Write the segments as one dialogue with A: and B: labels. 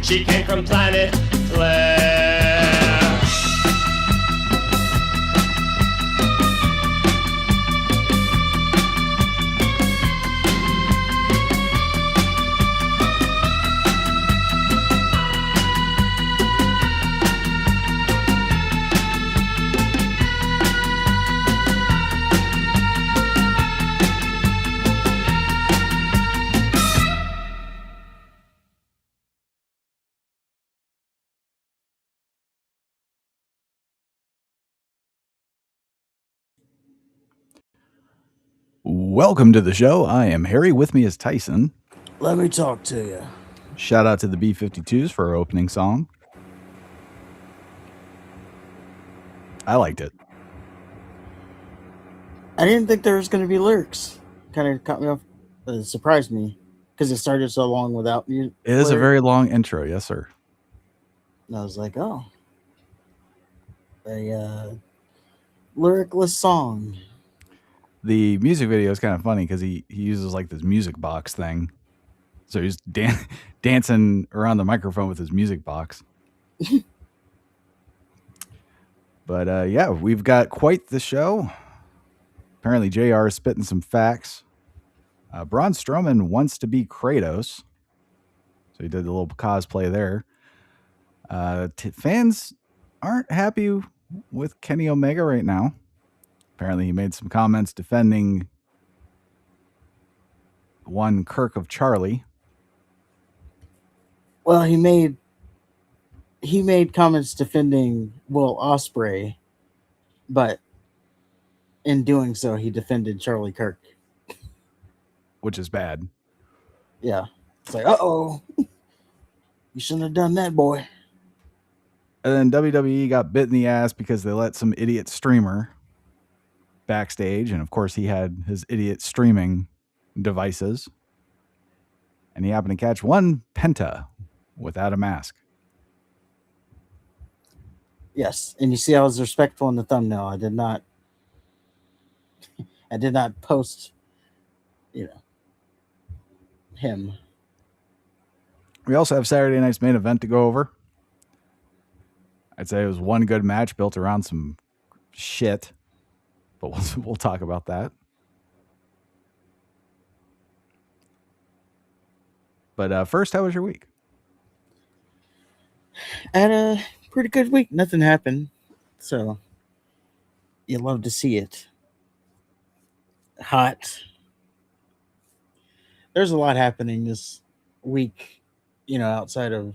A: She came from planet Claire.
B: Welcome to the show. I am Harry. With me is Tyson.
C: Let me talk to you.
B: Shout out to the B-52s for our opening song. I liked it.
C: I didn't think there was going to be lyrics. Kind of caught me off. It surprised me because it started so long without you.
B: It is a very long intro. Yes, sir.
C: And I was like, oh. A lyricless song.
B: The music video is kind of funny because he uses like this music box thing. So he's dancing around the microphone with his music box. But yeah, we've got quite the show. Apparently, JR is spitting some facts. Braun Strowman wants to be Kratos. So he did a little cosplay there. Fans aren't happy with Kenny Omega right now. Apparently, he made some comments defending one Kirk of Charlie.
C: Well, he made comments defending Will Ospreay, but in doing so, he defended Charlie Kirk,
B: which is bad.
C: Yeah, it's like, uh-oh, you shouldn't have done that, boy.
B: And then WWE got bit in the ass because they let some idiot streamer backstage, and of course he had his idiot streaming devices, and he happened to catch one Penta without a mask.
C: Yes, and you see I was respectful in the thumbnail. I did not post, him.
B: We also have Saturday night's main event to go over. I'd say it was one good match built around some shit, but we'll talk about that. But first, how was your week?
C: I had a pretty good week. Nothing happened, so you love to see it. Hot. There's a lot happening this week, outside of.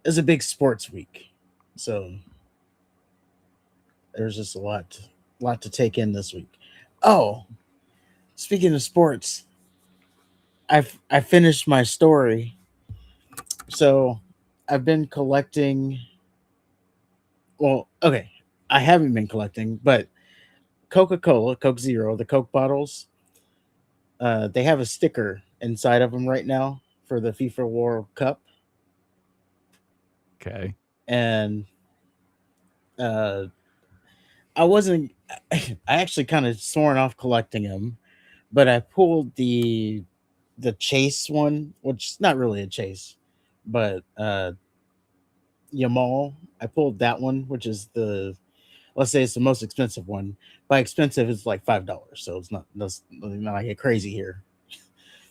C: It's a big sports week, so there's just a lot to take in this week. Oh, speaking of sports, I finished my story. So I've been collecting. Well, okay, I haven't been collecting, but Coca-Cola, Coke Zero, the Coke bottles, they have a sticker inside of them right now for the FIFA World Cup.
B: Okay.
C: And I actually kind of sworn off collecting them, but I pulled the chase one, which is not really a chase, but Yamal. I pulled that one, which is let's say it's the most expensive one. By expensive, it's like $5, so it's not like get crazy here.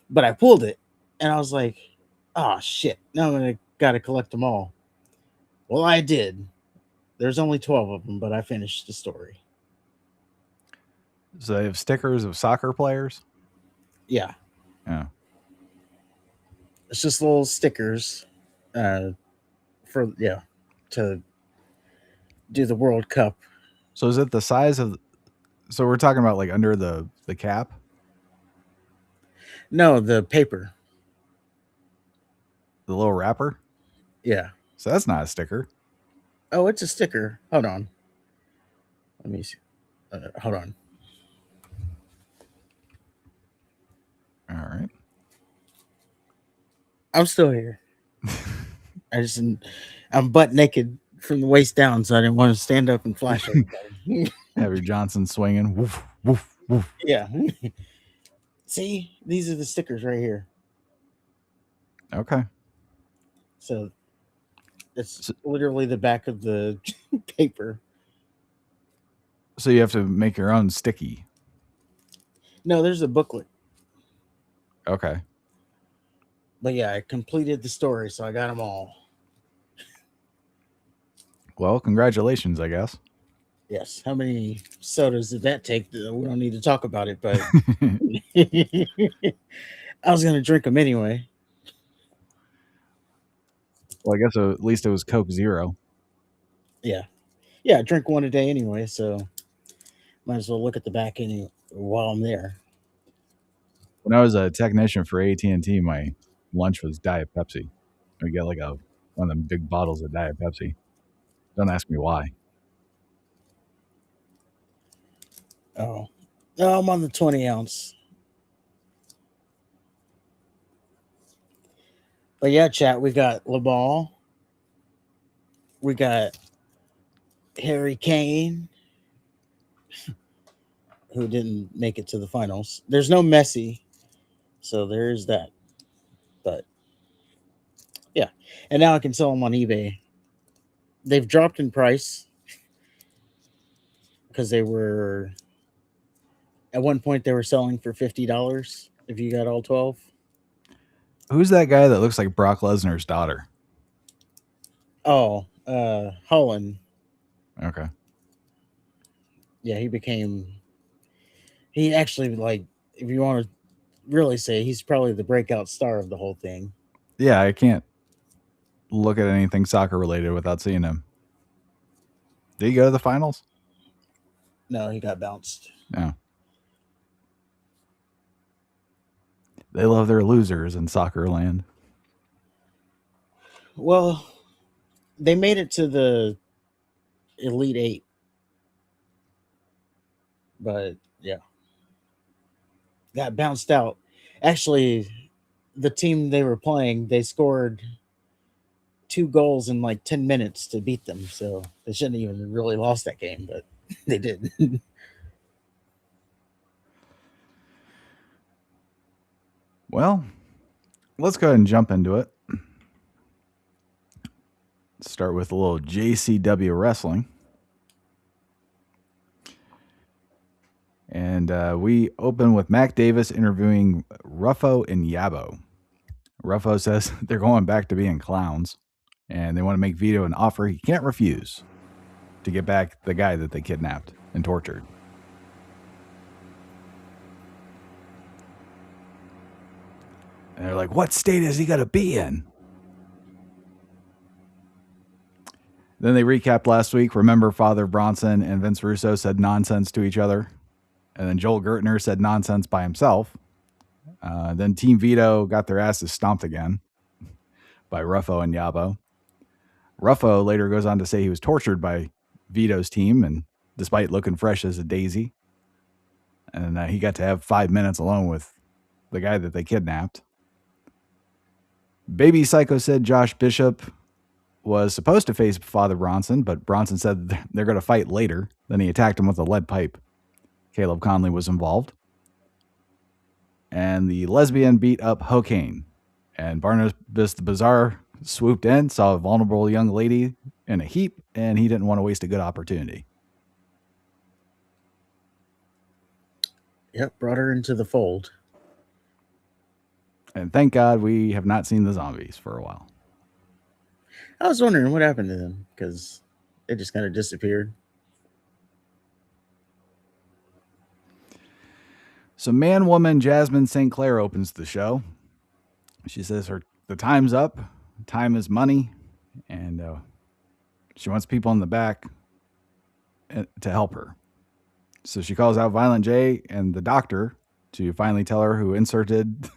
C: But I pulled it, and I was like, "Oh shit! Now I gotta collect them all." Well, I did. There's only 12 of them, but I finished the story.
B: So they have stickers of soccer players?
C: Yeah.
B: Yeah.
C: It's just little stickers to do the World Cup.
B: So is it the size of... So we're talking about like under the cap?
C: No, the paper.
B: The little wrapper?
C: Yeah.
B: So that's not a sticker.
C: Oh, it's a sticker. Hold on. Let me see. Hold on.
B: All right.
C: I'm still here. I'm butt naked from the waist down, so I didn't want to stand up and flash everybody.
B: Have your Johnson swinging. Woof, woof, woof.
C: Yeah. See, these are the stickers right here.
B: Okay.
C: So it's literally the back of the paper.
B: So you have to make your own sticky.
C: No, there's a booklet.
B: Okay.
C: But yeah, I completed the story, so I got them all.
B: Well, congratulations, I guess.
C: Yes. How many sodas did that take? We don't need to talk about it, but I was going to drink them anyway.
B: Well, I guess at least it was Coke Zero.
C: Yeah. Yeah, I drink one a day anyway, so might as well look at the back end while I'm there.
B: When I was a technician for AT&T, my lunch was Diet Pepsi. We get like one of them big bottles of Diet Pepsi. Don't ask me why.
C: Oh. No, I'm on the 20 ounce. But yeah, chat, we got LeBall. We got Harry Kane. who didn't make it to the finals. There's no Messi, so there is that. But yeah, and now I can sell them on eBay. They've dropped in price because they were at one point they were selling for $50 if you got all 12.
B: Who's that guy that looks like Brock Lesnar's daughter?
C: Oh, Holland.
B: Okay.
C: Yeah, he actually, like, if you want to really say, he's probably the breakout star of the whole thing.
B: Yeah, I can't look at anything soccer related without seeing him. Did he go to the finals?
C: No, he got bounced.
B: No. They love their losers in soccer land.
C: Well, they made it to the Elite Eight. But yeah, got bounced out. Actually, the team they were playing, they scored 2 goals in like 10 minutes to beat them. So they shouldn't even really lost that game, but they did.
B: Well, let's go ahead and jump into it. Start with a little JCW wrestling. And we open with Mac Davis interviewing Ruffo and Yabo. Ruffo says they're going back to being clowns, and they want to make Vito an offer he can't refuse to get back the guy that they kidnapped and tortured. And they're like, what state is he going to be in? Then they recapped last week. Remember, Father Bronson and Vince Russo said nonsense to each other. And then Joel Gertner said nonsense by himself. Then Team Vito got their asses stomped again by Ruffo and Yabo. Ruffo later goes on to say he was tortured by Vito's team, and despite looking fresh as a daisy. And he got to have 5 minutes alone with the guy that they kidnapped. Baby Psycho said Josh Bishop was supposed to face Father Bronson, but Bronson said they're going to fight later. Then he attacked him with a lead pipe. Caleb Conley was involved. And the lesbian beat up Hokane. And Barnabas the Bizarre swooped in, saw a vulnerable young lady in a heap, and he didn't want to waste a good opportunity.
C: Yep, brought her into the fold.
B: And thank God we have not seen the zombies for a while.
C: I was wondering what happened to them because they just kind of disappeared.
B: So man-woman Jasmine St. Clair opens the show. She says the time's up. Time is money. And she wants people in the back to help her. So she calls out Violent J and the doctor to finally tell her who inserted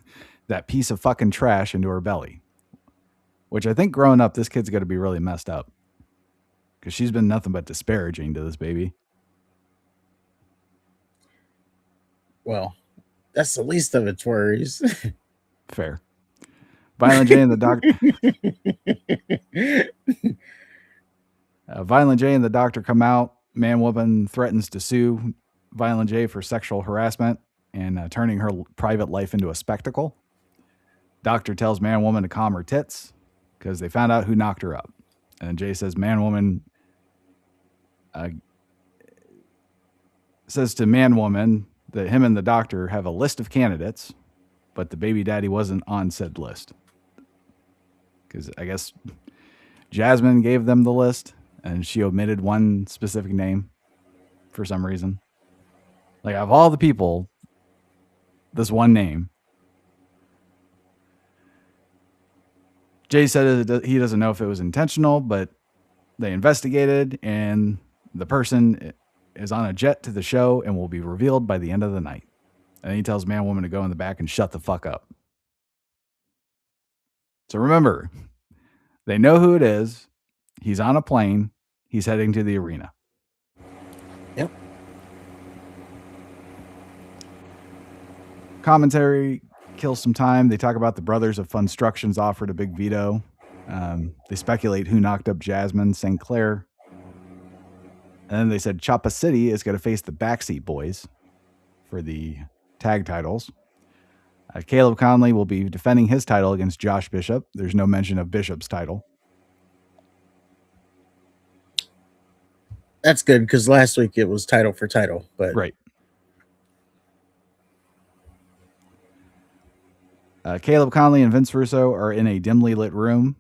B: that piece of fucking trash into her belly. Which I think growing up, this kid's going to be really messed up. Because she's been nothing but disparaging to this baby.
C: Well, that's the least of its worries.
B: Fair. Violent J and the doctor. Violent J and the doctor come out. Man-woman threatens to sue Violent J for sexual harassment and turning her private life into a spectacle. Doctor tells Man-woman to calm her tits because they found out who knocked her up. And Jay says Man-woman says to Man-woman that him and the doctor have a list of candidates, but the baby daddy wasn't on said list. Because I guess Jasmine gave them the list, and she omitted one specific name for some reason. Like, of all the people, this one name. Jay said he doesn't know if it was intentional, but they investigated, and the person is on a jet to the show and will be revealed by the end of the night. And he tells Man-woman to go in the back and shut the fuck up. So remember, they know who it is. He's on a plane. He's heading to the arena.
C: Yep.
B: Commentary kills some time. They talk about the brothers of Funstruction's offer to Big Vito. They speculate who knocked up Jasmine St. Clair. And then they said Choppa City is going to face the Backseat Boys. for the tag titles. Caleb Conley will be defending his title against Josh Bishop. There's no mention of Bishop's title.
C: That's good because last week it was title for title, but
B: Right. Caleb Conley and Vince Russo are in a dimly lit room.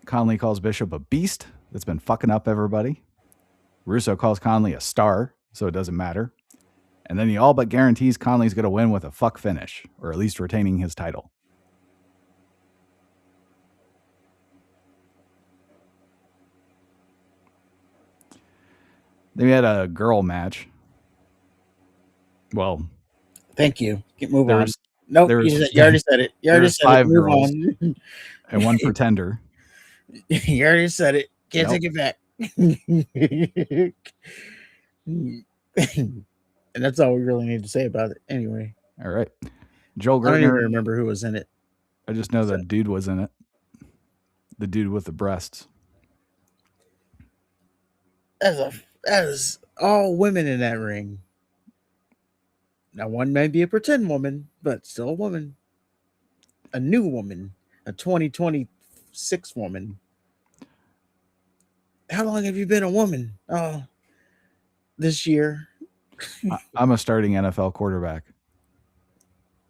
B: Conley calls Bishop a beast that's been fucking up everybody. Russo calls Conley a star, so it doesn't matter. And then he all but guarantees Conley's going to win with a fuck finish, or at least retaining his title. Then we had a girl match. Well,
C: thank you. Move on.
B: there's
C: Nope,
B: there's-
C: you already said it. You already
B: there's
C: said it.
B: 5
C: Move
B: girls.
C: on.
B: and one pretender.
C: You already said it. Can't
B: Nope.
C: take it back. And that's all we really need to say about it. Anyway,
B: All right. Joel
C: I don't even
B: Gertner.
C: remember who was in it.
B: I just know that dude was in it. The dude with the breasts.
C: That is all women in that ring. Now, one may be a pretend woman, but still a woman. A new woman. A 2026 woman. How long have you been a woman? Oh, this year.
B: I'm a starting NFL quarterback.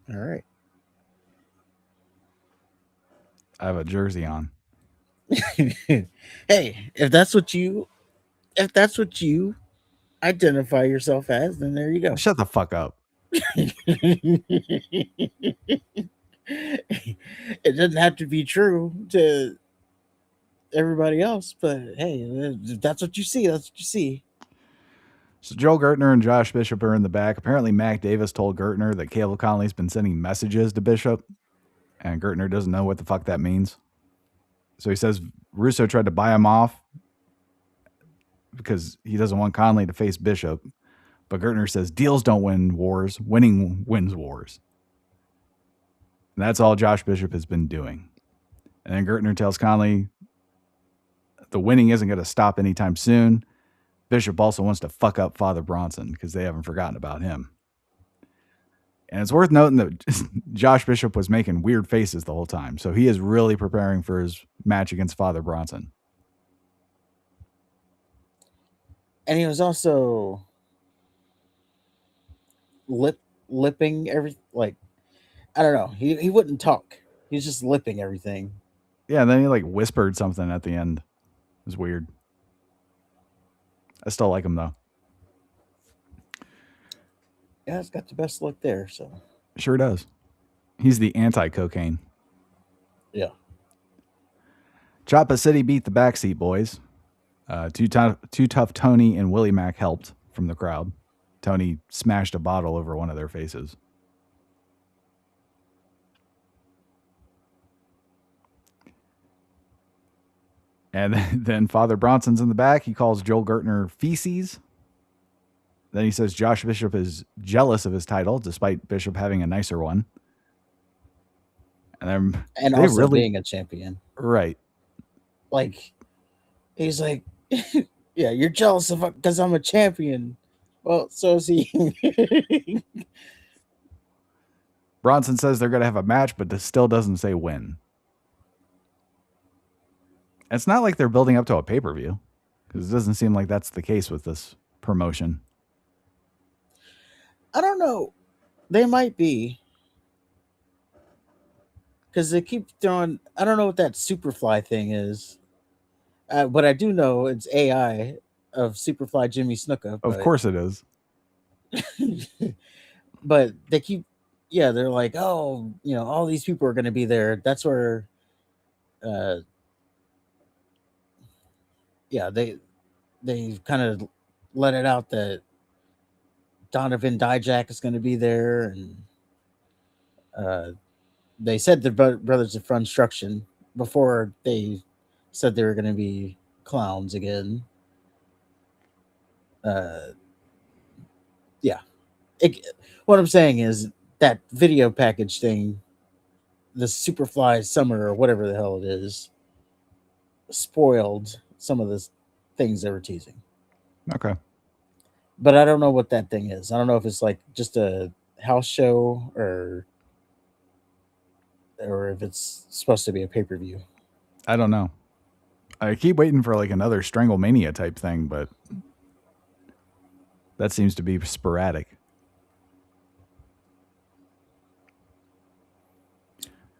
C: All right.
B: I have a jersey on.
C: Hey, if that's what you identify yourself as, then there you go.
B: Shut the fuck up.
C: It doesn't have to be true to everybody else, but hey, if that's what you see. That's what you see.
B: So Joel Gertner and Josh Bishop are in the back. Apparently, Mac Davis told Gertner that Caleb Conley's been sending messages to Bishop, and Gertner doesn't know what the fuck that means. So he says Russo tried to buy him off because he doesn't want Conley to face Bishop. But Gertner says deals don't win wars. Winning wins wars. And that's all Josh Bishop has been doing. And then Gertner tells Conley the winning isn't going to stop anytime soon. Bishop also wants to fuck up Father Bronson because they haven't forgotten about him. And it's worth noting that Josh Bishop was making weird faces the whole time. So he is really preparing for his match against Father Bronson.
C: And he was also lipping every, like, I don't know. He wouldn't talk. He was just lipping everything.
B: Yeah, and then he like whispered something at the end. It was weird. I still like him though.
C: Yeah, it's got the best look there. So
B: Sure does. He's the anti-cocaine.
C: yeah.
B: Choppa City beat the Backseat Boys. Too Tough Tony and Willie Mack helped from the crowd. Tony smashed a bottle over one of their faces. And then Father Bronson's in the back. He calls Joel Gertner feces. Then he says Josh Bishop is jealous of his title, despite Bishop having a nicer one. And
C: Also really, being a champion.
B: Right.
C: Like, he's like, yeah, you're jealous of because I'm a champion. Well, so is he.
B: Bronson says they're going to have a match, but still doesn't say when. It's not like they're building up to a pay-per-view, because it doesn't seem like that's the case with this promotion.
C: I don't know. They might be. Because they keep throwing... I don't know what that Superfly thing is. But I do know it's AI of Superfly Jimmy Snuka.
B: Of course it is.
C: But they keep... Yeah, they're like, oh, all these people are going to be there. That's where... yeah, they kind of let it out that Donovan Dijak is going to be there, and they said the Brothers of Funstruction before they said they were going to be clowns again. Yeah, what I'm saying is that video package thing, the Superfly Summer or whatever the hell it is, spoiled some of the things they were teasing.
B: Okay.
C: But I don't know what that thing is. I don't know if it's like just a house show or if it's supposed to be a pay-per-view.
B: I don't know. I keep waiting for like another Stranglemania type thing, but that seems to be sporadic.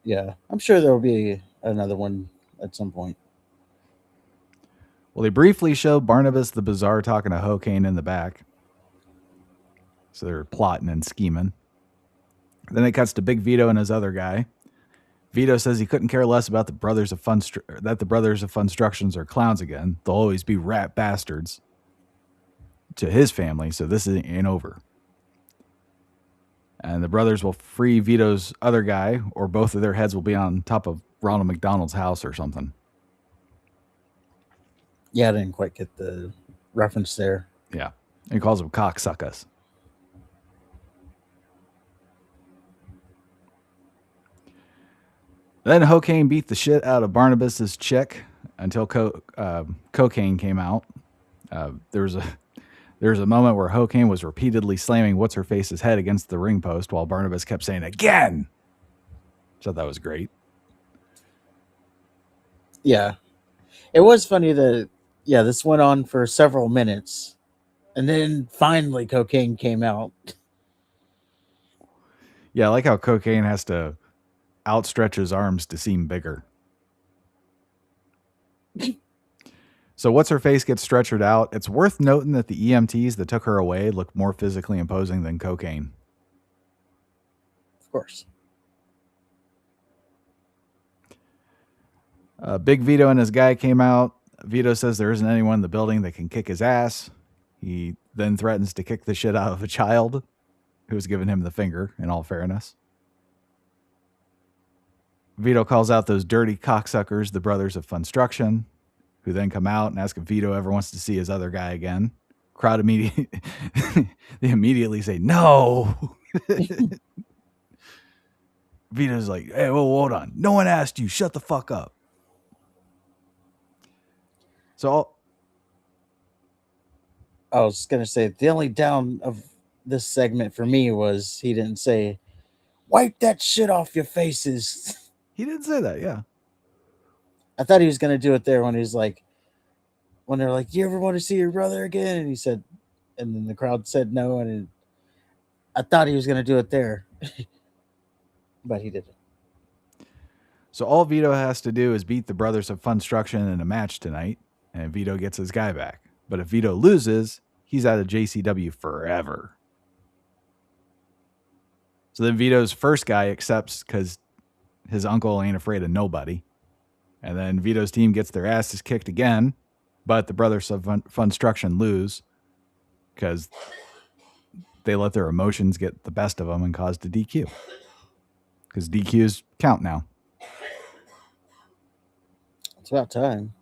C: Yeah, I'm sure there will be another one at some point.
B: Well, they briefly show Barnabas the Bizarre talking to Hokane in the back. So they're plotting and scheming. Then it cuts to Big Vito and his other guy. Vito says he couldn't care less about the Brothers of Funstructions are clowns again. They'll always be rat bastards to his family, so this ain't over. And the brothers will free Vito's other guy, or both of their heads will be on top of Ronald McDonald's house or something.
C: Yeah, I didn't quite get the reference there.
B: Yeah. He calls them cocksuckers. Then Hokane beat the shit out of Barnabas's chick until cocaine came out. There was a moment where Hokane was repeatedly slamming What's-Her-Face's head against the ring post while Barnabas kept saying, again! So that was great.
C: Yeah. It was funny that, this went on for several minutes. And then finally cocaine came out.
B: Yeah, I like how cocaine has to outstretch his arms to seem bigger. So What's-Her-Face gets stretchered out. It's worth noting that the EMTs that took her away look more physically imposing than cocaine.
C: Of course.
B: Big Vito and his guy came out. Vito says there isn't anyone in the building that can kick his ass. He then threatens to kick the shit out of a child who's given him the finger, in all fairness. Vito calls out those dirty cocksuckers, the Brothers of Funstruction, who then come out and ask if Vito ever wants to see his other guy again. Crowd they immediately say, no. Vito's like, hey, whoa, hold on. No one asked you. Shut the fuck up. So
C: I was going to say, the only down of this segment for me was he didn't say, wipe that shit off your faces.
B: He didn't say that, yeah.
C: I thought he was going to do it there when he's like, when they're like, you ever want to see your brother again? And he said, and then the crowd said no. And I thought he was going to do it there, but he didn't.
B: So all Vito has to do is beat the Brothers of Funstruction in a match tonight, and Vito gets his guy back. But if Vito loses, he's out of JCW forever. So then Vito's first guy accepts because his uncle ain't afraid of nobody. And then Vito's team gets their asses kicked again, but the Brothers of Funstruction lose because they let their emotions get the best of them and caused a DQ. Because DQs count now.
C: It's about time.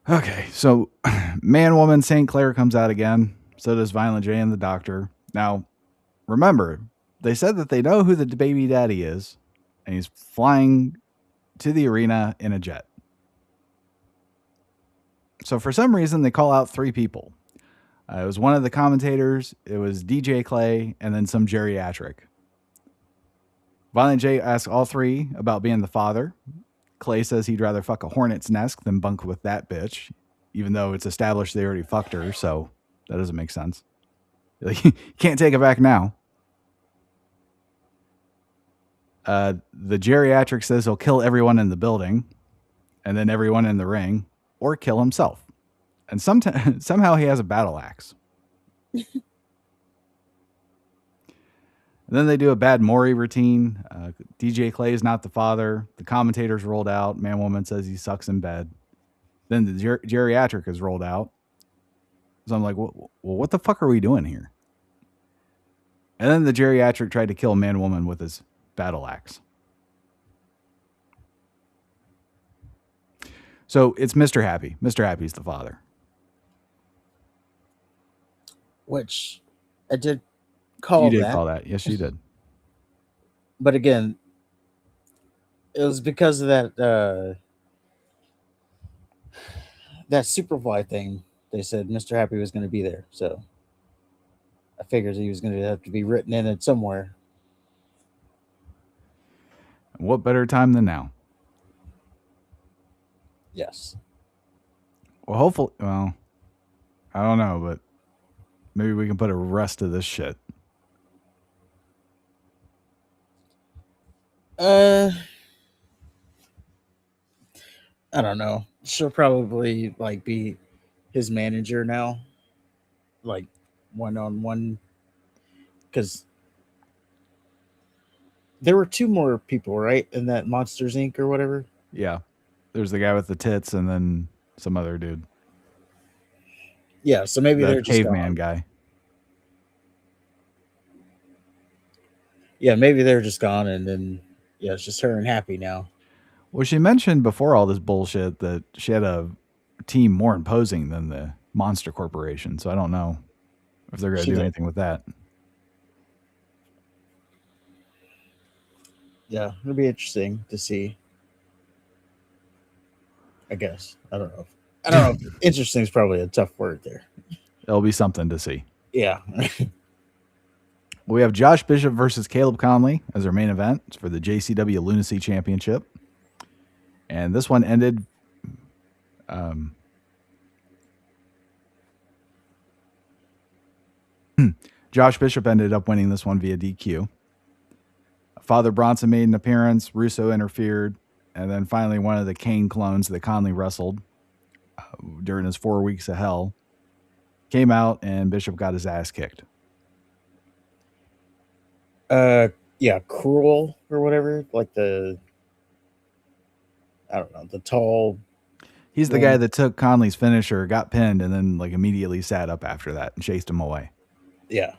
B: Okay, so Man, Woman, St. Clair comes out again. So does Violent J and the Doctor. Now, remember, they said that they know who the baby daddy is, and he's flying to the arena in a jet. So for some reason, they call out 3 people. It was one of the commentators, it was DJ Clay, and then some geriatric. Violent J asks all 3 about being the father. Clay says he'd rather fuck a hornet's nest than bunk with that bitch, even though it's established they already fucked her, so that doesn't make sense. Like, can't take it back now. The geriatric says he'll kill everyone in the building, and then everyone in the ring, or kill himself. And somehow he has a battle axe. And then they do a Bad Maury routine. DJ Clay is not the father. The commentator's rolled out. Man Woman says he sucks in bed. Then the geriatric is rolled out. So I'm like, well, what the fuck are we doing here? And then the geriatric tried to kill Man Woman with his battle axe. So it's Mr. Happy. Mr. Happy's the father.
C: Which I did call that.
B: You did call that. Yes, you did.
C: But again, it was because of that Superfly thing they said Mr. Happy was going to be there. So I figured he was going to have to be written in it somewhere.
B: What better time than now?
C: Yes.
B: Well, hopefully, well, I don't know, but maybe we can put a rest to this shit.
C: I don't know. She'll probably like be his manager now, like one-on-one, because there were two more people, right, in that Monsters Inc. or whatever.
B: Yeah. There's the guy with the tits and then some other dude.
C: Yeah, so maybe
B: The
C: they're just
B: caveman
C: gone.
B: guy.
C: Yeah, maybe they're just gone, and then yeah, it's just her and Happy now.
B: Well, she mentioned before all this bullshit that she had a team more imposing than the Monster Corporation. So I don't know if they're going to
C: She
B: do
C: did.
B: anything with that.
C: Yeah, it'll be interesting to see. I guess I don't know. Interesting is probably a tough word there.
B: It'll be something to see.
C: Yeah.
B: We have Josh Bishop versus Caleb Conley as our main event. It's for the JCW Lunacy Championship. And this one ended Josh Bishop ended up winning this one via DQ. Father Bronson made an appearance. Russo interfered. And then finally one of the Kane clones that Conley wrestled during his 4 weeks of hell came out and Bishop got his ass kicked.
C: Yeah, Cruel or whatever, like I don't know, the tall.
B: He's the guy that took Conley's finisher, got pinned, and then like immediately sat up after that and chased him away.
C: Yeah.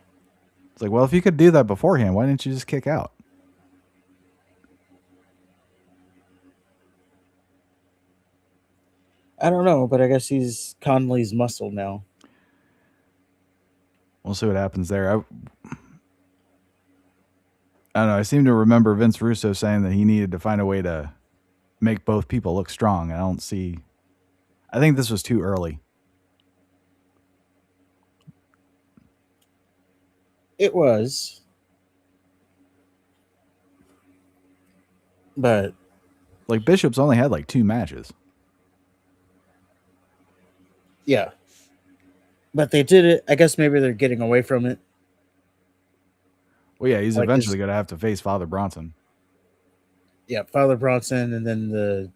B: It's like, well, if you could do that beforehand, why didn't you just kick out?
C: I don't know, but I guess he's Conley's muscle now.
B: We'll see what happens there. I don't know. I seem to remember Vince Russo saying that he needed to find a way to make both people look strong. I think this was too early.
C: It was. But
B: like Bishop's only had like 2 matches.
C: Yeah. But they did it. I guess maybe they're getting away from it.
B: Well, yeah, he's eventually going to have to face Father Bronson.
C: Yeah, Father Bronson and then the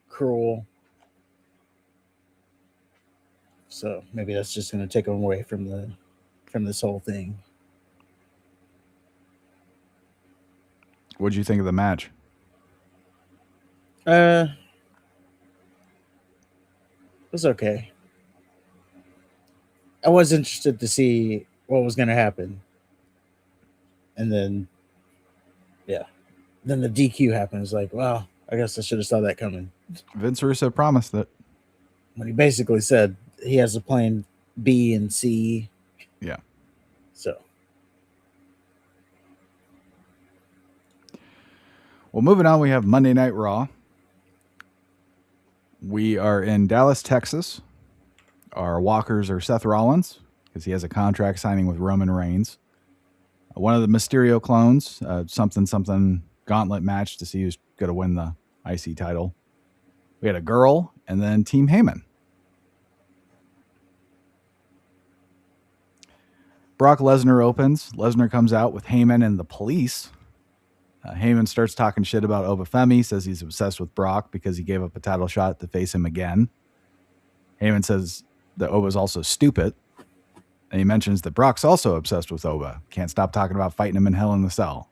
C: Cruel. So maybe that's just going to take him away from this whole thing.
B: What'd you think of the match?
C: It was okay. I was interested to see what was going to happen. And then, yeah. Then the DQ happened. It's like, well, I guess I should have saw that coming.
B: Vince Russo promised it.
C: When he basically said he has a plan B and C.
B: Yeah.
C: So.
B: Well, moving on, we have Monday Night Raw. We are in Dallas, Texas. Our walkers are Seth Rollins, because he has a contract signing with Roman Reigns. One of the Mysterio clones, something gauntlet match to see who's going to win the IC title. We had a girl, and then Team Heyman. Brock Lesnar opens. Lesnar comes out with Heyman and the police. Heyman starts talking shit about Obafemi, says he's obsessed with Brock because he gave up a title shot to face him again. Heyman says that Oba's also stupid. And he mentions that Brock's also obsessed with Oba. Can't stop talking about fighting him in Hell in the Cell.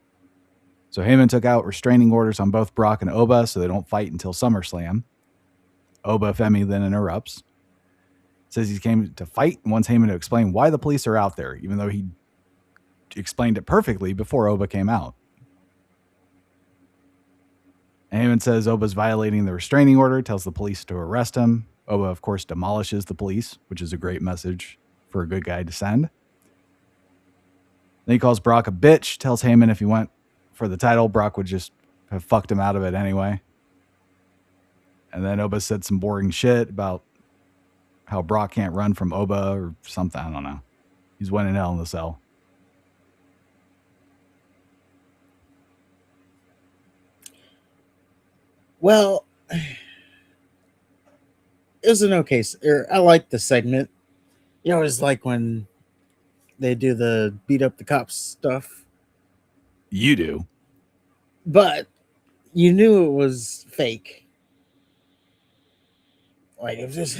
B: So Heyman took out restraining orders on both Brock and Oba so they don't fight until SummerSlam. Obafemi then interrupts. Says he came to fight and wants Heyman to explain why the police are out there, even though he explained it perfectly before Oba came out. Heyman says Oba's violating the restraining order, tells the police to arrest him. Oba, of course, demolishes the police, which is a great message for a good guy to send. Then he calls Brock a bitch, tells Heyman if he went for the title, Brock would just have fucked him out of it anyway. And then Oba said some boring shit about how Brock can't run from Oba or something. I don't know. He's winning Hell in the Cell.
C: Well, it was an okay. I like the segment. You always like when they do the beat up the cops stuff,
B: You do.
C: but you knew it was fake. Like if this,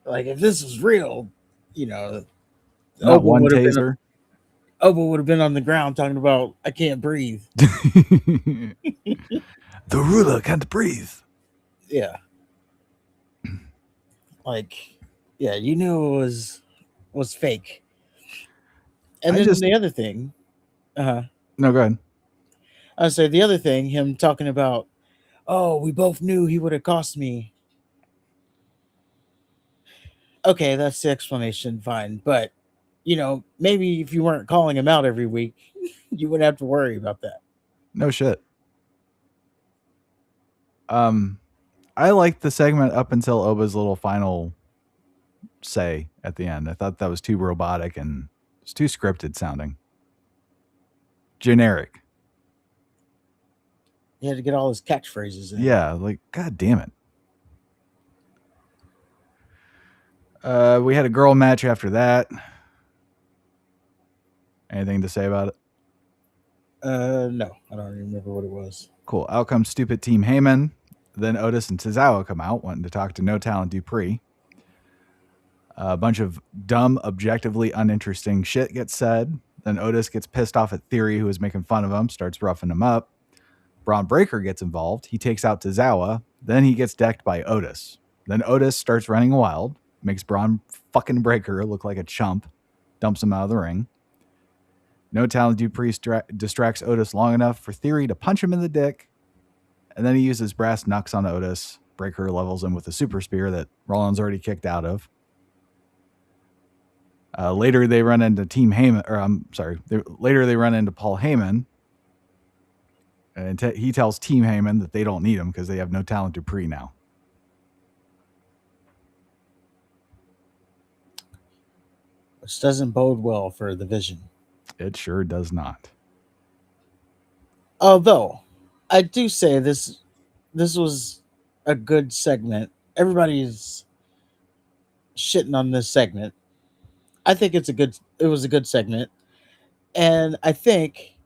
C: like if this was real, you know,
B: Not
C: Oba
B: one
C: would have been
B: taser.
C: Oba would have been on the ground talking about I can't breathe.
B: The ruler can't breathe.
C: Yeah, like yeah, you knew it was fake. And then the other thing,
B: No, go ahead.
C: I say the other thing, him talking about, oh, we both knew he would have cost me. Okay, that's the explanation, fine. But maybe if you weren't calling him out every week, you wouldn't have to worry about that.
B: No shit. I liked the segment up until Oba's little final say at the end. I thought that was too robotic and it's too scripted sounding. Generic.
C: He had to get all his catchphrases in.
B: Yeah, like, God damn it. We had a girl match after that. Anything to say about it?
C: No, I don't even remember what it was.
B: Cool. Out comes stupid Team Heyman. Then Otis and Tozawa come out wanting to talk to No Talent Dupree. A bunch of dumb, objectively uninteresting shit gets said. Then Otis gets pissed off at Theory, who is making fun of him, starts roughing him up. Braun Breaker gets involved. He takes out Tozawa. Then he gets decked by Otis. Then Otis starts running wild, makes Braun fucking Breaker look like a chump, dumps him out of the ring. No Talent Dupree distracts Otis long enough for Theory to punch him in the dick, and then he uses brass knucks on Otis. Breaker levels him with a super spear that Rollins already kicked out of. Later, they run into Team Heyman, later they run into Paul Heyman, and he tells Team Heyman that they don't need him because they have No Talent Dupree now.
C: Which doesn't bode well for the Vision.
B: It sure does not.
C: Although, I do say this was a good segment. Everybody's shitting on this segment. I think it was a good segment. And I think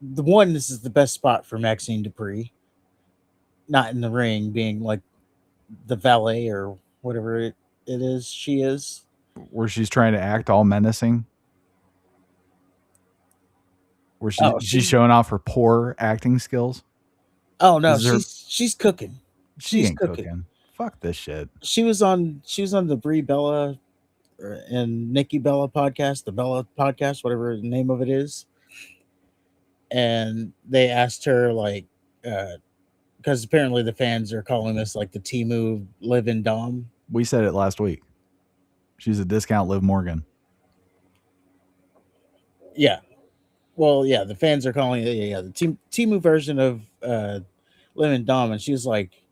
C: this is the best spot for Maxine Dupree. Not in the ring, being like the valet or whatever it is she is.
B: Where she's trying to act all menacing. Where she's showing off her poor acting skills.
C: Oh no, she's cooking.
B: She ain't cooking. Fuck this shit.
C: She was on the Brie Bella and Nikki Bella podcast, the Bella podcast, whatever the name of it is. And they asked her because apparently the fans are calling this like the Temu Liv and Dom.
B: We said it last week. She's a discount Liv Morgan.
C: Yeah. Well, yeah, the fans are calling it the Temu version of Liv and Dom, and she's like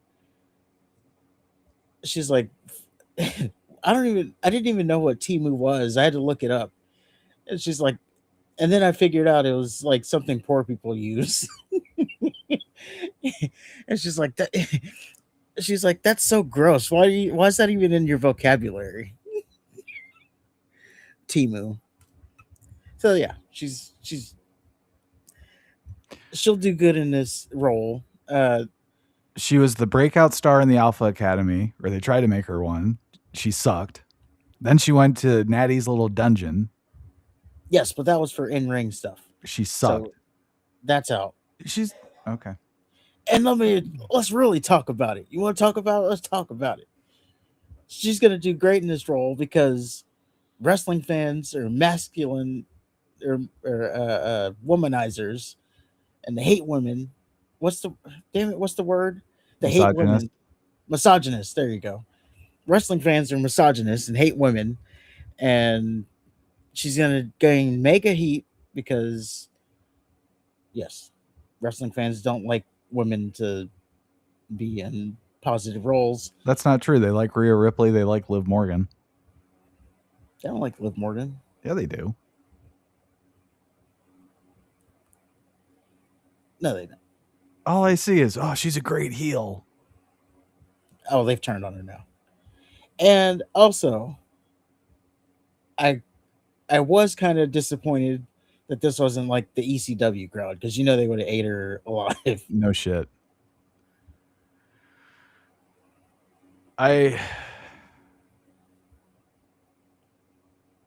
C: I didn't even know what Temu was. I had to look it up. And she's like, and then I figured out it was like something poor people use. And she's like that. She's like, that's so gross. Why is that even in your vocabulary? Temu. So yeah, she'll do good in this role.
B: She was the breakout star in the Alpha Academy, or they tried to make her one. She sucked. Then she went to Natty's little dungeon.
C: Yes, but that was for in-ring stuff.
B: She sucked.
C: So that's out.
B: She's okay.
C: And let's really talk about it. You want to talk about it? Let's talk about it. She's going to do great in this role because wrestling fans are masculine or womanizers, and they hate women. What's the word? They hate women. Misogynist. There you go. Wrestling fans are misogynists and hate women, and she's going to gain mega heat because, yes, wrestling fans don't like women to be in positive roles.
B: That's not true. They like Rhea Ripley. They like Liv Morgan.
C: They don't like Liv Morgan.
B: Yeah, they do.
C: No, they don't.
B: All I see is, oh, she's a great heel.
C: Oh, they've turned on her now. And also, I was kind of disappointed that this wasn't like the ECW crowd, because they would have ate her alive.
B: No shit. I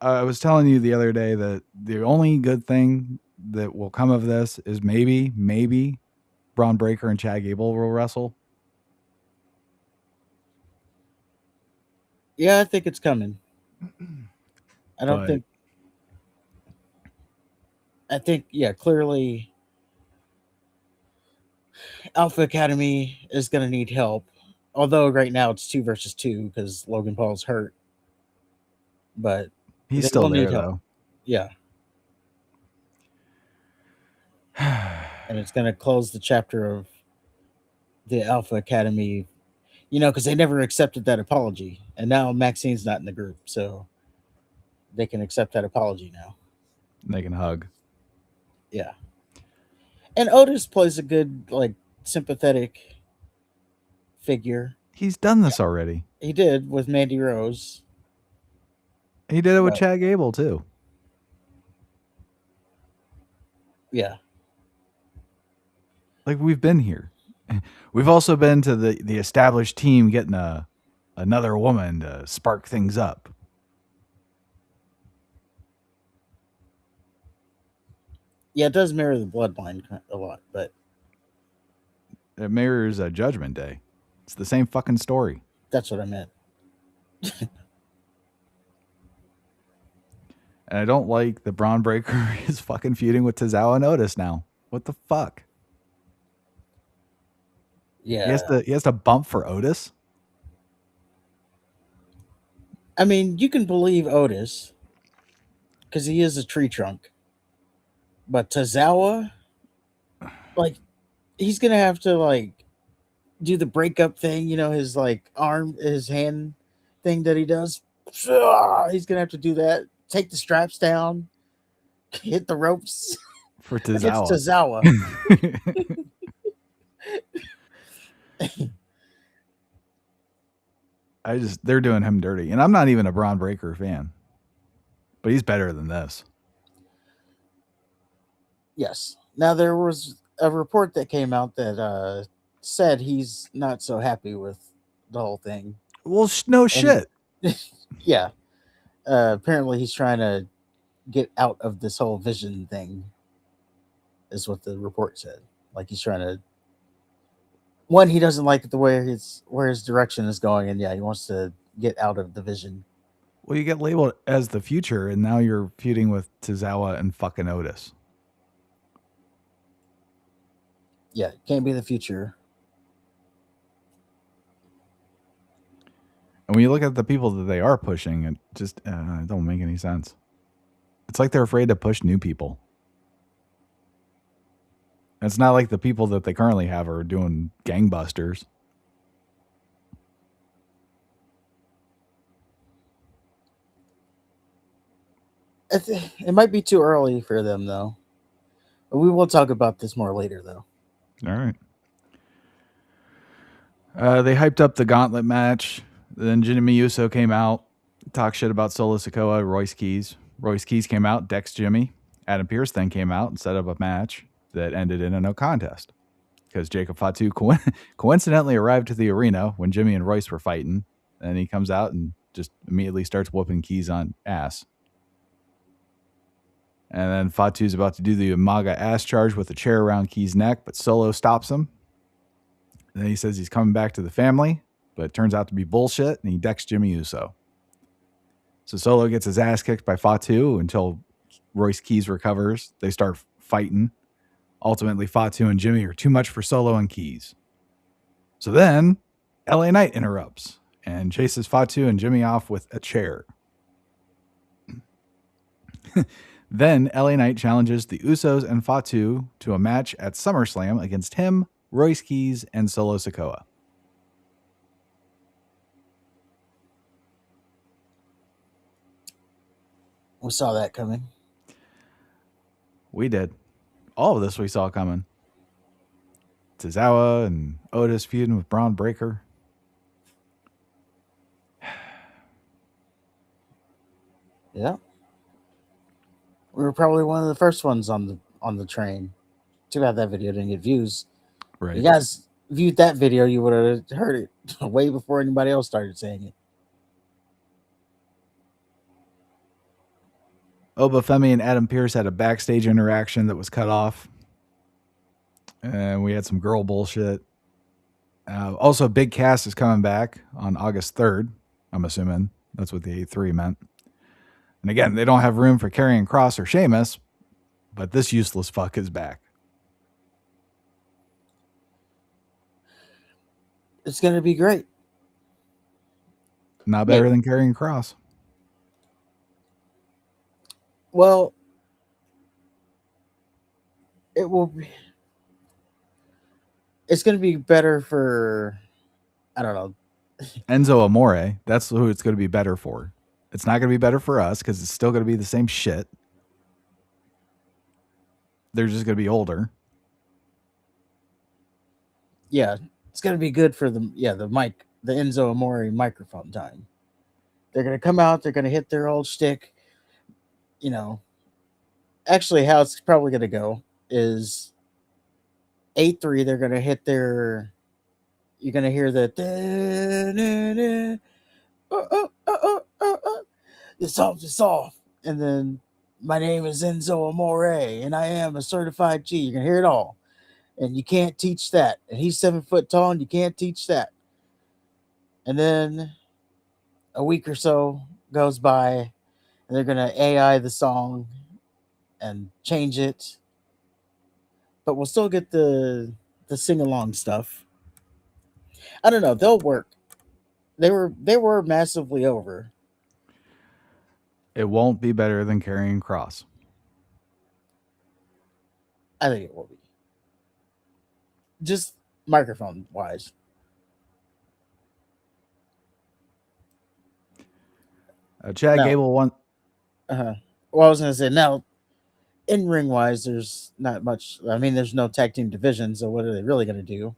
B: was telling you the other day that the only good thing that will come of this is maybe Braun Breaker and Chad Gable will wrestle.
C: Yeah, I think it's coming. I think, yeah, clearly Alpha Academy is going to need help. Although right now it's 2 versus 2 because Logan Paul's hurt. But
B: he's still there, though.
C: Yeah. And it's going to close the chapter of the Alpha Academy, because they never accepted that apology. And now Maxine's not in the group, so they can accept that apology now.
B: They can hug.
C: Yeah. And Otis plays a good, sympathetic figure.
B: He's done this already.
C: He did with Mandy Rose.
B: He did it with Chad Gable, too.
C: Yeah.
B: Like, we've been here. We've also been to the established team getting another woman to spark things up.
C: Yeah, it does mirror the Bloodline a lot, but
B: it mirrors a Judgment Day. It's the same fucking story.
C: That's what I meant.
B: And I don't like that Braun Breaker is fucking feuding with Tozawa and Otis now. What the fuck?
C: Yeah.
B: He has to bump for Otis?
C: I mean, you can believe Otis because he is a tree trunk. But Tozawa, he's going to have to, do the breakup thing, his, his hand thing that he does. He's going to have to do that. Take the straps down. Hit the ropes.
B: For Tozawa.
C: It's Tozawa.
B: They're doing him dirty. And I'm not even a Braun Breaker fan. But he's better than this.
C: Yes. Now, there was a report that came out that said he's not so happy with the whole thing.
B: Well, no shit.
C: Yeah. Apparently, he's trying to get out of this whole vision thing, is what the report said. He's trying to... One, he doesn't like the way where his direction is going, and yeah, he wants to get out of the vision.
B: Well, you get labeled as the future, and now you're feuding with Tozawa and fucking Otis.
C: Yeah, can't be the future.
B: And when you look at the people that they are pushing, it just it don't make any sense. It's like they're afraid to push new people. It's not like the people that they currently have are doing gangbusters.
C: It might be too early for them, though. But we will talk about this more later, though.
B: All right. They hyped up the gauntlet match. Then Jimmy Uso came out, talked shit about Solo Sikoa, Royce Keys. Royce Keys came out, Dex Jimmy. Adam Pearce then came out and set up a match that ended in a no contest because Jacob Fatu coincidentally arrived to the arena when Jimmy and Royce were fighting, and he comes out and just immediately starts whooping Keys on ass. And then Fatu's about to do the Umaga ass charge with a chair around Keys' neck, but Solo stops him. And then he says he's coming back to the family, but it turns out to be bullshit, and he decks Jimmy Uso. So Solo gets his ass kicked by Fatu until Royce Keys recovers. They start fighting. Ultimately, Fatu and Jimmy are too much for Solo and Keys. So then, LA Knight interrupts and chases Fatu and Jimmy off with a chair. Then, LA Knight challenges the Usos and Fatu to a match at SummerSlam against him, Royce Keys, and Solo Sikoa.
C: We saw that coming.
B: We did. All of this we saw coming. Tozawa and Otis feuding with Braun Breaker.
C: Yeah. We were probably one of the first ones on the train. Too bad that video didn't get views.
B: Right.
C: You guys viewed that video, you would have heard it way before anybody else started saying it.
B: Oba Femi and Adam Pearce had a backstage interaction that was cut off. And we had some girl bullshit. Also, Big Cass is coming back on August 3rd. I'm assuming that's what the A3 meant. And again, they don't have room for Karrion Kross or Sheamus, but this useless fuck is back.
C: It's going to be great.
B: Not better than Karrion Kross.
C: Well, it will be. It's going to be better for, I don't know,
B: Enzo Amore. That's who it's going to be better for. It's not going to be better for us because it's still going to be the same shit. They're just going to be older.
C: Yeah, it's going to be good for the Enzo Amore microphone time. They're going to come out. They're going to hit their old shtick. You know, actually, how it's probably going to go is 8-3. They're going to hit their. You're going to hear the. It's off. And then, my name is Enzo Amore, and I am a certified G. You can hear it all. And you can't teach that. And he's 7 foot tall, and you can't teach that. And then a week or so goes by, and they're going to AI the song and change it. But we'll still get the sing-along stuff. I don't know. They'll work. They were massively over.
B: It won't be better than Karrion Kross.
C: I think it will be. Just microphone wise.
B: Chad Gable won.
C: Well, I was going to say, now, in ring wise, there's not much. I mean, there's no tag team division, so what are they really going to do?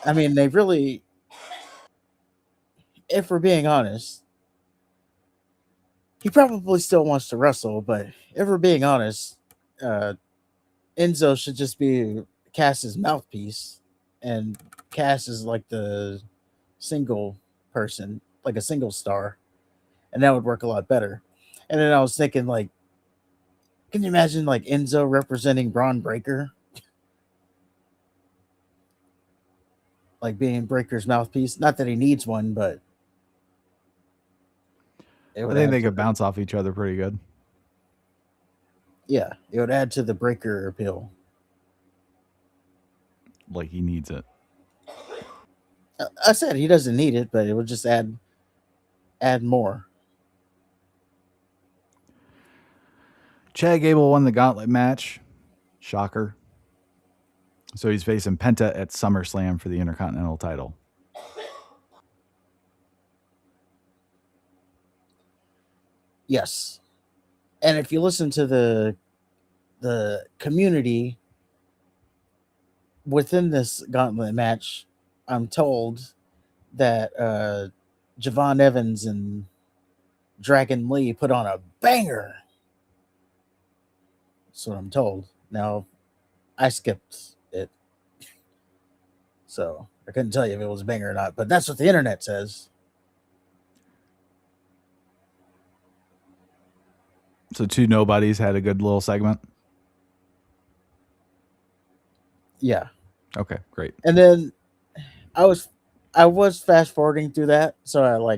C: I mean, they really, if we're being honest, he probably still wants to wrestle, but if we're being honest, Enzo should just be Cass's mouthpiece, and Cass is like the single person, like a single star, and that would work a lot better. And then I was thinking, like, can you imagine like Enzo representing Braun Breaker? Like being Breaker's mouthpiece. Not that he needs one, but
B: I think they could bounce off each other pretty good.
C: Yeah, it would add to the Breaker appeal.
B: Like he needs it.
C: I said he doesn't need it, but it would just add more.
B: Chad Gable won the gauntlet match. Shocker. So he's facing Penta at SummerSlam for the Intercontinental title.
C: Yes. And if you listen to the community within this gauntlet match, I'm told that Javon Evans and Dragon Lee put on a banger. That's what I'm told. Now, I skipped it, so I couldn't tell you if it was a banger or not, but that's what the internet says.
B: So two nobodies had a good little segment?
C: Yeah.
B: Okay, great.
C: And then I was fast forwarding through that, so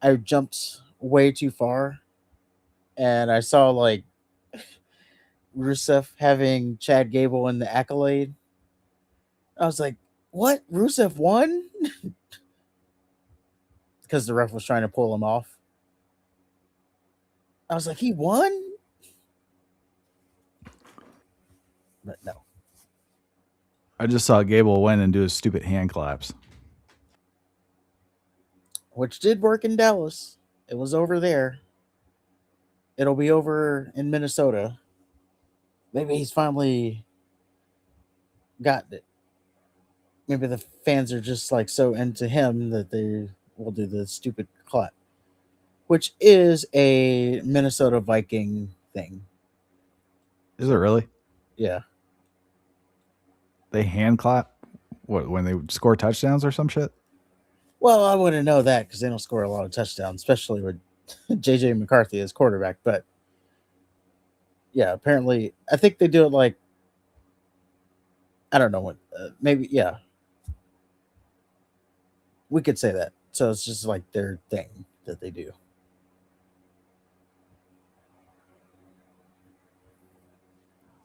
C: I jumped way too far, and I saw like Rusev having Chad Gable in the accolade. I was like, what? Rusev won? Because the ref was trying to pull him off. I was like, he won? But no.
B: I just saw Gable win and do his stupid hand claps.
C: Which did work in Dallas. It was over there. It'll be over in Minnesota. Maybe he's finally gotten it. Maybe the fans are just like so into him that they will do the stupid clap, which is a Minnesota Viking thing.
B: Is it really?
C: Yeah.
B: They hand clap when they score touchdowns or some shit?
C: Well, I wouldn't know that because they don't score a lot of touchdowns, especially with JJ McCarthy as quarterback. But yeah, apparently, I think they do it like, I don't know what, maybe, yeah, we could say that. So it's just like their thing that they do.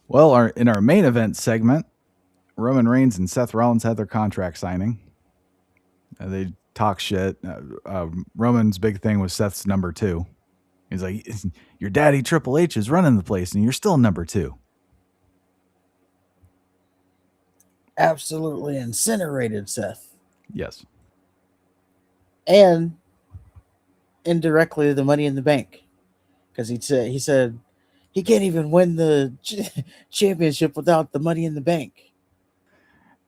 B: Well, in our main event segment, Roman Reigns and Seth Rollins had their contract signing. They talk shit. Roman's big thing was Seth's number 2. He's like, your daddy Triple H is running the place and you're still number 2.
C: Absolutely incinerated Seth.
B: Yes.
C: And indirectly the Money in the Bank. Because he said he can't even win the championship without the Money in the Bank.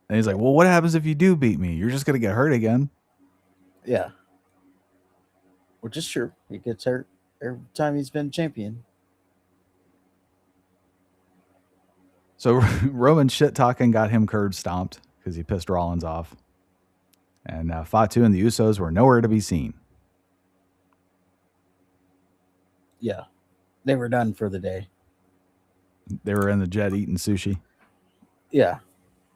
B: And he's like, well, what happens if you do beat me? You're just going to get hurt again.
C: Yeah. Which is true. He gets hurt every time he's been champion.
B: So Roman shit talking got him curb stomped because he pissed Rollins off. And Fatu and the Usos were nowhere to be seen.
C: Yeah. They were done for the day.
B: They were in the jet eating sushi.
C: Yeah.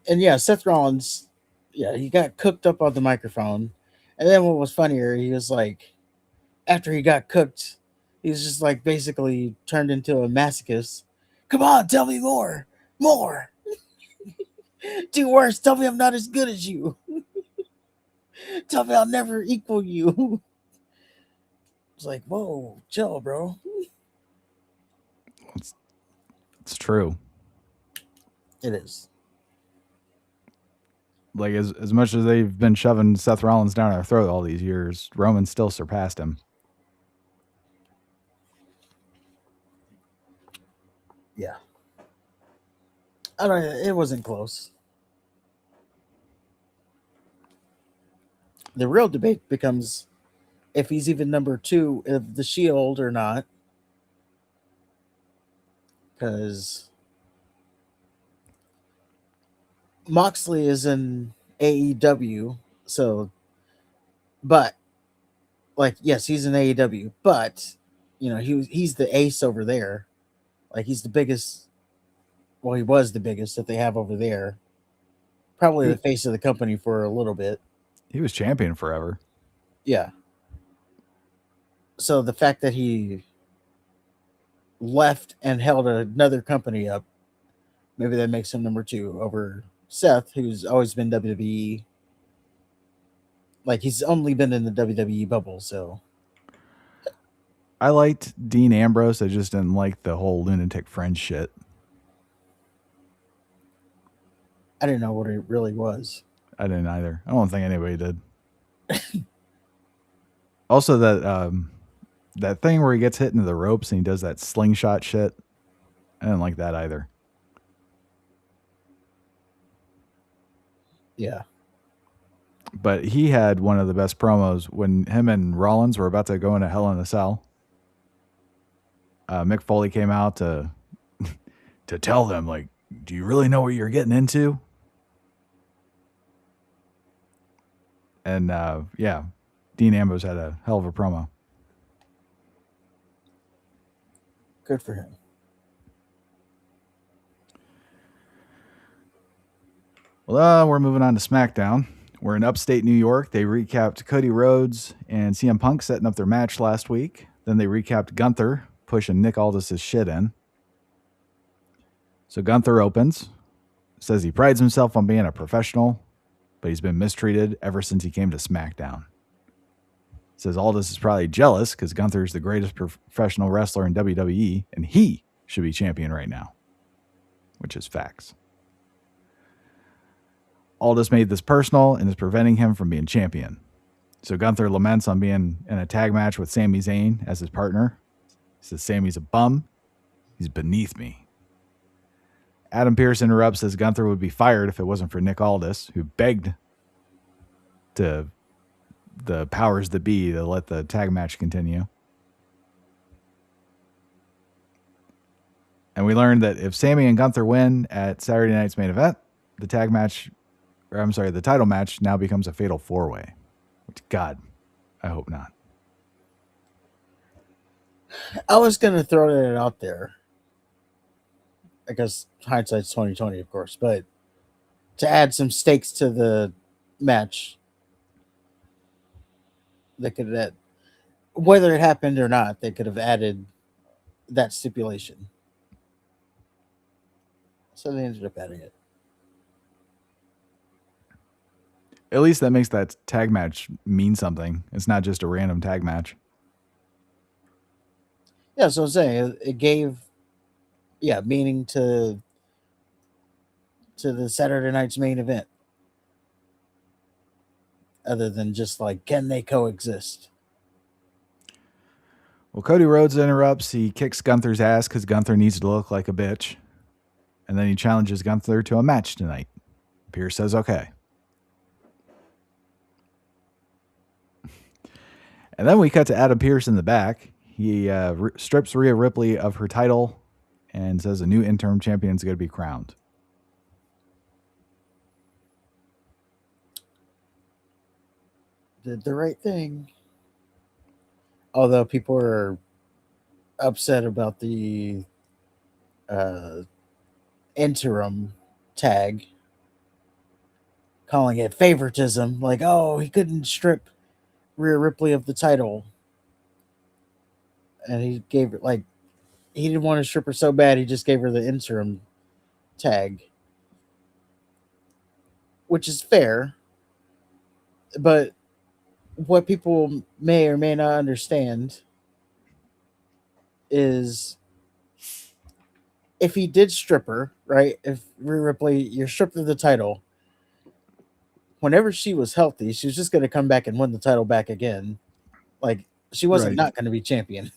C: And yeah, Seth Rollins, yeah, he got cooked up on the microphone. And then what was funnier, he was like, after he got cooked, he was just like basically turned into a masochist. Come on, tell me more. More. Do worse. Tell me I'm not as good as you. Tell me I'll never equal you. It's like, whoa, chill, bro.
B: It's true.
C: It is.
B: Like, as much as they've been shoving Seth Rollins down our throat all these years, Roman still surpassed him.
C: Yeah. I don't know. It wasn't close. The real debate becomes if he's even number 2 of the Shield or not. Because Moxley is in AEW, so, but, like, yes, he's in AEW, but, you know, he's the ace over there. Like, he's the biggest, well, he was the biggest that they have over there. Probably the face of the company for a little bit.
B: He was champion forever.
C: Yeah. So the fact that he left and held another company up, maybe that makes him number 2 over Seth, who's always been WWE. Like, he's only been in the WWE bubble, so.
B: I liked Dean Ambrose. I just didn't like the whole lunatic friend shit.
C: I didn't know what it really was.
B: I didn't either. I don't think anybody did. Also, that thing where he gets hit into the ropes and he does that slingshot shit, I didn't like that either.
C: Yeah.
B: But he had one of the best promos when him and Rollins were about to go into Hell in a Cell. Mick Foley came out to tell them, like, do you really know what you're getting into? And yeah, Dean Ambrose had a hell of a promo.
C: Good for him.
B: Well, we're moving on to SmackDown. We're in upstate New York. They recapped Cody Rhodes and CM Punk setting up their match last week. Then they recapped Gunther pushing Nick Aldis' shit in. So Gunther opens, says he prides himself on being a professional, but he's been mistreated ever since he came to SmackDown. Says Aldis is probably jealous because Gunther is the greatest professional wrestler in WWE, and he should be champion right now, which is facts. Aldis made this personal and is preventing him from being champion. So Gunther laments on being in a tag match with Sami Zayn as his partner. He says Sammy's a bum. He's beneath me. Adam Pearce interrupts, says Gunther would be fired if it wasn't for Nick Aldis, who begged to the powers that be to let the tag match continue. And we learned that if Sammy and Gunther win at Saturday night's main event, the title match now becomes a fatal 4-way. Which, God, I hope not.
C: I was gonna throw that out there. I guess hindsight's 2020, of course, but to add some stakes to the match, they could have, whether it happened or not, they could have added that stipulation. So they ended up adding it.
B: At least that makes that tag match mean something. It's not just a random tag match.
C: Yeah, so I'm saying it gave, meaning to the Saturday night's main event. Other than just like, can they coexist?
B: Well, Cody Rhodes interrupts. He kicks Gunther's ass because Gunther needs to look like a bitch. And then he challenges Gunther to a match tonight. Pearce says, okay. And then we cut to Adam Pearce in the back. He strips Rhea Ripley of her title and says a new interim champion is going to be crowned.
C: Did the right thing. Although people are upset about the interim tag, calling it favoritism. Like, oh, he couldn't strip Rhea Ripley of the title. And he gave it, like, he didn't want to strip her so bad, he just gave her the interim tag. Which is fair. But what people may or may not understand is if he did strip her, right? If Rhea Ripley, you're stripped of the title, whenever she was healthy, she was just going to come back and win the title back again. Like, she wasn't
B: Right.
C: not going to be champion.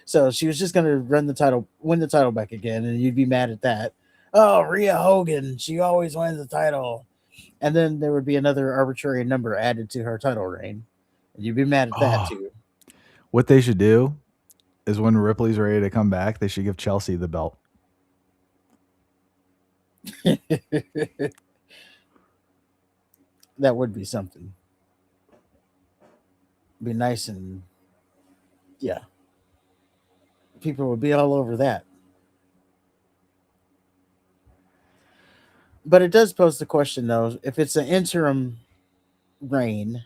C: So she was just going to win the title back again, and you'd be mad at that. Oh, Rhea Hogan, she always wins the title. And then there would be another arbitrary number added to her title reign. And you'd be mad at that too.
B: What they should do is when Ripley's ready to come back, they should give Chelsea the belt.
C: That would be something. Be nice and yeah. People would be all over that. But it does pose the question though, if it's an interim reign,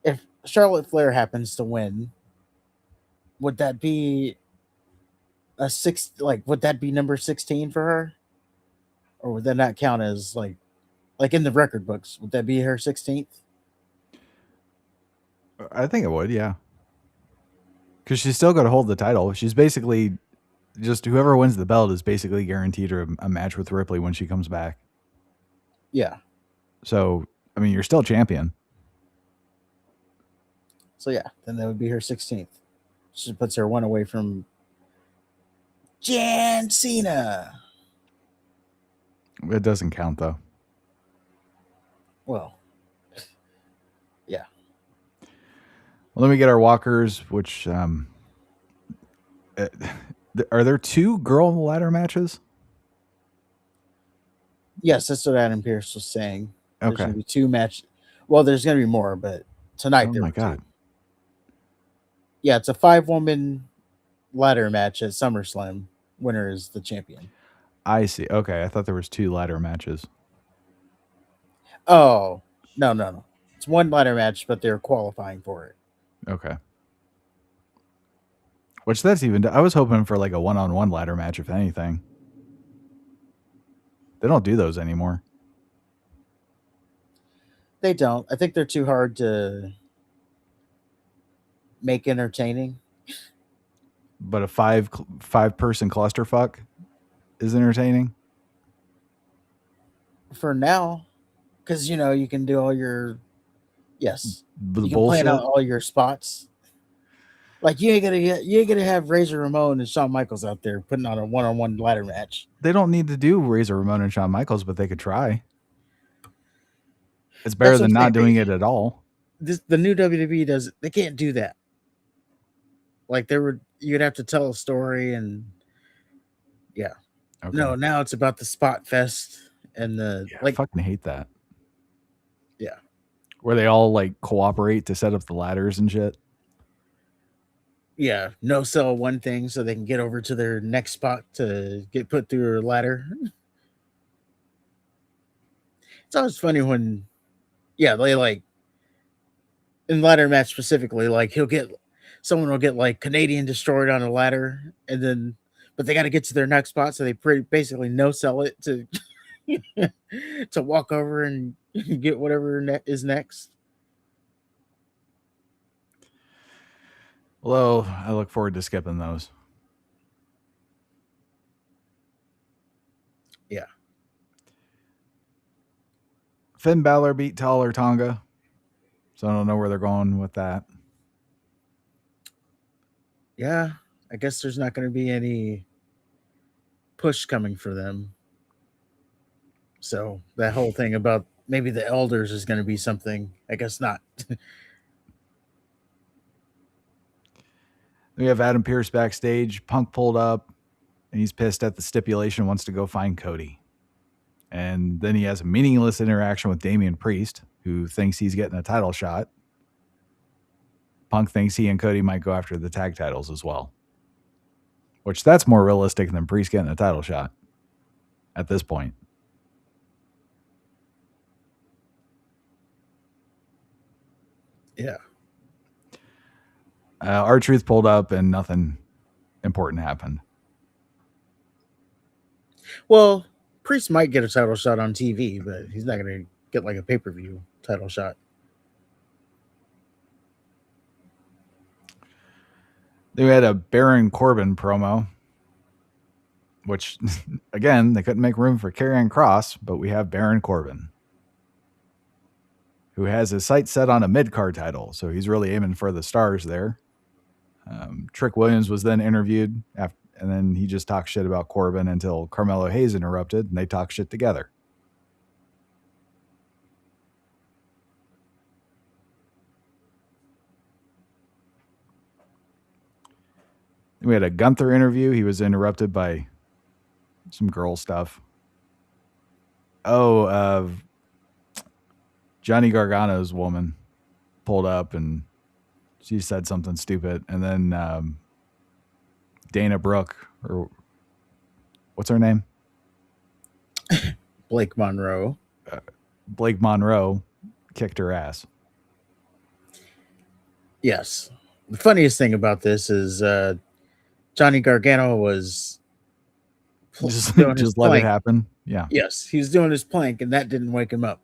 C: if Charlotte Flair happens to win, would that be would that be number 16 for her? Or would that not count as like in the record books? Would that be her 16th?
B: I think it would, yeah. Because she's still going to hold the title. She's basically just whoever wins the belt is basically guaranteed her a match with Ripley when she comes back.
C: Yeah.
B: So, I mean, you're still champion.
C: So, yeah, then that would be her 16th. She puts her one away from John Cena.
B: It doesn't count, though.
C: Well, yeah.
B: Well, then we get our walkers, which are there 2 girl ladder matches?
C: Yes, that's what Adam Pearce was saying. There's
B: Okay.
C: going to be 2 matches. Well, there's going to be more, but tonight there were 2. Yeah, it's a 5-woman ladder match at SummerSlam. Winner is the champion.
B: I see. Okay, I thought there was 2 ladder matches.
C: Oh, no. It's 1 ladder match, but they're qualifying for it.
B: Okay. Which that's even... I was hoping for like a 1-on-1 ladder match, if anything. They don't do those anymore.
C: They don't. I think they're too hard to make entertaining.
B: But a 5-person clusterfuck is entertaining?
C: For now. Because, you can do all your... Yes.
B: The
C: you can
B: bullshit?
C: plan out all your spots. Like you ain't gonna have Razor Ramon and Shawn Michaels out there putting on a one-on-one ladder match.
B: They don't need to do Razor Ramon and Shawn Michaels, but they could try. It's better than not doing it at all.
C: The new WWE does. They can't do that. Like you'd have to tell a story, and yeah. Okay. No, now it's about the spot fest and
B: I fucking hate that.
C: Yeah.
B: Where they all like cooperate to set up the ladders and shit.
C: Yeah, no sell one thing so they can get over to their next spot to get put through a ladder. It's always funny when, they like in ladder match specifically, like someone will get like Canadian destroyed on a ladder, and but they got to get to their next spot, so they basically no sell it to to walk over and get whatever is next.
B: Although I look forward to skipping those.
C: Yeah.
B: Finn Balor beat Taller Tonga. So I don't know where they're going with that.
C: Yeah, I guess there's not going to be any push coming for them. So that whole thing about maybe the elders is going to be something. I guess not.
B: We have Adam Pearce backstage. Punk pulled up, and he's pissed at the stipulation, wants to go find Cody. And then he has a meaningless interaction with Damian Priest, who thinks he's getting a title shot. Punk thinks he and Cody might go after the tag titles as well. Which that's more realistic than Priest getting a title shot at this point.
C: Yeah.
B: R-Truth pulled up and nothing important happened.
C: Well, Priest might get a title shot on TV, but he's not going to get like a pay-per-view title shot.
B: They had a Baron Corbin promo, which, again, they couldn't make room for Karrion Kross, but we have Baron Corbin, who has his sights set on a mid-card title, so he's really aiming for the stars there. Trick Williams was then interviewed, and then he just talked shit about Corbin until Carmelo Hayes interrupted, and they talked shit together. We had a Gunther interview. He was interrupted by some girl stuff. Johnny Gargano's woman pulled up and she said something stupid. And then Dana Brooke, or what's her name?
C: Blake Monroe.
B: Blake Monroe kicked her ass.
C: Yes. The funniest thing about this is Johnny Gargano was
B: just let plank. It happen. Yeah.
C: Yes, he was doing his plank, and that didn't wake him up.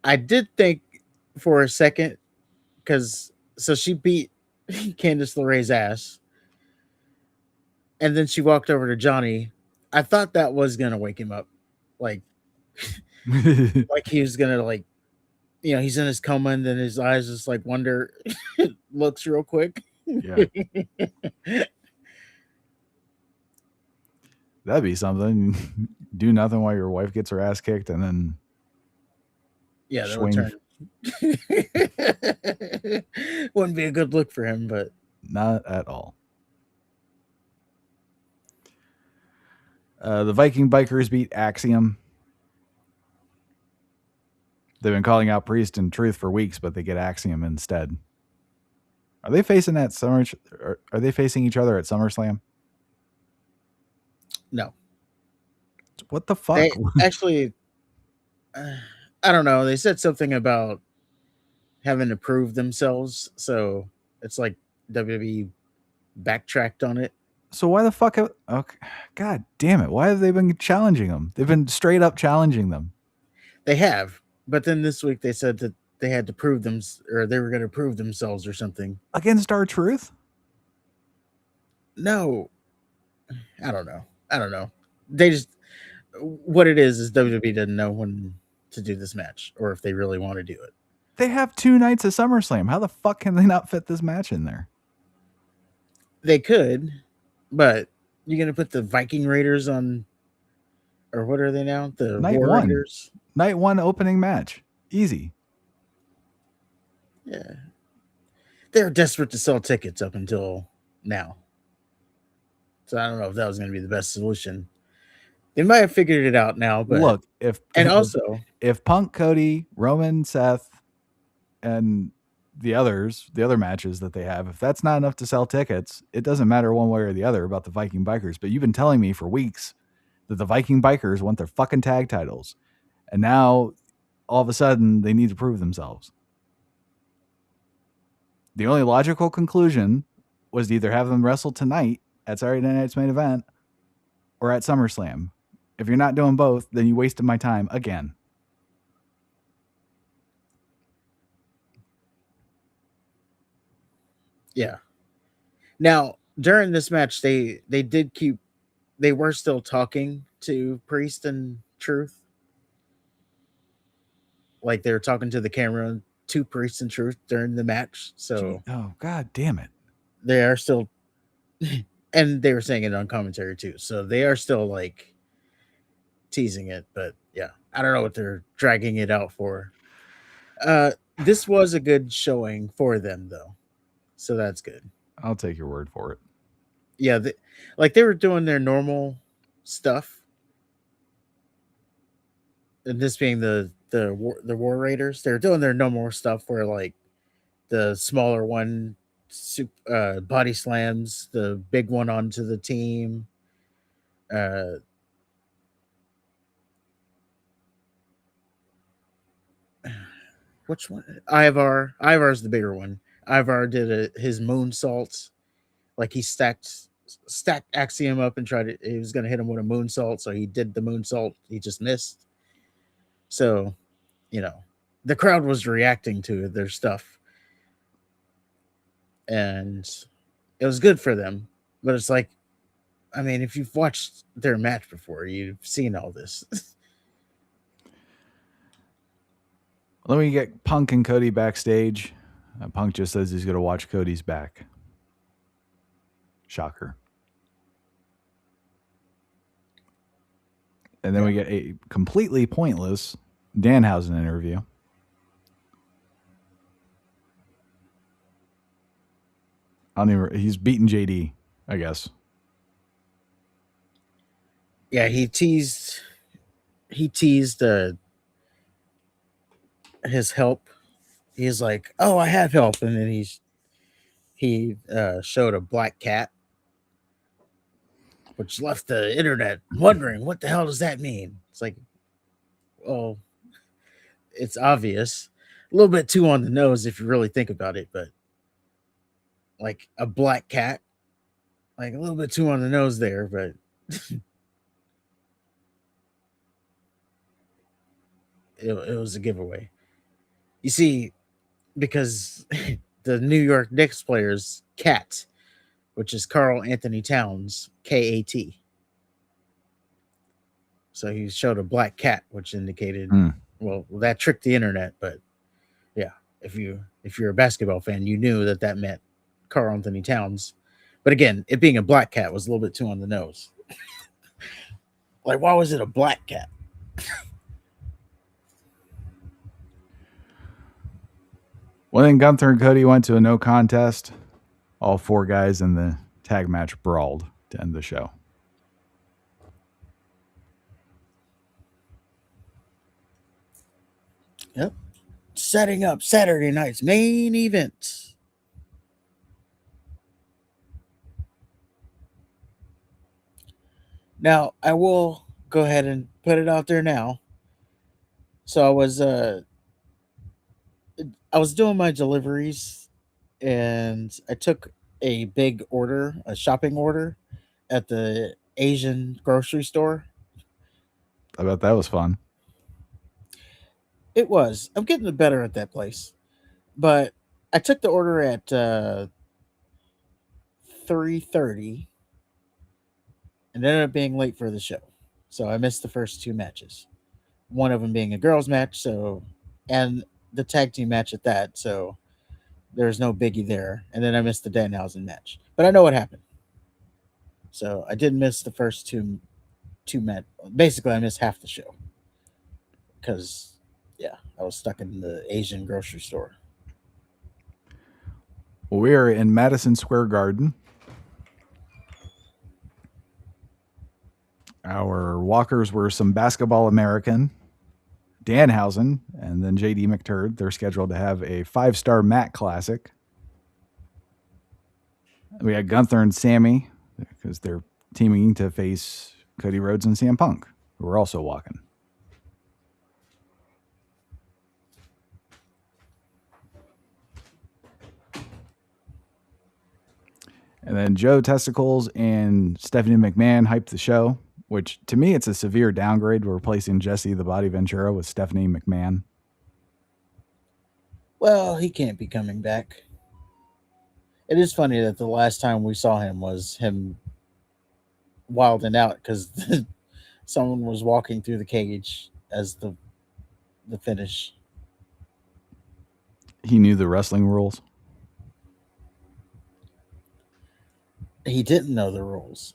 C: I did think for a second, so she beat Candice LeRae's ass, and then she walked over to Johnny. I thought that was gonna wake him up, like like he was gonna he's in his coma, and then his eyes just like wonder looks real quick.
B: Yeah. That'd be something. Do nothing while your wife gets her ass kicked, and then
C: swing. Wouldn't be a good look for him, but
B: not at all. The Viking Bikers beat Axiom. They've been calling out Priest and Truth for weeks, but they get Axiom instead. Are they facing at Are they facing each other at SummerSlam?
C: No.
B: What the fuck?
C: Actually, I don't know. They said something about having to prove themselves, so it's like WWE backtracked on it.
B: So why the fuck? Okay, God damn it! Why have they been challenging them? They've been straight up challenging them.
C: They have, but then this week they said that they had to prove them, or they were going to prove themselves, or something
B: against R-Truth.
C: No, I don't know. They just what it is WWE doesn't know when to do this match, or if they really want to do it.
B: They have 2 nights of SummerSlam. How the fuck can they not fit this match in there?
C: They could, but you're gonna put the Viking Raiders on, or what are they now? The
B: Night
C: War
B: one.
C: Raiders.
B: Night one opening match. Easy.
C: Yeah, they're desperate to sell tickets up until now. So I don't know if that was going to be the best solution. They might have figured it out now, but
B: Look, if
C: and also
B: if Punk, Cody, Roman, Seth, and the other matches that they have, if that's not enough to sell tickets, it doesn't matter one way or the other about the Viking Bikers. But you've been telling me for weeks that the Viking Bikers want their fucking tag titles. And now all of a sudden they need to prove themselves. The only logical conclusion was to either have them wrestle tonight at Saturday Night's Main Event or at SummerSlam. If you're not doing both, then you wasted my time again.
C: yeah. Now during this match, they were still talking to Priest and Truth, like they were talking to the camera to Priest and Truth during the match. So
B: oh god damn it,
C: they are still, and they were saying it on commentary too. So they are still like teasing it, but yeah, I don't know what they're dragging it out for. This was a good showing for them though, so that's good.
B: I'll take your word for it.
C: Yeah, they were doing their normal stuff, and this being the War Raiders, they're doing their normal stuff where like the smaller one body slams the big one onto the team. Which one? Ivar's the bigger one. Ivar did his moonsault, like he stacked Axiom up and he was going to hit him with a moonsault, so he did the moonsault, he just missed. So, the crowd was reacting to their stuff, and it was good for them. But it's like, I mean, if you've watched their match before, you've seen all this.
B: Let me get Punk and Cody backstage. Punk just says he's going to watch Cody's back. Shocker. And then we get a completely pointless Danhausen interview. He's beating JD, I guess.
C: Yeah, he teased his help. He's like, "Oh, I have help," and then he showed a black cat, which left the internet wondering what the hell does that mean. It's like, well, it's obvious, a little bit too on the nose if you really think about it, but like a black cat, like a little bit too on the nose there, but it was a giveaway. You see, because the New York Knicks player's cat, which is Karl Anthony Towns, KAT. So he showed a black cat, which indicated, well, that tricked the internet. But yeah, if you're a basketball fan, you knew that meant Karl Anthony Towns. But again, it being a black cat was a little bit too on the nose. Like, why was it a black cat?
B: Well, then Gunther and Cody went to a no contest. All four guys in the tag match brawled to end the show.
C: Yep. Setting up Saturday night's main event. Now, I will go ahead and put it out there now. So I was doing my deliveries, and I took a big order, a shopping order at the Asian grocery store.
B: I bet that was fun.
C: It was. I'm getting better at that place. But I took the order at 3:30 and ended up being late for the show. So I missed the first two matches. One of them being a girls match, and the tag team match at that. So there's no biggie there. And then I missed the Danhausen match. but I know what happened. So I did miss the first two met. Basically, I missed half the show because yeah, I was stuck in the Asian grocery store.
B: Well, we are in Madison Square Garden. Our walkers were some Basketball American, Danhausen, and then JD McTurd. They're scheduled to have a 5-star Mac Classic. We had Gunther and Sammy because they're teaming to face Cody Rhodes and CM Punk, who are also walking. And then Joe Testicles and Stephanie McMahon hyped the show, which to me, it's a severe downgrade. We're replacing Jesse the Body Ventura with Stephanie McMahon.
C: Well, he can't be coming back. It is funny that the last time we saw him was him wilding out because someone was walking through the cage as the finish.
B: He knew the wrestling rules.
C: He didn't know the rules.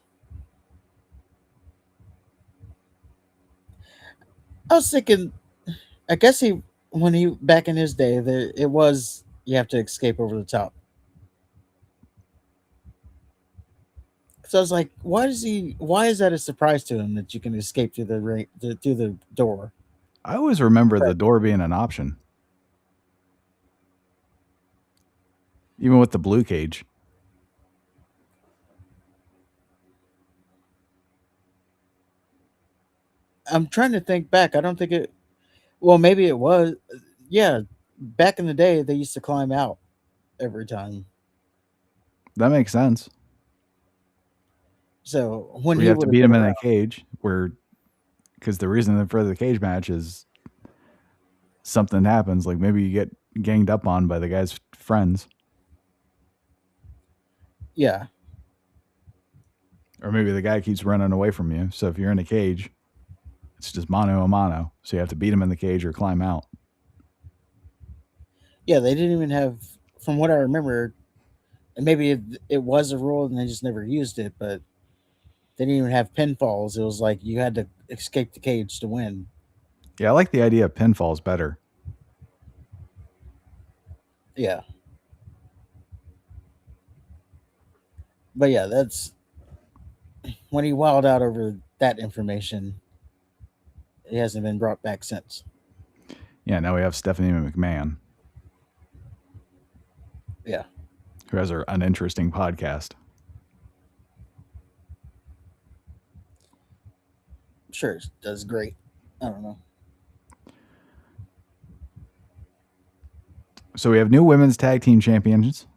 C: I was thinking, I guess when he back in his day, it was you have to escape over the top. So I was like, why is that a surprise to him that you can escape through through the door?
B: I always remember the door being an option. Even with the blue cage.
C: I'm trying to think back. I don't think it. Well, maybe it was. Yeah, back in the day, they used to climb out every time.
B: That makes sense.
C: So when
B: you have to beat him in a cage, because the reason for the cage match is something happens. Like maybe you get ganged up on by the guy's friends.
C: Yeah.
B: Or maybe the guy keeps running away from you. So if you're in a cage, it's just mano a mano. So you have to beat him in the cage or climb out.
C: Yeah, they didn't even have, from what I remember, and maybe it was a rule and they just never used it, but they didn't even have pinfalls. It was like you had to escape the cage to win.
B: Yeah, I like the idea of pinfalls better.
C: Yeah. But yeah, that's when he wilded out over that information. It hasn't been brought back since.
B: Yeah, now we have Stephanie McMahon.
C: Yeah.
B: Who has her uninteresting podcast.
C: Sure, it does great. I don't know.
B: So we have new women's tag team champions.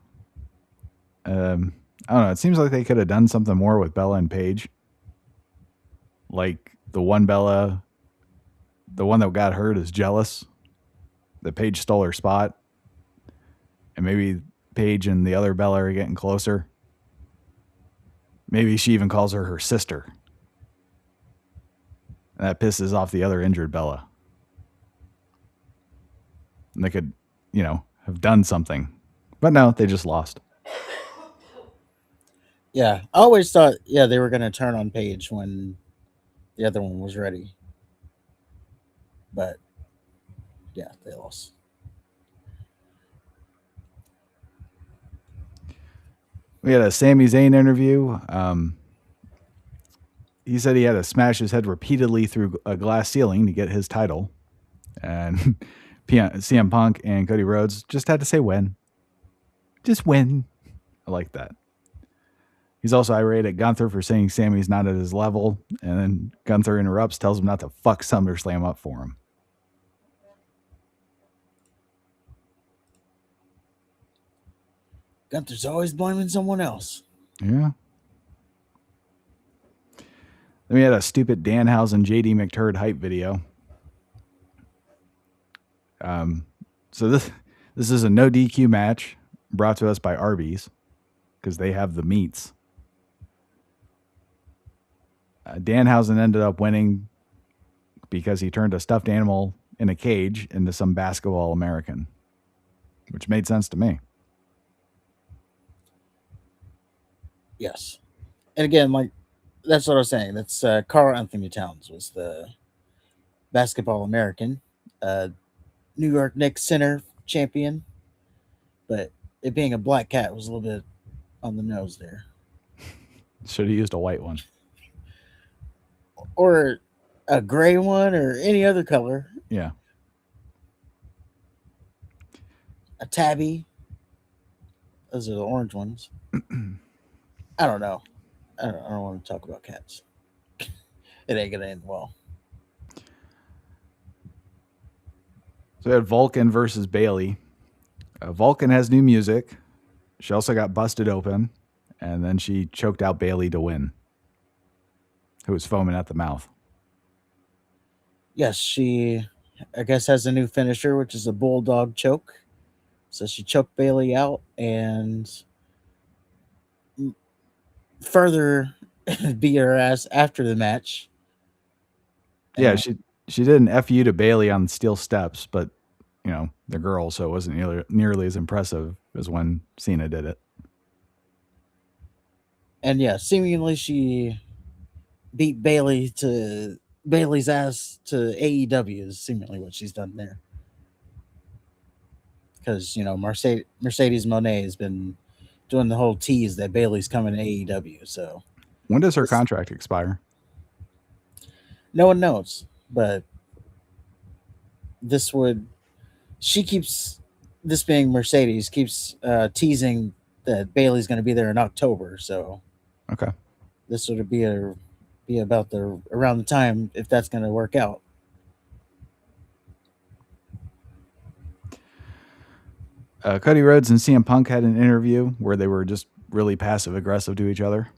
B: I don't know. It seems like they could have done something more with Bella and Paige. Like the one Bella, the one that got hurt is jealous that Paige stole her spot. And maybe Paige and the other Bella are getting closer. Maybe she even calls her sister. And that pisses off the other injured Bella. And they could, have done something. But no, they just lost.
C: Yeah, I always thought, they were going to turn on Paige when the other one was ready. But, yeah, they lost.
B: We had a Sami Zayn interview. He said he had to smash his head repeatedly through a glass ceiling to get his title. And CM Punk and Cody Rhodes just had to say win. Just win. I like that. He's also irate at Gunther for saying Sammy's not at his level. And then Gunther interrupts, tells him not to fuck SummerSlam up for him.
C: Gunther's always blaming someone else.
B: Yeah. Then we had a stupid Danhausen JD McTurd hype video. So this is a no DQ match brought to us by Arby's because they have the meats. Danhausen ended up winning because he turned a stuffed animal in a cage into some Basketball American, which made sense to me.
C: Yes. And again, like that's what I was saying. That's Carl Anthony Towns was the basketball American, New York Knicks center champion, but it being a black cat was a little bit on the nose there.
B: Should have used a white one.
C: Or a gray one or any other color.
B: Yeah.
C: A tabby. Those are the orange ones. I don't know. I don't want to talk about cats. It ain't gonna end well.
B: So we had Vulcan versus Bailey. Vulcan has new music. She also got busted open, and then she choked out Bailey to win, who was foaming at the mouth.
C: Yes, she, I guess, has a new finisher, which is a bulldog choke. So she choked Bailey out and further beat her ass after the match.
B: Yeah, she did an FU to Bailey on steel steps, but you know, the girl, so it wasn't nearly as impressive as when Cena did it.
C: And yeah, seemingly she beat Bailey's ass to AEW is seemingly what she's done there. Because, you know, Mercedes Moné has been doing the whole tease that Bailey's coming to AEW. So
B: when does her contract expire?
C: No one knows, but this being Mercedes, keeps teasing that Bailey's going to be there in October. So
B: okay,
C: this would be about around the time if that's going to work out.
B: Cody Rhodes and CM Punk had an interview where they were just really passive aggressive to each other.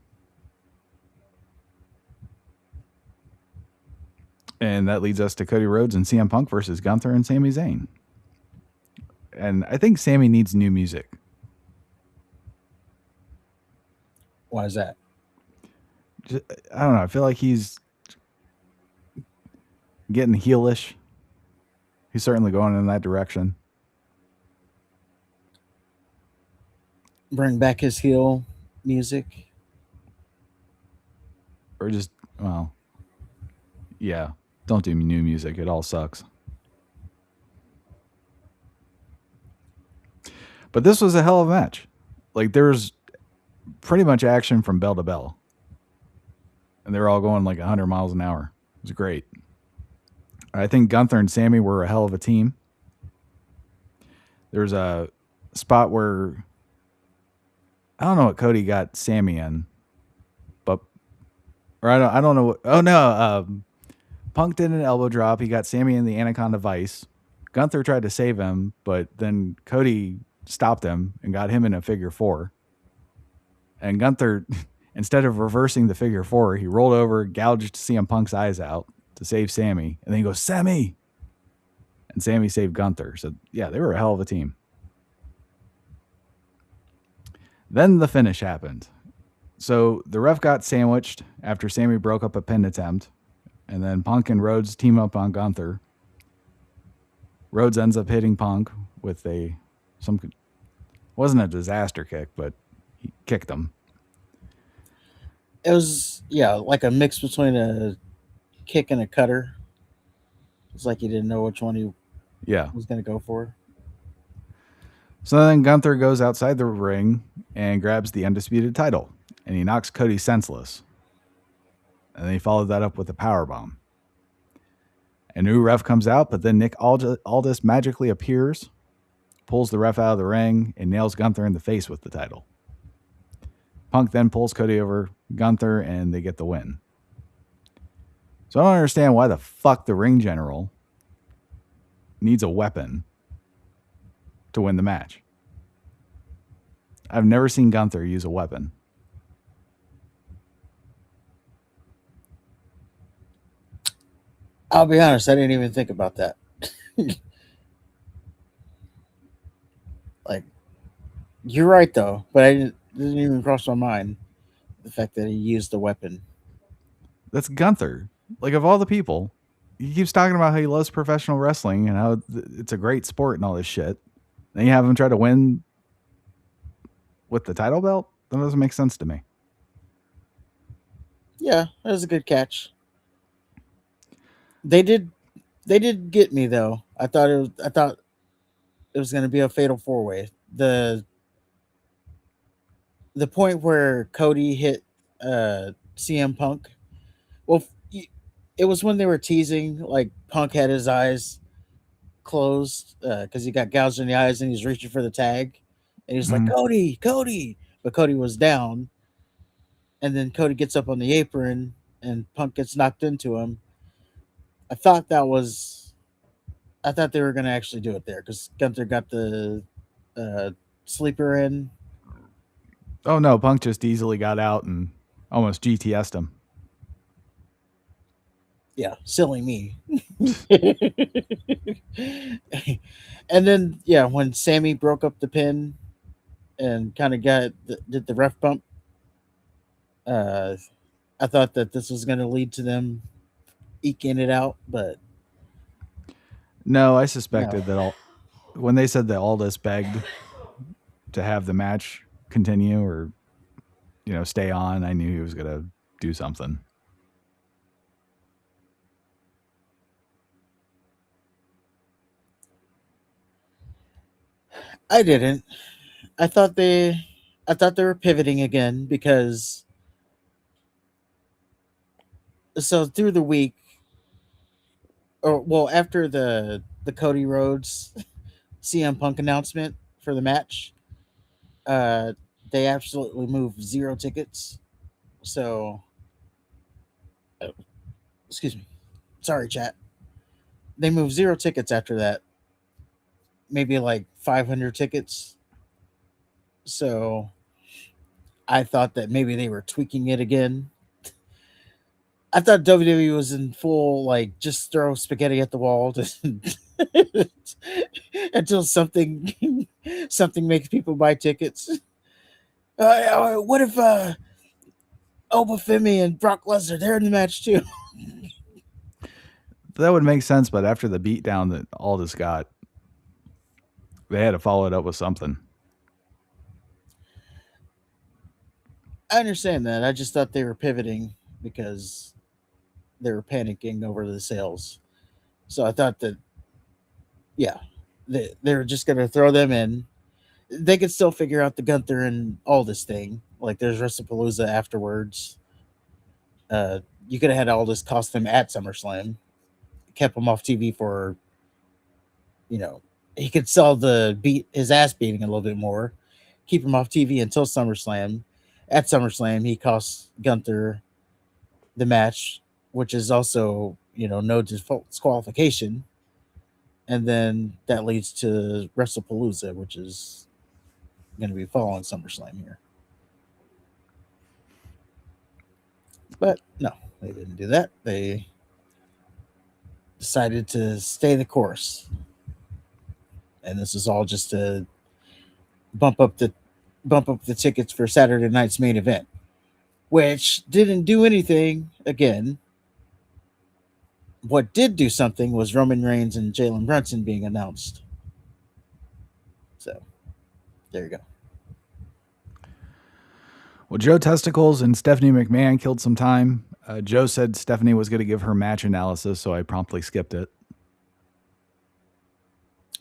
B: And that leads us to Cody Rhodes and CM Punk versus Gunther and Sami Zayn. And I think Sami needs new music.
C: Why is that?
B: I don't know. I feel like he's getting heelish. He's certainly going in that direction.
C: Bring back his heel music.
B: Or just, well, yeah. Don't do new music. It all sucks. But this was a hell of a match. Like, there was pretty much action from bell to bell. And they were all going like 100 miles an hour. It was great. I think Gunther and Sami were a hell of a team. There's a spot where I don't know what Cody got Sami in, but or I don't know. Oh no, Punk did an elbow drop. He got Sami in the Anaconda Vice. Gunther tried to save him, but then Cody stopped him and got him in a figure four. And Gunther, instead of reversing the figure four, he rolled over, gouged CM Punk's eyes out to save Sami, and then he goes, Sami! And Sami saved Gunther. So, yeah, they were a hell of a team. Then the finish happened. So the ref got sandwiched after Sami broke up a pin attempt, and then Punk and Rhodes team up on Gunther. Rhodes ends up hitting Punk with wasn't a disaster kick, but he kicked him.
C: It was, yeah, like a mix between a kick and a cutter. It's like he didn't know which one he was going to go for.
B: So then Gunther goes outside the ring and grabs the undisputed title, and he knocks Cody senseless. And then he followed that up with a powerbomb. A new ref comes out, but then Nick Aldis magically appears, pulls the ref out of the ring, and nails Gunther in the face with the title. Punk then pulls Cody over Gunther, and they get the win. So I don't understand why the fuck the ring general needs a weapon to win the match. I've never seen Gunther use a weapon.
C: I'll be honest, I didn't even think about that. Like, you're right though, but it didn't even cross my mind the fact that he used the weapon.
B: That's Gunther. Like, of all the people, he keeps talking about how he loves professional wrestling and how it's a great sport and all this shit. Then you have him try to win with the title belt? That doesn't make sense to me.
C: Yeah, that was a good catch. They did they did get me though. I thought it was going to be a fatal four way. The point where Cody hit CM Punk. Well, it was when they were teasing like Punk had his eyes closed because he got gouged in the eyes and he's reaching for the tag, and he's like
B: Mhm.
C: Cody, Cody, but Cody was down, and then Cody gets up on the apron and Punk gets knocked into him. I thought that was I thought they were going to actually do it there because Gunther got the uh, sleeper in.
B: Oh no, Punk just easily got out and almost GTS'd him.
C: Yeah, silly me. And then yeah, when Sammy broke up the pin and kind of did the ref bump, uh, I thought that this was going to lead to them eking it out, but
B: No, I
C: no.
B: suspected that when they said that Aldis begged to have the match continue or stay on, I knew he was going to do something.
C: I didn't. I thought they I thought they were pivoting again because so through the week or well after the Cody Rhodes CM Punk announcement for the match, uh they absolutely moved zero tickets. So excuse me. Sorry, chat. They moved zero tickets after that. Maybe like 500 tickets. So I thought that maybe they were tweaking it again. I thought WWE was in full like just throw spaghetti at the wall until something makes people buy tickets. What if Obafemi and Brock Lesnar they're in the match too?
B: That would make sense, but after the beatdown that Aldis got, they had to follow it up with something.
C: I understand that. I just thought they were pivoting because they were panicking over the sales. So I thought that yeah, they were just gonna throw them in. They could still figure out the Gunther and all this thing. Like there's WrestlePalooza afterwards. You could have had all this cost them at SummerSlam, kept him off TV for, you know, he could sell the beat his ass beating a little bit more, keep him off TV until SummerSlam. At SummerSlam, he costs Gunther the match, which is also no disqualification, and then that leads to WrestlePalooza, which is going to be following SummerSlam here. But no, they didn't do that. They decided to stay the course, and this is all just to bump up the tickets for Saturday night's main event, which didn't do anything. Again, what did do something was Roman Reigns and Jalen Brunson being announced. So there you go.
B: Well, Joe Testicles and Stephanie McMahon killed some time. Joe said Stephanie was going to give her match analysis, so I promptly skipped it.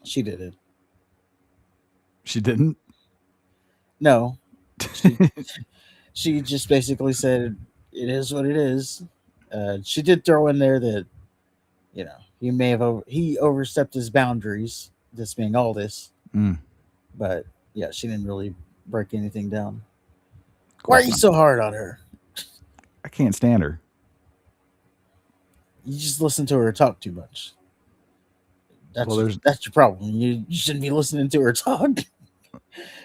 C: She did it.
B: She didn't?
C: No. She just basically said it is what it is. She did throw in there that he overstepped his boundaries, this being all this. But yeah, she didn't really break anything down. Why are you so hard on her?
B: I can't stand her.
C: You just listen to her talk too much. That's your problem. You shouldn't be listening to her talk.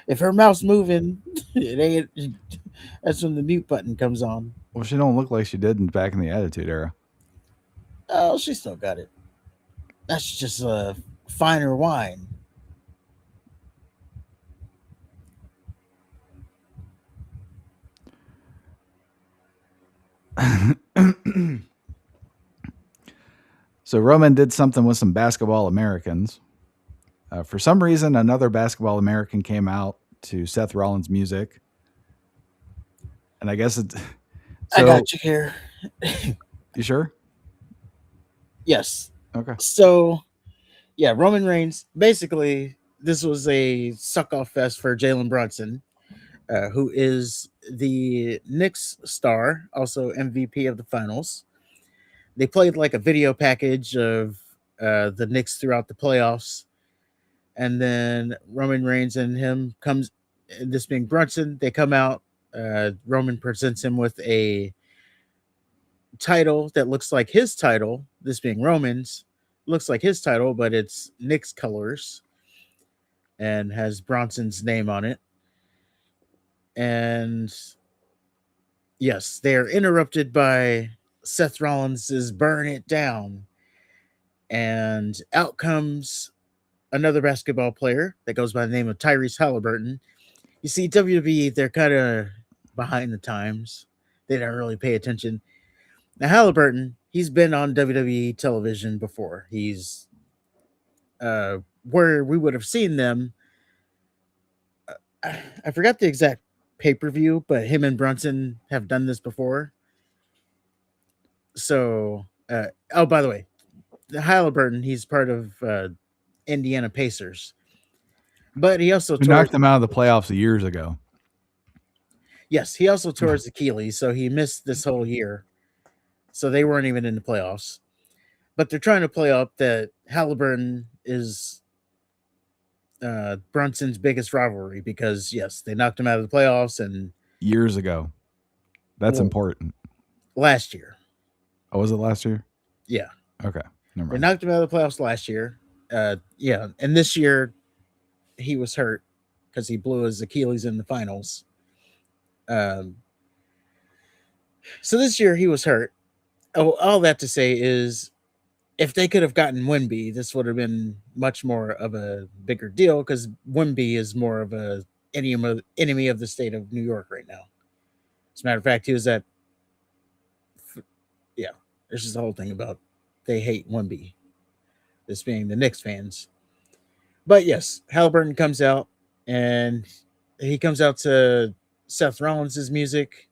C: If her mouth's moving, it ain't. That's when the mute button comes on.
B: Well, she don't look like she did back in the Attitude Era.
C: Oh, she still got it. That's just a finer wine.
B: So Roman did something with some basketball Americans. For some reason, another basketball American came out to Seth Rollins' music. And I guess
C: I got you here.
B: You sure?
C: Yes.
B: Okay.
C: So, yeah, Roman Reigns. Basically, this was a suck off fest for Jalen Brunson, who is the Knicks star, also MVP of the finals. They played like a video package of the Knicks throughout the playoffs, and then Roman Reigns and him comes. This being Brunson, they come out. Roman presents him with a title that looks like his title. This being Roman's, looks like his title, but it's Knicks colors and has Bronson's name on it. And yes, they are interrupted by Seth Rollins' "Burn It Down," and out comes another basketball player that goes by the name of Tyrese Halliburton. You see, WWE, they're kind of behind the times. They don't really pay attention. Now, Halliburton, he's been on WWE television before. He's where we would have seen them. I forgot the exact pay-per-view, but him and Brunson have done this before. So, oh, by the way, the Halliburton, he's part of Indiana Pacers, but he also
B: We knocked them out of the playoffs years ago.
C: Yes, he also tore his Achilles, so he missed this whole year. So they weren't even in the playoffs. But they're trying to play up that Halliburton is Brunson's biggest rivalry because, yes, they knocked him out of the playoffs and
B: Years ago. That's important.
C: last year.
B: Oh, was it last year?
C: Yeah.
B: Okay. Never
C: They
B: mind.
C: knocked him out of the playoffs last year. Yeah. And this year he was hurt because he blew his Achilles in the finals. So this year he was hurt. Oh, all that to say is if they could have gotten Wemby, this would have been much more of a bigger deal because Wemby is more of a enemy of the state of New York right now. As a matter of fact, he was at there's just the whole thing about they hate Wemby. This being the Knicks fans. But yes, Halliburton comes out and he comes out to Seth Rollins' music.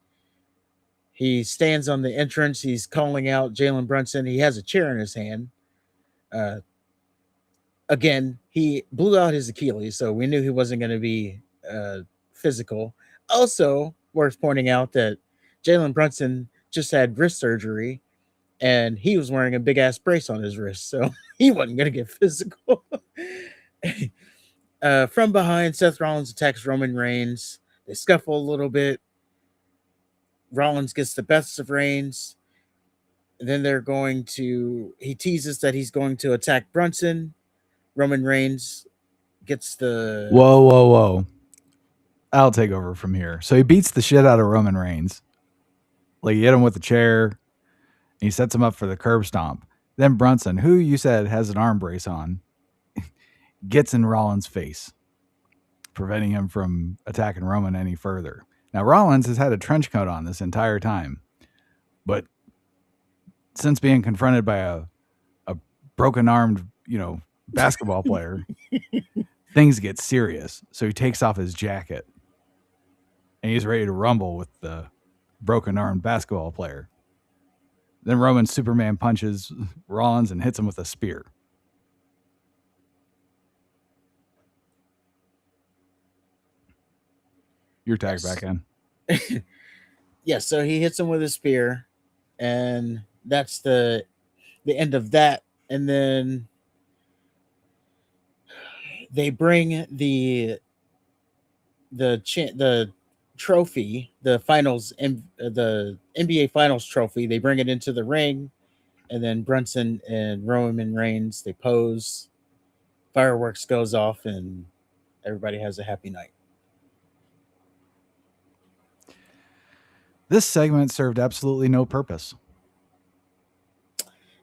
C: He stands on the entrance. He's calling out Jalen Brunson. He has a chair in his hand. Again, he blew out his Achilles, so we knew he wasn't going to be physical. Also, worth pointing out that Jalen Brunson just had wrist surgery, and he was wearing a big ass brace on his wrist, so he wasn't going to get physical. From behind, Seth Rollins attacks Roman Reigns. They scuffle a little bit. Rollins gets the best of Reigns. Then he teases that he's going to attack Brunson. Roman Reigns gets the...
B: Whoa. I'll take over from here. So he beats the shit out of Roman Reigns. Like, he hit him with the chair. And he sets him up for the curb stomp. Then Brunson, who you said has an arm brace on, gets in Rollins' face, preventing him from attacking Roman any further. Now, Rollins has had a trench coat on this entire time, but since being confronted by a broken-armed, basketball player, things get serious. So he takes off his jacket, and he's ready to rumble with the broken-armed basketball player. Then Roman Superman punches Rollins and hits him with a spear. You're tagged back in.
C: Yes, so he hits him with a spear, and that's the end of that. And then they bring the trophy, the finals, the NBA Finals trophy. They bring it into the ring, and then Brunson and Roman Reigns, they pose. Fireworks goes off, and everybody has a happy night.
B: This segment served absolutely no purpose.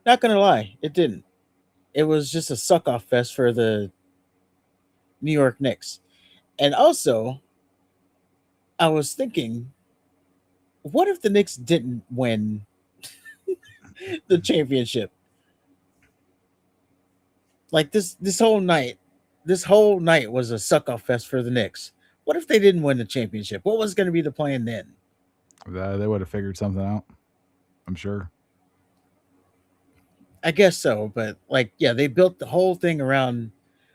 C: Not gonna lie, it didn't. It was just a suck-off fest for the New York Knicks. And also, I was thinking, what if the Knicks didn't win the championship? Like this whole night was a suck-off fest for the Knicks. What if they didn't win the championship? What was going to be the plan then?
B: They would have figured something out, I'm sure.
C: I guess so, but like, yeah, they built the whole thing around,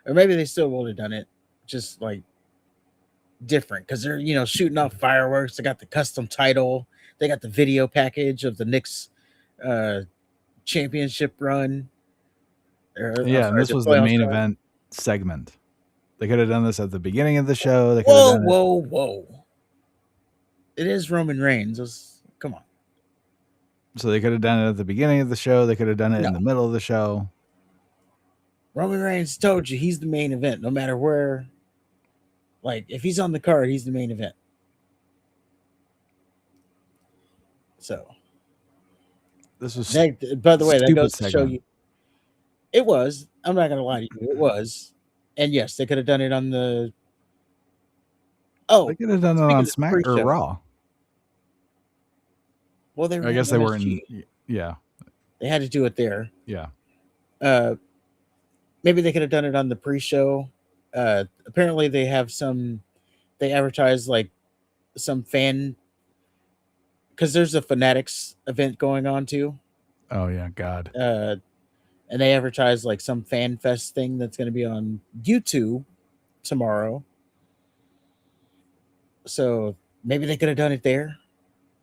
C: or maybe they still would have done it, just like different because they're shooting off fireworks. They got the custom title. They got the video package of the Knicks uh, championship run. Or I'm
B: Yeah, and
C: sorry,
B: this
C: the
B: was the
C: playoffs
B: main
C: run.
B: event segment. They could have done this at the beginning of the show. They could have
C: Whoa,
B: done it.
C: whoa! It is Roman Reigns. Come on.
B: So they could have done it at the beginning of the show. They could have done it in the middle of the show.
C: Roman Reigns told you he's the main event, no matter where. Like, if he's on the card, he's the main event. So
B: this was
C: by the way, that goes to
B: segment.
C: show you. It was. I'm not gonna lie to you. It was. And yes, they could have done it on the. Oh,
B: they could have done it on Smack or Raw.
C: Well,
B: I guess they weren't. Yeah,
C: they had to do it there.
B: Yeah.
C: Maybe they could have done it on the pre-show. Apparently, they have some. They advertise like some fan. Because there's a Fanatics event going on too.
B: Oh yeah, God.
C: And they advertise like some fan fest thing that's going to be on YouTube tomorrow. So maybe they could have done it there,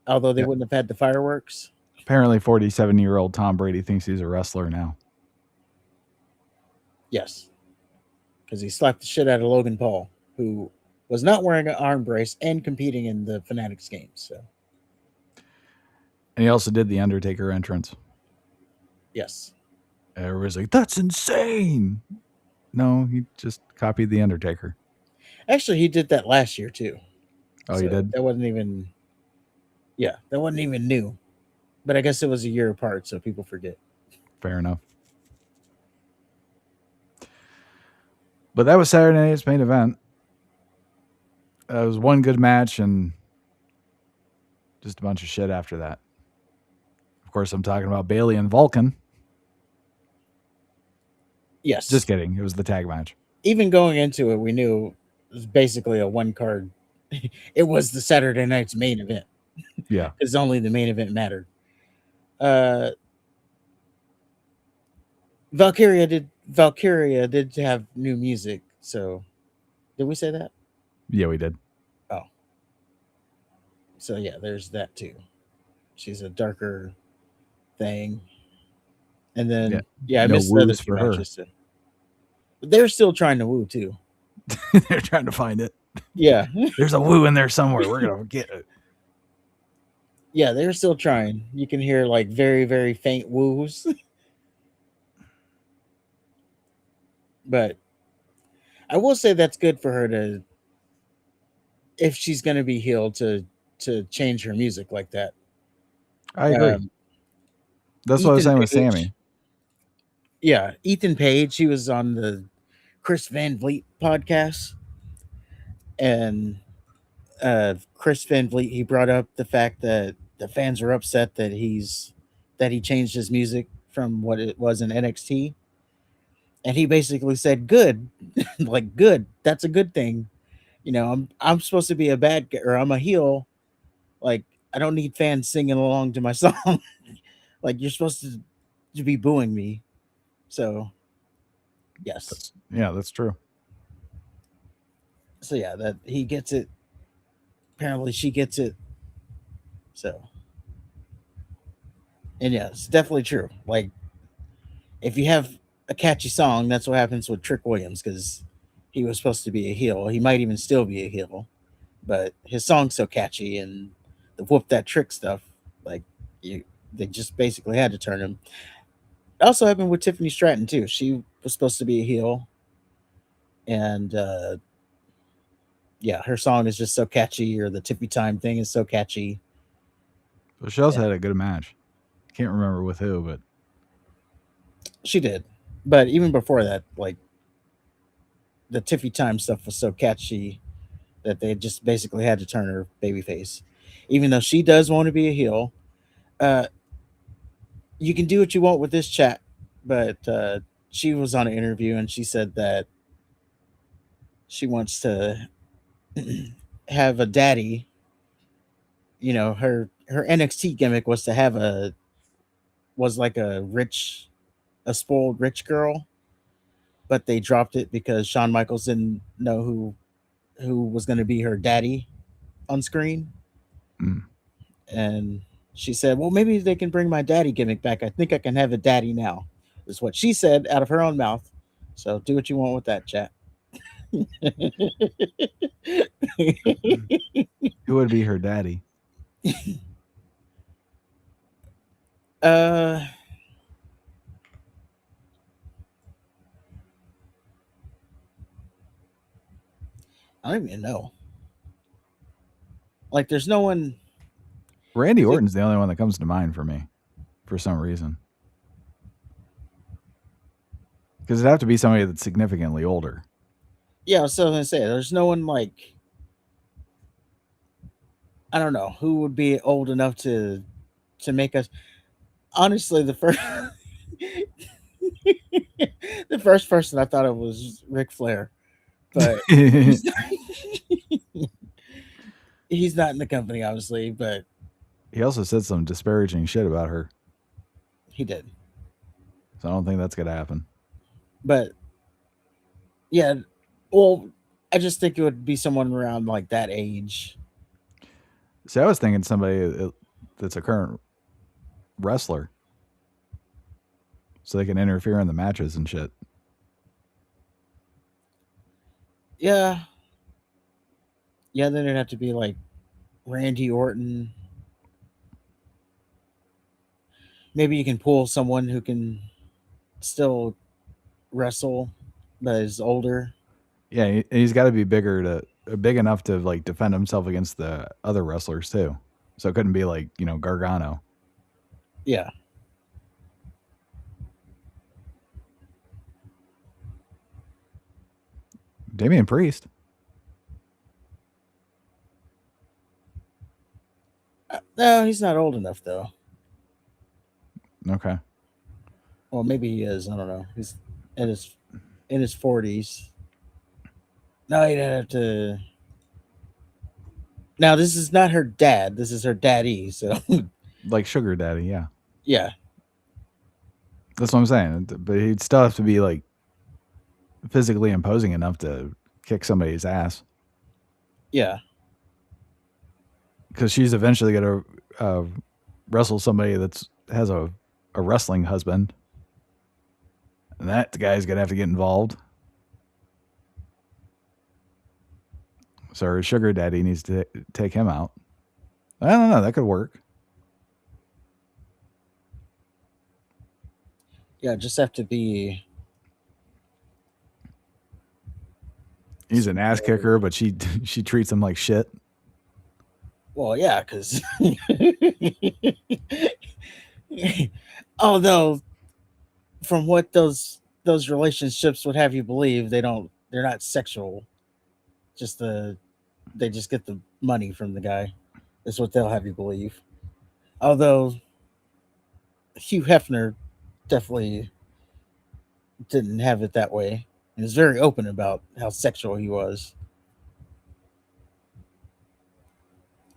C: although they wouldn't have had the fireworks.
B: Apparently, 47-year-old Tom Brady thinks he's a wrestler now.
C: Yes, because he slapped the shit out of Logan Paul, who was not wearing an arm brace and competing in the Fanatics games. So,
B: and he also did the Undertaker entrance.
C: Yes.
B: Everybody's like, "That's insane." No, he just copied the Undertaker.
C: Actually, he did that last year too.
B: Oh, he did?
C: That wasn't even. Yeah, that wasn't even new. But I guess it was a year apart, so people forget.
B: Fair enough. But that was Saturday night's main event. It was one good match and just a bunch of shit after that. Of course, I'm talking about Bayley and Vulcan.
C: Yes.
B: Just kidding. It was the tag match.
C: Even going into it, we knew it was basically a one card. It was the Saturday night's main event.
B: Yeah.
C: Because only the main event mattered. Valkyria did have new music, so did we say that?
B: Yeah, we did.
C: Oh. So yeah, there's that too. She's a darker thing. And then I missed the other two matches too. But they're still trying to woo too.
B: They're trying to find it.
C: Yeah.
B: There's a woo in there somewhere. We're gonna get it.
C: Yeah, they're still trying. You can hear like very, very faint woos. But I will say that's good for her to, if she's going to be healed, to change her music like that.
B: I agree. That's what I was saying with Sammy.
C: Yeah, Ethan Page, he was on the Chris Van Vliet podcast, and Chris Van Vliet, he brought up the fact that the fans were upset that he changed his music from what it was in NXT. And he basically said, good, like good. That's a good thing. You know, I'm supposed to be a bad guy, or I'm a heel. Like, I don't need fans singing along to my song. Like, you're supposed to be booing me. So, yes.
B: That's true.
C: So yeah, that he gets it. Apparently she gets it. So, and yeah, it's definitely true. Like, if you have a catchy song, that's what happens with Trick Williams, because he was supposed to be a heel. He might even still be a heel, but his song's so catchy, and the whoop that trick stuff, like they just basically had to turn him. It also happened with Tiffany Stratton too. She was supposed to be a heel, and her song is just so catchy, or the Tippy Time thing is so catchy.
B: But she also had a good match. Can't remember with who, but
C: she did. But even before that, like, the Tiffy Time stuff was so catchy that they just basically had to turn her babyface. Even though she does want to be a heel, you can do what you want with this chat, but she was on an interview and she said that she wants to have a daddy, her NXT gimmick was to have like a spoiled rich girl, but they dropped it because Shawn Michaels didn't know who was going to be her daddy on screen.
B: Mm.
C: And she said, well, maybe they can bring my daddy gimmick back. I think I can have a daddy now, is what she said out of her own mouth. So do what you want with that, chat.
B: Who would be her daddy?
C: I don't even know. Like, there's no one.
B: Randy Orton's the only one that comes to mind for me, for some reason. Because it'd have to be somebody that's significantly older.
C: Yeah, so I was gonna say, there's no one like, I don't know who would be old enough to make us. Honestly, the first person I thought of was Ric Flair, but he's not in the company, obviously. But
B: he also said some disparaging shit about her.
C: He did.
B: So I don't think that's gonna happen.
C: But yeah, well, I just think it would be someone around like that age.
B: See, I was thinking somebody that's a current wrestler, so they can interfere in the matches and shit.
C: Yeah. Yeah, then it'd have to be like Randy Orton. Maybe you can pull someone who can still wrestle, but is older.
B: Yeah, he's got to be big enough to like defend himself against the other wrestlers too. So it couldn't be like, Gargano.
C: Yeah.
B: Damian Priest.
C: No, he's not old enough though.
B: Okay.
C: Well, maybe he is. I don't know. He's in his 40s. No, he'd have to. Now, this is not her dad. This is her daddy. So,
B: like sugar daddy, yeah.
C: Yeah.
B: That's what I'm saying. But he'd still have to be like physically imposing enough to kick somebody's ass.
C: Yeah.
B: Because she's eventually going to wrestle somebody has a wrestling husband. And that guy's going to have to get involved. So her sugar daddy needs to take him out. I don't know. That could work.
C: Yeah, just have to be.
B: He's an ass kicker, but she treats him like shit.
C: Well, yeah, because although from what those relationships would have you believe, they're not sexual. They just get the money from the guy. That's what they'll have you believe. Although Hugh Hefner definitely didn't have it that way. He was very open about how sexual he was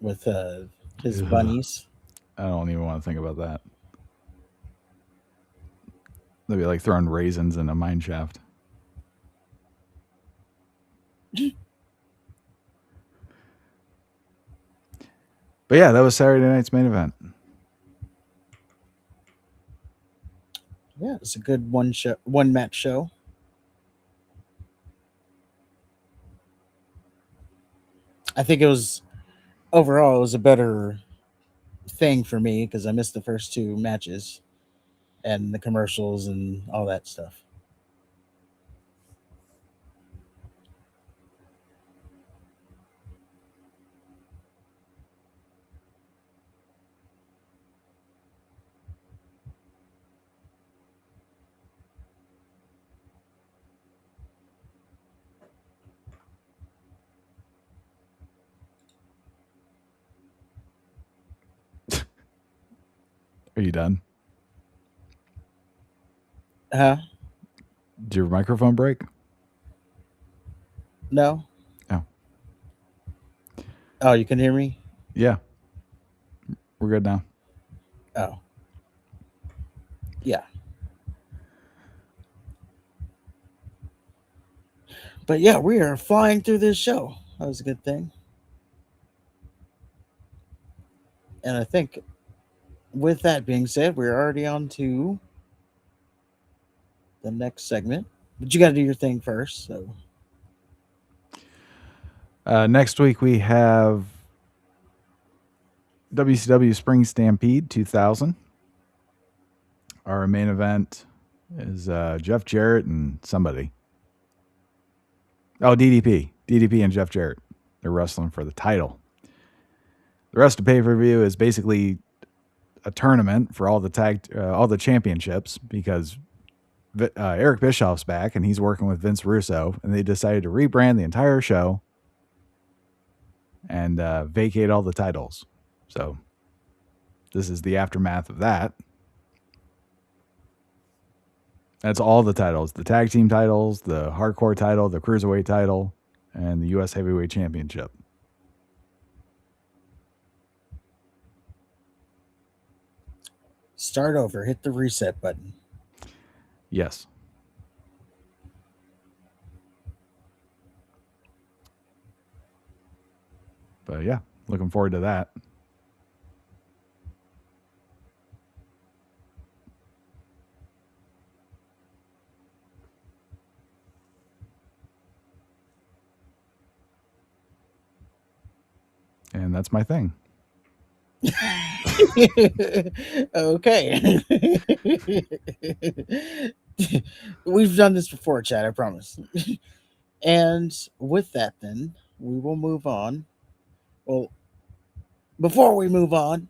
C: with his bunnies.
B: I don't even want to think about that. They'd be like throwing raisins in a mine shaft. But yeah, that was Saturday night's main event.
C: Yeah, it's a good one match show. I think overall it was a better thing for me because I missed the first two matches and the commercials and all that stuff.
B: Are you done?
C: Huh?
B: Did your microphone break?
C: No.
B: Oh.
C: Oh, you can hear me?
B: Yeah. We're good now.
C: Oh. Yeah. But yeah, we are flying through this show. That was a good thing. And I think with that being said, we're already on to the next segment. But you got to do your thing first. So
B: Next week we have WCW Spring Stampede 2000. Our main event is Jeff Jarrett and somebody. Oh, DDP. DDP and Jeff Jarrett. They're wrestling for the title. The rest of pay-per-view is basically a tournament for all the championships because Eric Bischoff's back and he's working with Vince Russo, and they decided to rebrand the entire show and vacate all the titles. So this is the aftermath of that. That's all the titles: the tag team titles, the hardcore title, the cruiserweight title, and the U.S. Heavyweight Championship.
C: start over. Hit the reset button.
B: Yes. But yeah, looking forward to that. And that's my thing.
C: Okay. We've done this before, Chad, I promise. And with that, then, we will move on. Well, before we move on,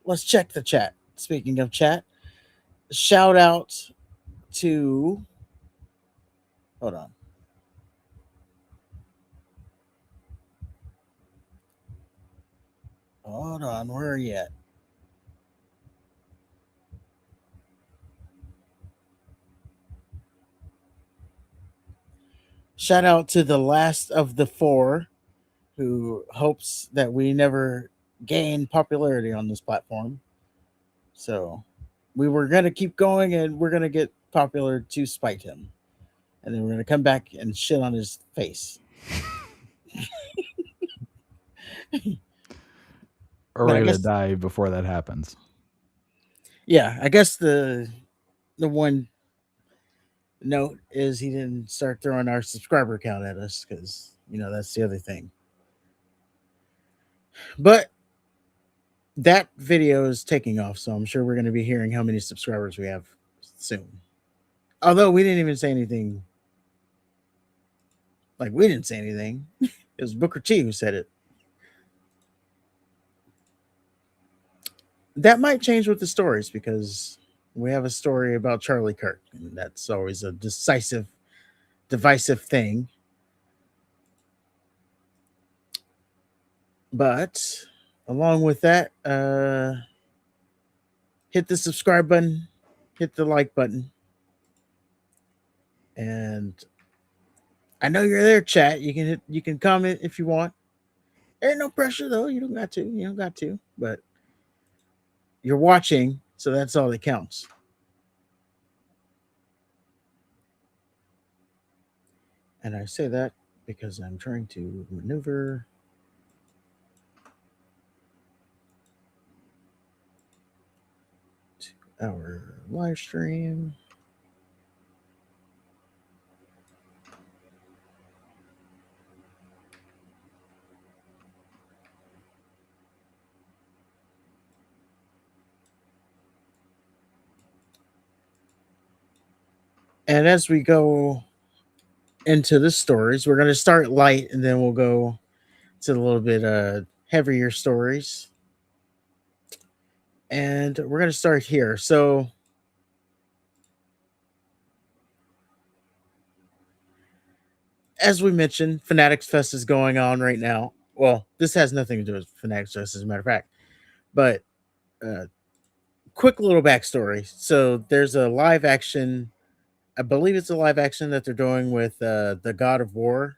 C: let's check the chat. Speaking of chat, shout out to. Hold on. Hold on. Where are you at? Shout out to the last of the four who hopes that we never gain popularity on this platform. So we were going to keep going and we're going to get popular to spite him. And then we're going to come back and shit on his face.
B: Or we're going to die before that happens.
C: Yeah, I guess the one note is he didn't start throwing our subscriber count at us because, that's the other thing. But that video is taking off, so I'm sure we're going to be hearing how many subscribers we have soon. Although we didn't even say anything. Like, we didn't say anything. It was Booker T who said it. That might change with the stories because we have a story about Charlie Kirk, and that's always a divisive thing. But along with that, hit the subscribe button, hit the like button, and I know you're there, chat. You can comment if you want. There's no pressure though. You don't got to. But you're watching, so that's all that counts. And I say that because I'm trying to maneuver to our live stream. And as we go into the stories, we're going to start light and then we'll go to a little bit heavier stories. And we're going to start here. So as we mentioned, Fanatics Fest is going on right now. Well, this has nothing to do with Fanatics Fest, as a matter of fact. But quick little backstory. So there's a live action, I believe it's a live action that they're doing with the God of War.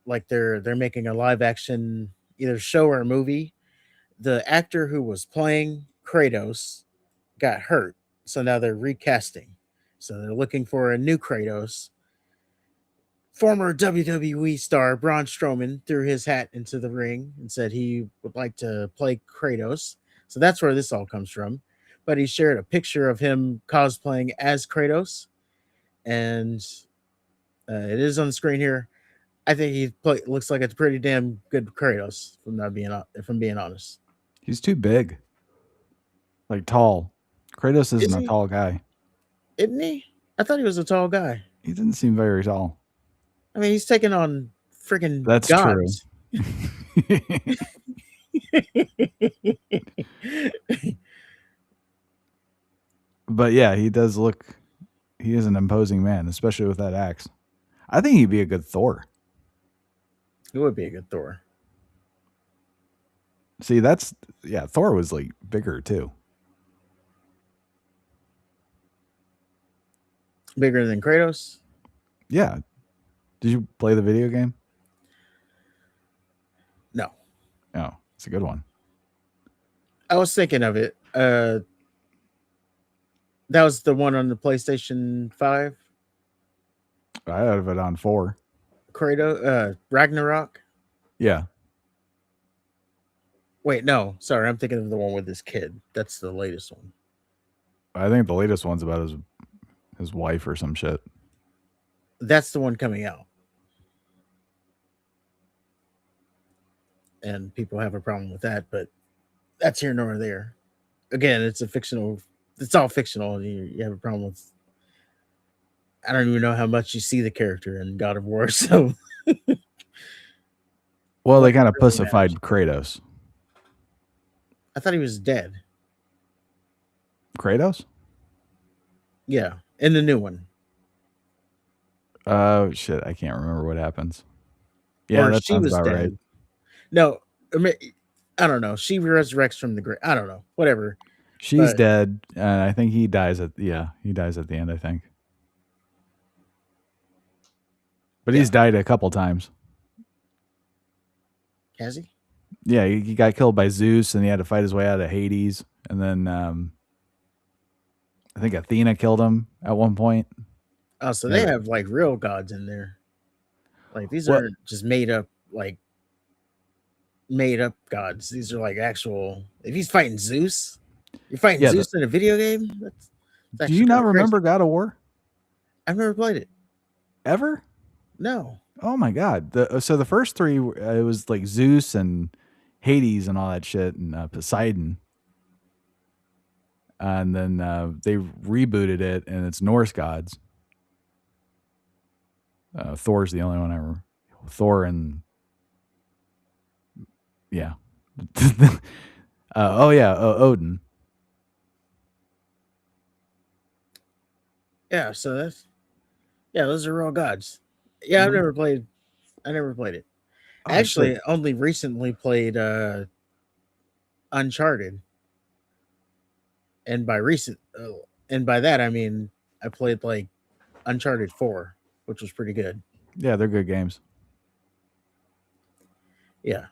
C: Like they're making a live action either show or a movie. the actor who was playing Kratos got hurt, so now they're recasting. So they're looking for a new Kratos. Former WWE star Braun Strowman threw his hat into the ring and said he would like to play Kratos. So that's where this all comes from. But he shared a picture of him cosplaying as Kratos, and it is on the screen here. I think looks like it's pretty damn good Kratos. If I'm being honest,
B: He's too big, like tall. Kratos isn't
C: Is
B: a
C: he?
B: tall guy.
C: Isn't he? I thought he was a tall guy.
B: He didn't seem very tall.
C: I mean, he's taking on freaking
B: That's
C: gods.
B: true. But yeah, he does look. He is an imposing man, especially with that axe. I think he'd be a good Thor.
C: He would be a good Thor.
B: See, Thor was like bigger too.
C: Bigger than Kratos?
B: Yeah. Did you play the video game?
C: No.
B: Oh, it's a good one.
C: I was thinking of it. That was the one on the PlayStation 5.
B: I have it on 4.
C: Kratos, Ragnarok.
B: Yeah.
C: Wait, no. Sorry, I'm thinking of the one with this kid. That's the latest one.
B: I think the latest one's about his wife or some shit.
C: That's the one coming out. And people have a problem with that, but that's here nor there. Again, it's all fictional. You have a problem with, I don't even know how much you see the character in God of War, so.
B: Well, they kind of pussified Kratos.
C: I thought he was dead.
B: Kratos?
C: Yeah, in the new one.
B: Oh, shit. I can't remember what happens. Yeah, that sounds about right.
C: No, I don't know. She resurrects from the grave. I don't know. Whatever.
B: She's dead, and I think he dies at the end, I think. But he's died a couple times.
C: Has he?
B: Yeah, he got killed by Zeus, and he had to fight his way out of Hades. And then I think Athena killed him at one point.
C: Oh, so they have like real gods in there. Like these aren't just made up gods. These are like actual. If he's fighting Zeus, you're fighting Zeus in a video game.
B: Do you not remember God of War?
C: I've never played it.
B: Ever?
C: No.
B: Oh my God! So the first 3, it was like Zeus and Hades and all that shit, and Poseidon. And then they rebooted it, and it's Norse gods. Thor's the only one I remember. Thor and yeah. Odin.
C: Yeah, so those are real gods. Yeah, I've never played. I never played it. Actually, only recently played Uncharted. And by that I mean I played like Uncharted 4, which was pretty good.
B: Yeah, they're good games.
C: Yeah.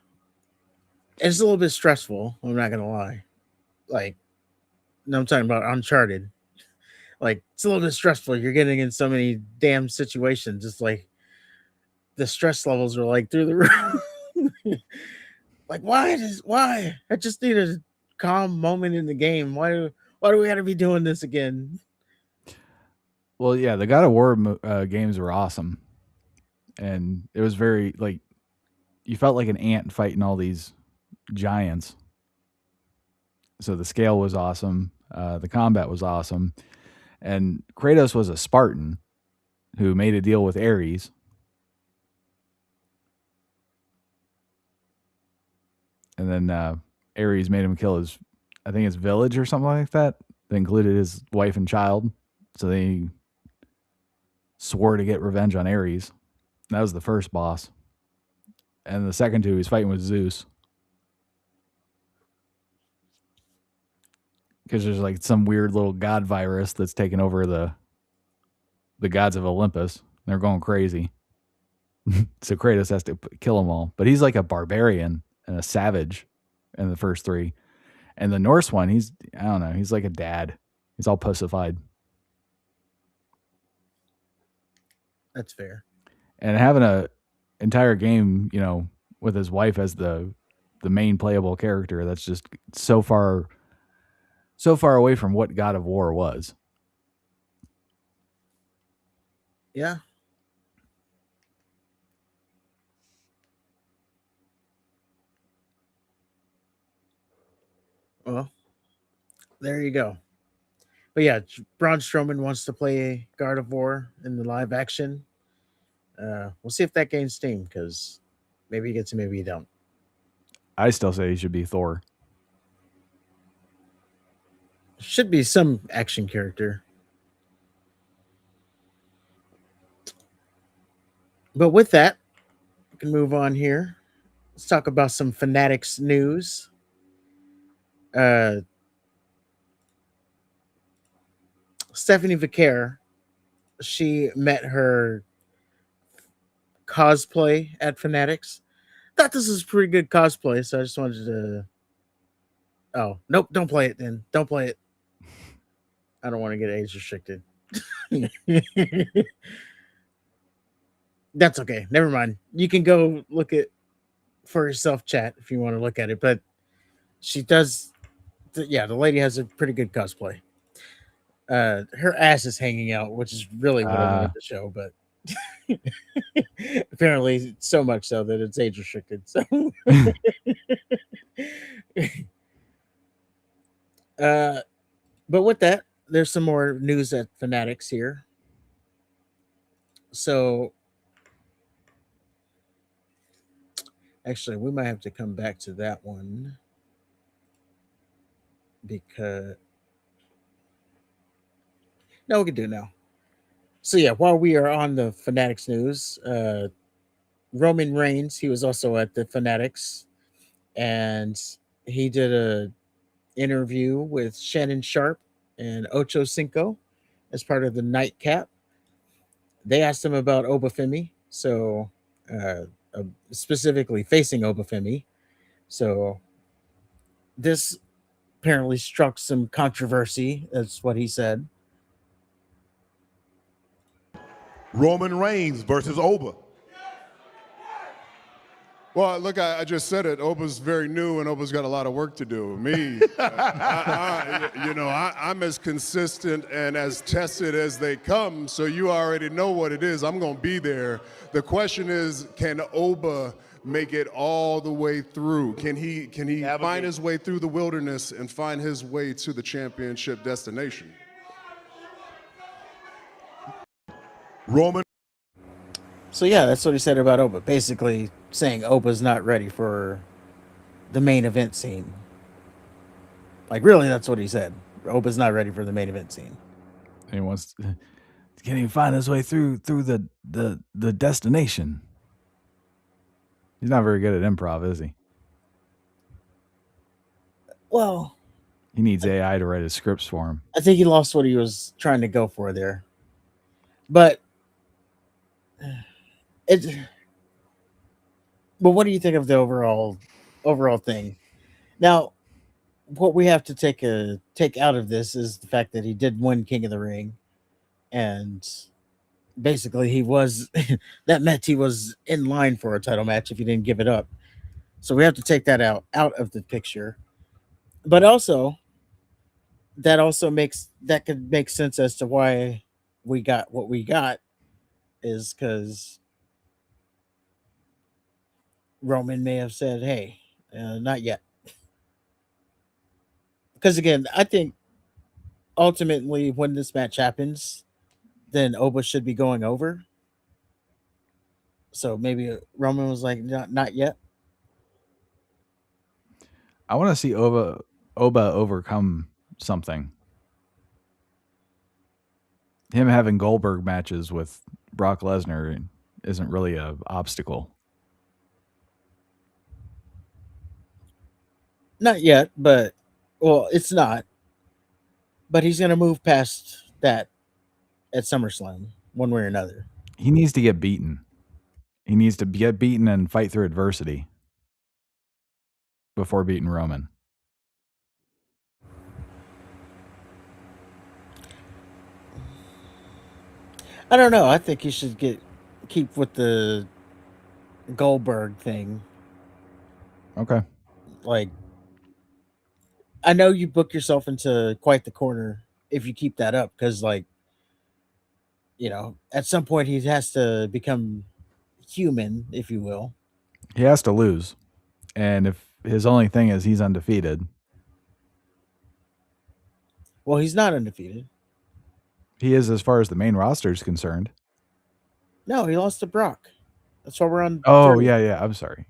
C: And it's a little bit stressful, I'm not gonna lie. Like, no, I'm talking about Uncharted. Like, it's a little bit stressful. You're getting in so many damn situations. Just like the stress levels are like through the roof. Like, why? I just need a calm moment in the game. Why do we have to be doing this again?
B: Well, yeah, the God of War games were awesome. And it was very, like, you felt like an ant fighting all these giants. So the scale was awesome. The combat was awesome. And Kratos was a Spartan who made a deal with Ares. And then Ares made him kill his village or something like that. That included his wife and child. So they swore to get revenge on Ares. That was the first boss. And the second 2, he's fighting with Zeus. Because there's like some weird little god virus that's taken over the gods of Olympus. They're going crazy. So Kratos has to kill them all. But he's like a barbarian and a savage. in the first 3. And the Norse one, I don't know, he's like a dad. He's all pussified.
C: That's fair.
B: And having a entire game, with his wife as the main playable character, that's just so far away from what God of War was.
C: Yeah. Well, there you go. But yeah, Braun Strowman wants to play God of War in the live action. We'll see if that gains steam, because maybe he gets it, maybe he don't.
B: I still say he should be Thor.
C: Should be some action character. But with that, we can move on here. Let's talk about some Fanatics news. Stephanie Vicaire, she met her cosplay at Fanatics. Thought this was pretty good cosplay, so I just wanted to. Oh, nope, don't play it then. Don't play it. I don't want to get age restricted. That's okay. Never mind. You can go look at for yourself, chat, if you want to look at it. But she does. Yeah, the lady has a pretty good cosplay. Her ass is hanging out, which is really what I wanted to show, but apparently so much so that it's age restricted. So, but with that, there's some more news at Fanatics here. So, actually, we might have to come back to that one because no, we can do it now. So yeah, while we are on the Fanatics news, Roman Reigns, he was also at the Fanatics, and he did a interview with Shannon Sharp and Ocho Cinco as part of the nightcap. They asked him about Obafemi, so specifically facing Obafemi. So this apparently struck some controversy. That's what he said.
D: Roman Reigns versus Oba.
E: Well, look, I just said it. Oba's very new, and Oba's got a lot of work to do. Me, I'm as consistent and as tested as they come, so you already know what it is. I'm going to be there. The question is, can Oba make it all the way through? Can he find his way through the wilderness and find his way to the championship destination?
D: Roman.
C: So yeah, that's what he said about Oba. Basically saying Oba's not ready for the main event scene. Like really, that's what he said. Oba's not ready for the main event scene.
B: And he wants can he find his way through the destination? He's not very good at improv, is he?
C: Well,
B: he needs AI to write his scripts for him.
C: I think he lost what he was trying to go for there. But what do you think of the overall thing? Now, what we have to take out of this is the fact that he did win King of the Ring, and basically he was that meant he was in line for a title match if he didn't give it up. So we have to take that out of the picture. But also, that could make sense as to why we got what we got, is because Roman may have said, "Hey, not yet." Because again, I think ultimately when this match happens, then Oba should be going over. So maybe Roman was like, not yet.
B: I want to see Oba overcome something. Him having Goldberg matches with Brock Lesnar isn't really an obstacle.
C: Not yet, but it's not. But he's going to move past that at SummerSlam, one way or another.
B: He needs to get beaten. He needs to get beaten and fight through adversity. before beating Roman.
C: I don't know. I think he should keep with the Goldberg thing.
B: Okay.
C: Like, I know you book yourself into quite the corner if you keep that up, because, like, you know, at some point he has to become human, if you will.
B: He has to lose. And if his only thing is he's undefeated.
C: Well, he's not undefeated.
B: He is as far as the main roster is concerned.
C: No, he lost to Brock. That's why we're on.
B: Oh,
C: 30.
B: yeah. I'm sorry.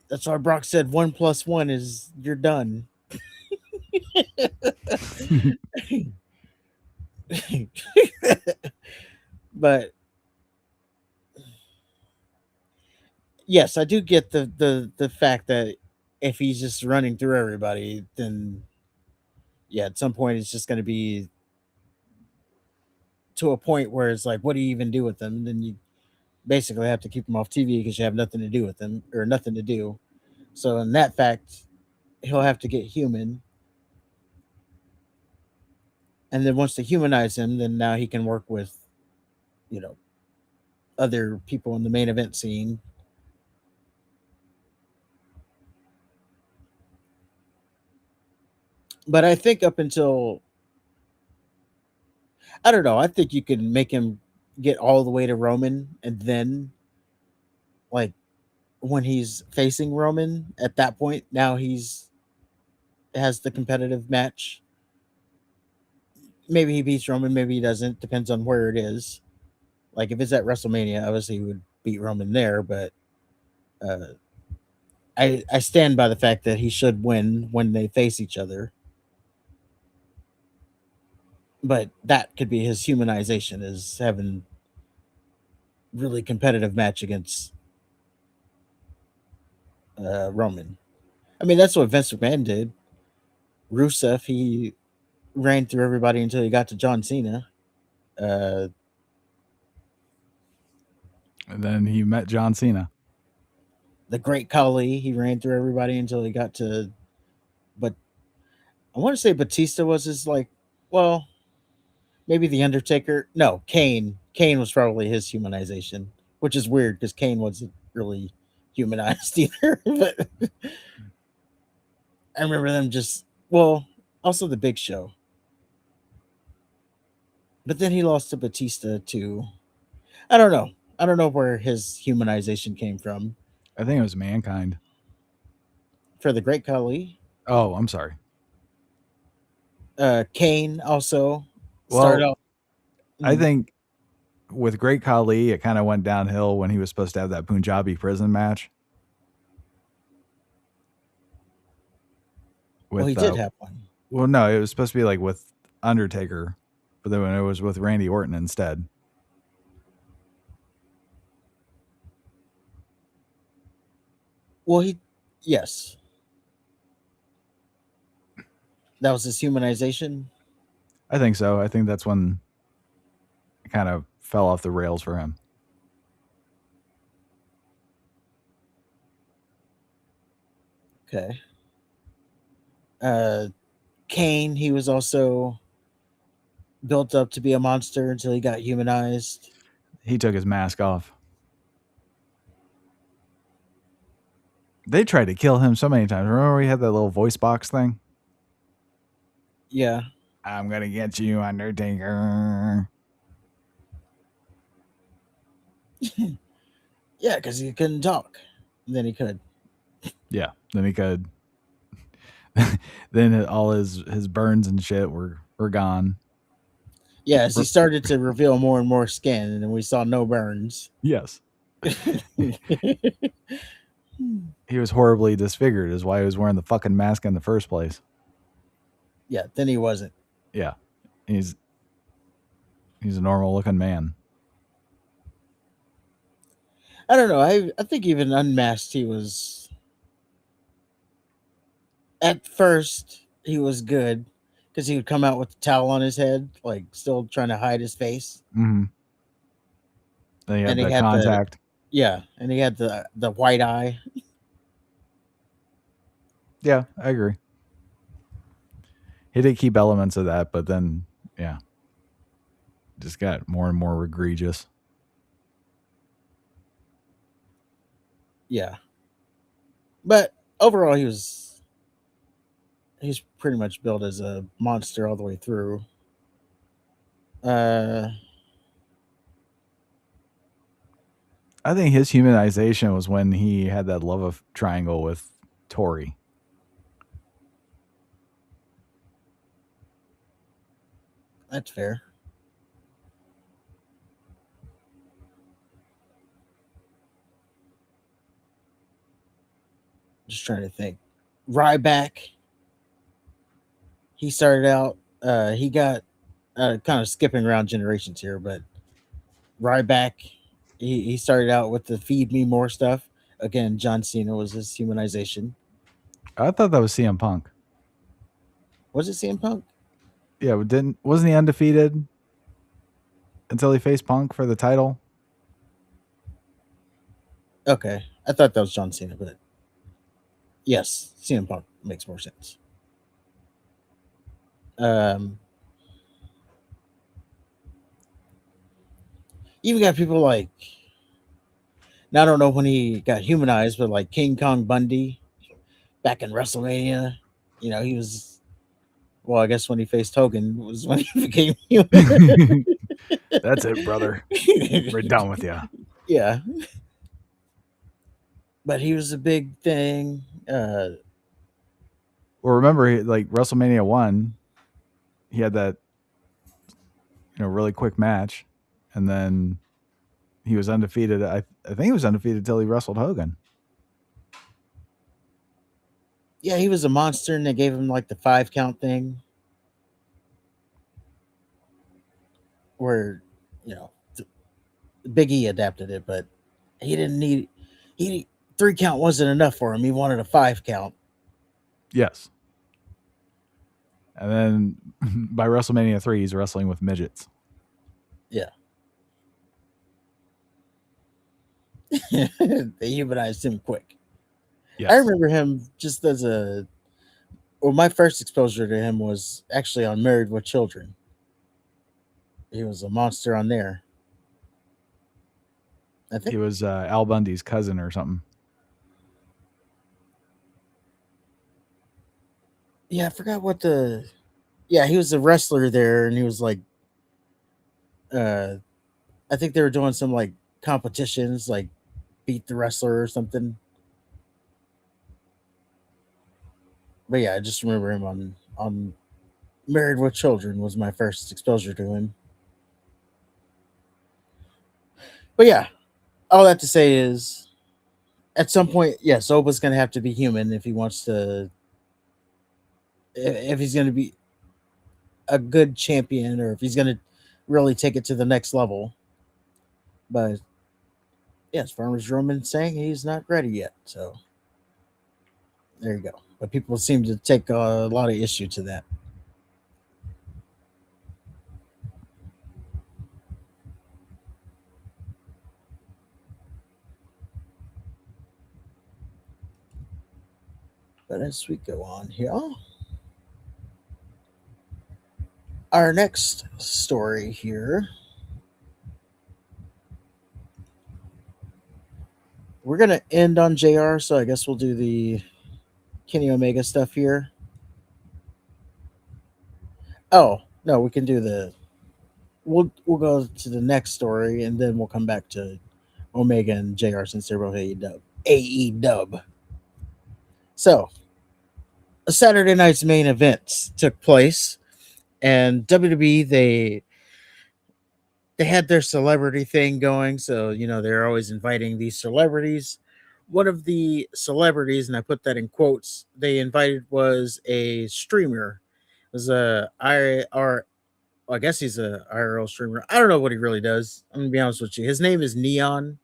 C: That's why Brock said 1 + 1 is you're done. But yes, I do get the fact that if he's just running through everybody, then yeah, at some point it's just going to be to a point where it's like, what do you even do with them? And then you basically have to keep them off TV because you have nothing to do with them or nothing to do. So in that fact, he'll have to get human. And then once they humanize him, then now he can work with, you know, other people in the main event scene. But I think up until, I don't know, I think you could make him get all the way to Roman, and then, like, when he's facing Roman, at that point, now has the competitive match. Maybe he beats Roman, maybe he doesn't. Depends on where it is. Like, if it's at WrestleMania, obviously he would beat Roman there, but I stand by the fact that he should win when they face each other. But that could be his humanization, is having really competitive match against Roman. I mean, that's what Vince McMahon did. Rusev, he ran through everybody until he got to John Cena.
B: And then he met John Cena.
C: The Great Khali, he ran through everybody until he got to, but I want to say Batista was his, like, well, maybe The Undertaker. No, Kane. Kane was probably his humanization, which is weird because Kane wasn't really humanized either. But I remember them just, well, also the Big Show. But then he lost to Batista too. I don't know. I don't know where his humanization came from.
B: I think it was Mankind.
C: For the Great Khali.
B: Oh, I'm sorry.
C: Kane also
B: Well,
C: started off.
B: I think with Great Khali, it kind of went downhill when he was supposed to have that Punjabi prison match.
C: Well, he did have one.
B: Well, no, it was supposed to be like with Undertaker, but then it was with Randy Orton instead.
C: Well, yes. That was his humanization?
B: I think so. I think that's when it kind of fell off the rails for him.
C: Okay. Kane, he was also built up to be a monster until he got humanized.
B: He took his mask off. They tried to kill him so many times. Remember we had that little voice box thing?
C: Yeah.
B: I'm going to get you, Undertaker.
C: Yeah, because he couldn't talk. And then he could.
B: Yeah, then he could. Then all his burns and shit were gone.
C: Yeah, as he started to reveal more and more skin, and then we saw no burns.
B: Yes. He was horribly disfigured, is why he was wearing the fucking mask in the first place.
C: Yeah, then he wasn't.
B: Yeah. He's a normal looking man.
C: I don't know. I think even unmasked, he was. At first, he was good because he would come out with the towel on his head, like still trying to hide his face.
B: Mm-hmm. Then he had the contact.
C: Yeah, and he had the white eye.
B: Yeah, I agree. He did keep elements of that, but then, yeah, just got more and more egregious.
C: Yeah, but overall, he's pretty much built as a monster all the way through.
B: I think his humanization was when he had that love of triangle with Tori.
C: That's fair. Just trying to think. Ryback. He started out. He got kind of skipping around generations here, but Ryback. He started out with the "Feed Me More" stuff. Again, John Cena was his humanization.
B: I thought that was CM Punk.
C: Was it CM Punk?
B: Yeah, wasn't he undefeated until he faced Punk for the title?
C: Okay, I thought that was John Cena, but yes, CM Punk makes more sense. Even got people like, now I don't know when he got humanized, but like King Kong Bundy back in WrestleMania, he was, well, I guess when he faced Hogan was when he became human.
B: That's it, brother. We're done with you.
C: Yeah. But he was a big thing.
B: Well, remember, like WrestleMania 1, he had that, really quick match, and then he was undefeated. I think he was undefeated until he wrestled Hogan.
C: Yeah, he was a monster, and they gave him like the 5 count thing, where Big E adapted it, but he didn't need 3 count wasn't enough for him. He wanted a 5 count.
B: Yes. And then by WrestleMania 3, he's wrestling with midgets.
C: Yeah. They humanized him quick.
B: Yes.
C: I remember him just as my first exposure to him was actually on Married with Children. He was a monster on there. I think
B: he was Al Bundy's cousin or something.
C: Yeah, I forgot what he was a wrestler there, and he was like, I think they were doing some like competitions, like beat the wrestler or something. But yeah, I just remember him on Married with Children was my first exposure to him. But yeah, all that to say is, at some point, yes, Oba's going to have to be human if he wants to, if he's going to be a good champion, or if he's going to really take it to the next level. But yes, Farmer's Roman saying he's not ready yet. So there you go. But people seem to take a lot of issue to that. But as we go on here, our next story here, we're going to end on JR, so I guess we'll do the Kenny Omega stuff here. Oh, no, we can do we'll go to the next story, and then we'll come back to Omega and JR since they're both AEW. So, a Saturday night's main event took place, and WWE, they had their celebrity thing going, so they're always inviting these celebrities. One of the celebrities, and I put that in quotes, they invited was a streamer. It was I guess he's a IRL streamer. I don't know what he really does. I'm gonna be honest with you. His name is Neon.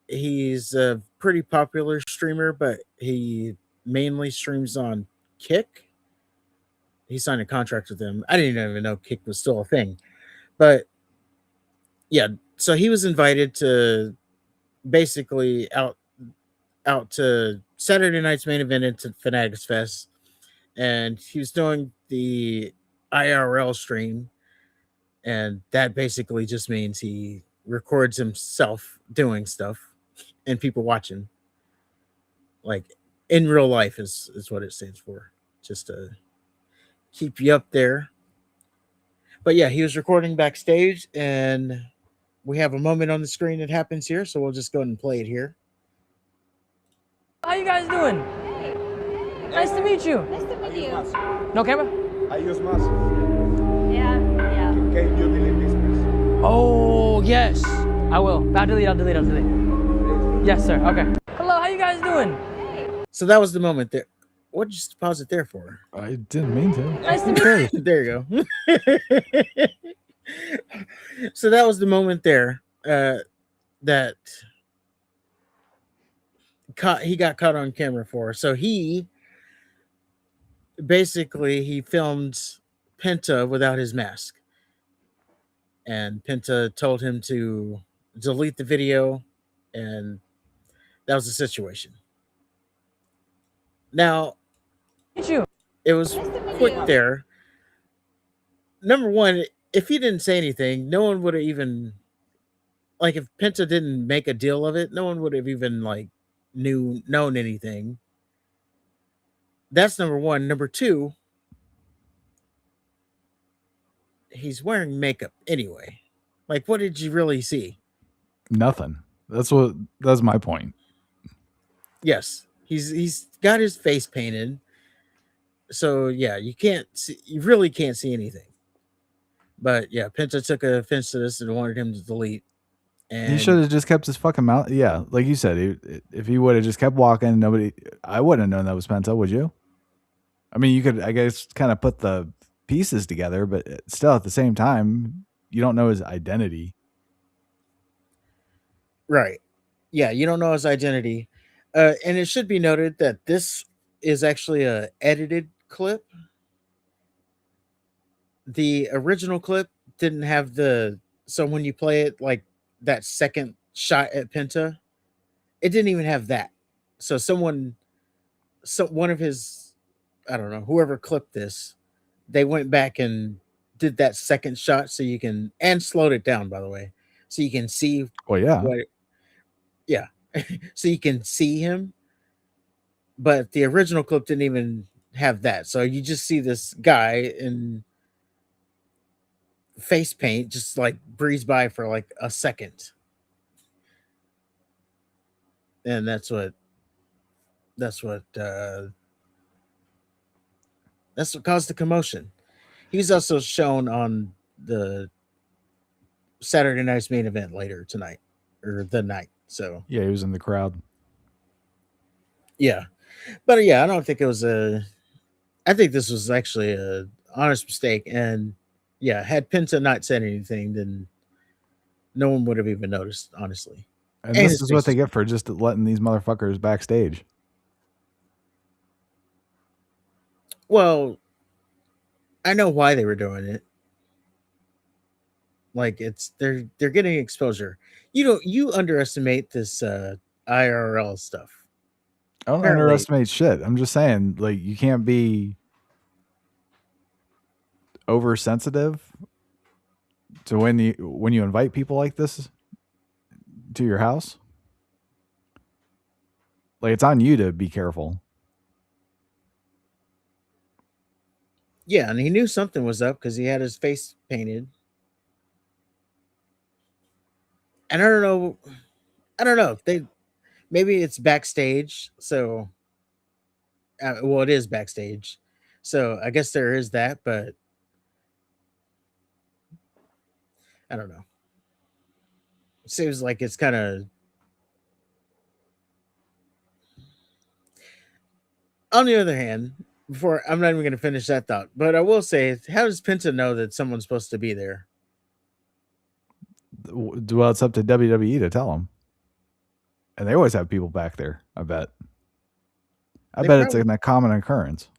C: He's a pretty popular streamer, but he mainly streams on Kick. He signed a contract with them. I didn't even know Kick was still a thing. But yeah, So he was invited to basically out to Saturday night's main event into Fanatics Fest, and he was doing the IRL stream, and that basically just means he records himself doing stuff and people watching, like in real life is what it stands for, just to keep you up there. But yeah, he was recording backstage, and we have a moment on the screen that happens here, so we'll just go ahead and play it here.
F: How you guys doing? Nice to meet you.
G: Nice to meet you.
F: No camera?
H: I use mask.
G: Yeah.
H: Can you delete this, please?
F: Oh, yes. I will. I'll delete. Yes, sir. Okay. Hello, how you guys doing?
C: So that was the moment there. What did you pause it there for?
B: I didn't mean to.
F: Nice to meet you.
C: There you go. So that was the moment there that he got caught on camera for. So he filmed Penta without his mask, and Penta told him to delete the video, and that was the situation. Now,
F: Meet you.
C: it was
G: Nice to meet
C: quick
G: you.
C: there. Number one, if he didn't say anything, no one would have even, like, if Penta didn't make a deal of it, no one would have even like known anything. That's number one. Number two, he's wearing makeup anyway. Like, what did you really see?
B: Nothing. That's my point.
C: Yes, he's got his face painted. So yeah, you really can't see anything. But yeah, Penta took offense to this and wanted him to delete. And
B: He should have just kept his fucking mouth. Yeah, like you said, if he would have just kept walking, I wouldn't have known that was Penta, would you? I mean, you could, I guess, kind of put the pieces together, but still at the same time, you don't know his identity.
C: Right. Yeah, you don't know his identity. And it should be noted that this is actually a edited clip. The original clip didn't have so when you play it, like that second shot at Penta, it didn't even have that. So one of his, I don't know, whoever clipped this, they went back and did that second shot so you can, and slowed it down, by the way, so you can see
B: Well, yeah.
C: yeah. So you can see him. But the original clip didn't even have that. So you just see this guy in face paint just like breeze by for like a second. And that's what caused the commotion. He was also shown on the Saturday night's main event later tonight, or the night. So
B: Yeah, he was in the crowd.
C: yeah. But yeah, I don't think it was I think this was actually a honest mistake. And yeah, had Penta not said anything, then no one would have even noticed, honestly.
B: And
C: And
B: this
C: his
B: is what
C: face
B: they
C: is-
B: get for just letting these motherfuckers backstage.
C: Well, I know why they were doing it. Like, they're getting exposure. You underestimate this IRL stuff.
B: I don't
C: Apparently-
B: underestimate shit. I'm just saying, like, you can't be oversensitive to when you invite people like this to your house. Like, it's on you to be careful.
C: Yeah, and he knew something was up because he had his face painted. And I don't know. Maybe it's backstage. So, well, it is backstage. So I guess there is that, but I don't know. It seems like it's kind of. On the other hand, I'm not even going to finish that thought, but I will say, how does Penta know that someone's supposed to be there?
B: Well, it's up to WWE to tell them. And they always have people back there, I bet. I
C: They
B: bet it's
C: probably-
B: a common occurrence.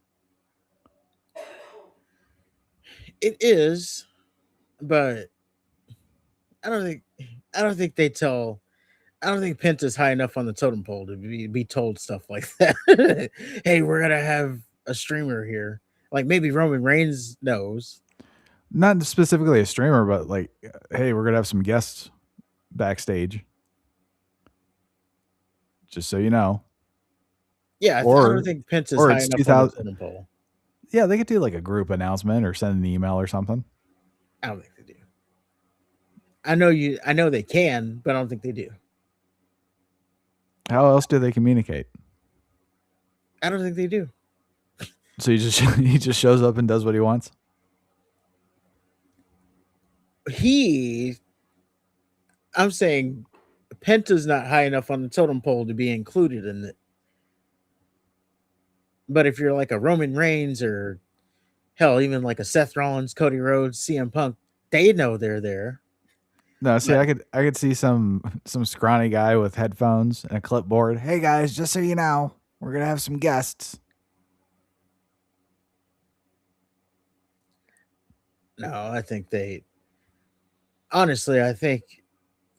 C: It is, but I don't think they tell. I don't think Penta's high enough on the totem pole to be told stuff like that. Hey, we're gonna have a streamer here. Like maybe Roman Reigns knows.
B: Not specifically a streamer, but like, hey, we're gonna have some guests backstage. Just so you know.
C: Yeah, I
B: Or-
C: don't think Penta's
B: or
C: high
B: it's
C: enough on
B: 2000
C: the totem pole.
B: Yeah, they could do like a group announcement or send an email or something.
C: I don't think they do. I know they can, but I don't think they do.
B: How else do they communicate?
C: I don't think they do.
B: So he just shows up and does what he wants.
C: I'm saying Penta's not high enough on the totem pole to be included in it. But if you're like a Roman Reigns or hell, even like a Seth Rollins, Cody Rhodes, CM Punk, they know they're there.
B: No, see, I could see some scrawny guy with headphones and a clipboard. Hey guys, just so you know, we're gonna have some guests.
C: No, I think honestly, I think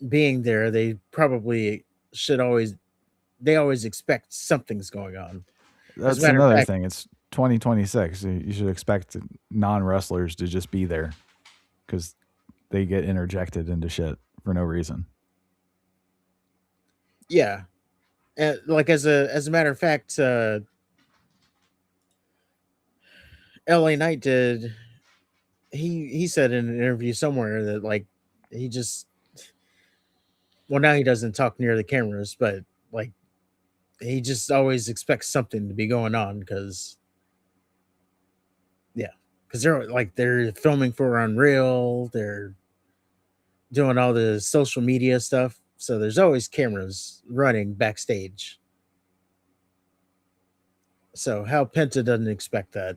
C: being there, they probably they always expect something's going on.
B: That's
C: matter of
B: another
C: fact-
B: thing. It's 2026. You should expect non-wrestlers to just be there because they get interjected into shit for no reason.
C: Yeah. And like as a matter of fact, LA Knight did he said in an interview somewhere that like he just now he doesn't talk near the cameras, but like he just always expects something to be going on because they're filming for Unreal, they're doing all the social media stuff, so there's always cameras running backstage. So how Penta doesn't expect that?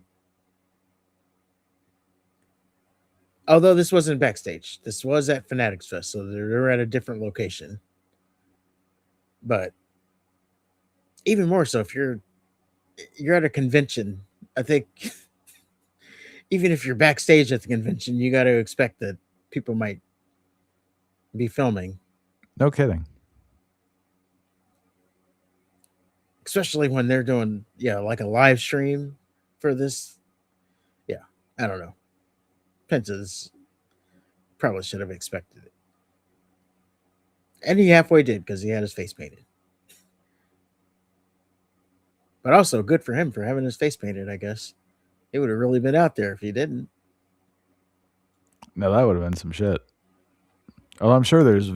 C: Although this wasn't backstage, this was at Fanatics Fest, so they're at a different location. But even more so, if you're at a convention, I think even if you're backstage at the convention, you got to expect that people might be filming,
B: No kidding.
C: especially when they're doing like a live stream for this. Yeah, I don't know. Penta's probably should have expected it, and he halfway did because he had his face painted. But also good for him for having his face painted, I guess. It would have really been out there if he didn't.
B: No, that would have been some shit. Oh, I'm sure there's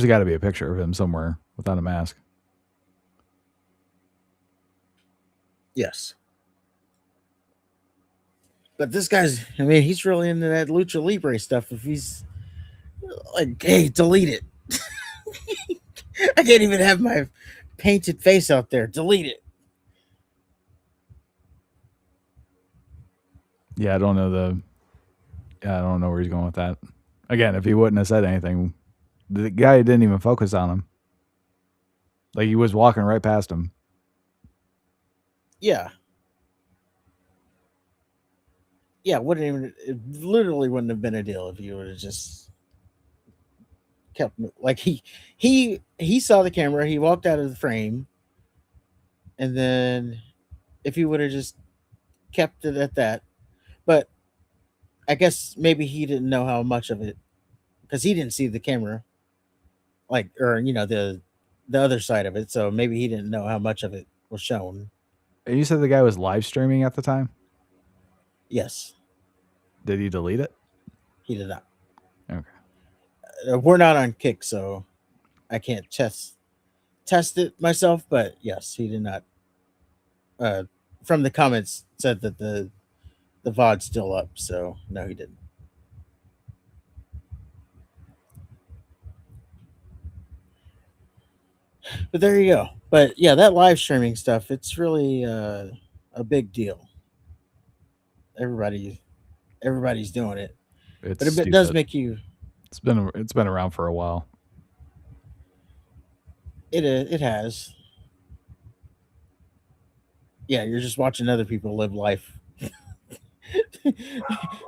B: got to be a picture of him somewhere without a mask.
C: Yes. But this guy's, he's really into that Lucha Libre stuff. If he's like, hey, delete it. I can't even have my painted face out there. Delete it.
B: Yeah, I don't know where he's going with that. Again, if he wouldn't have said anything, the guy didn't even focus on him. Like he was walking right past him.
C: Yeah. Yeah, it literally wouldn't have been a deal if you would have just kept like he saw the camera, he walked out of the frame, and then if he would have just kept it at that. But I guess maybe he didn't know how much of it, because he didn't see the camera, like, or the other side of it. So maybe he didn't know how much of it was shown.
B: You said the guy was live streaming at the time?
C: Yes,
B: Did he delete it?
C: he did not.
B: Okay.
C: We're not on Kick, so I can't test it myself. But yes, he did not. From the comments said that the VOD's still up, so no, he didn't. But there you go. But yeah, that live streaming stuff, it's really a big deal. Everybody's doing it.
B: It's
C: But it
B: stupid.
C: does make you.
B: It's been around for a while.
C: It has. Yeah, you're just watching other people live life.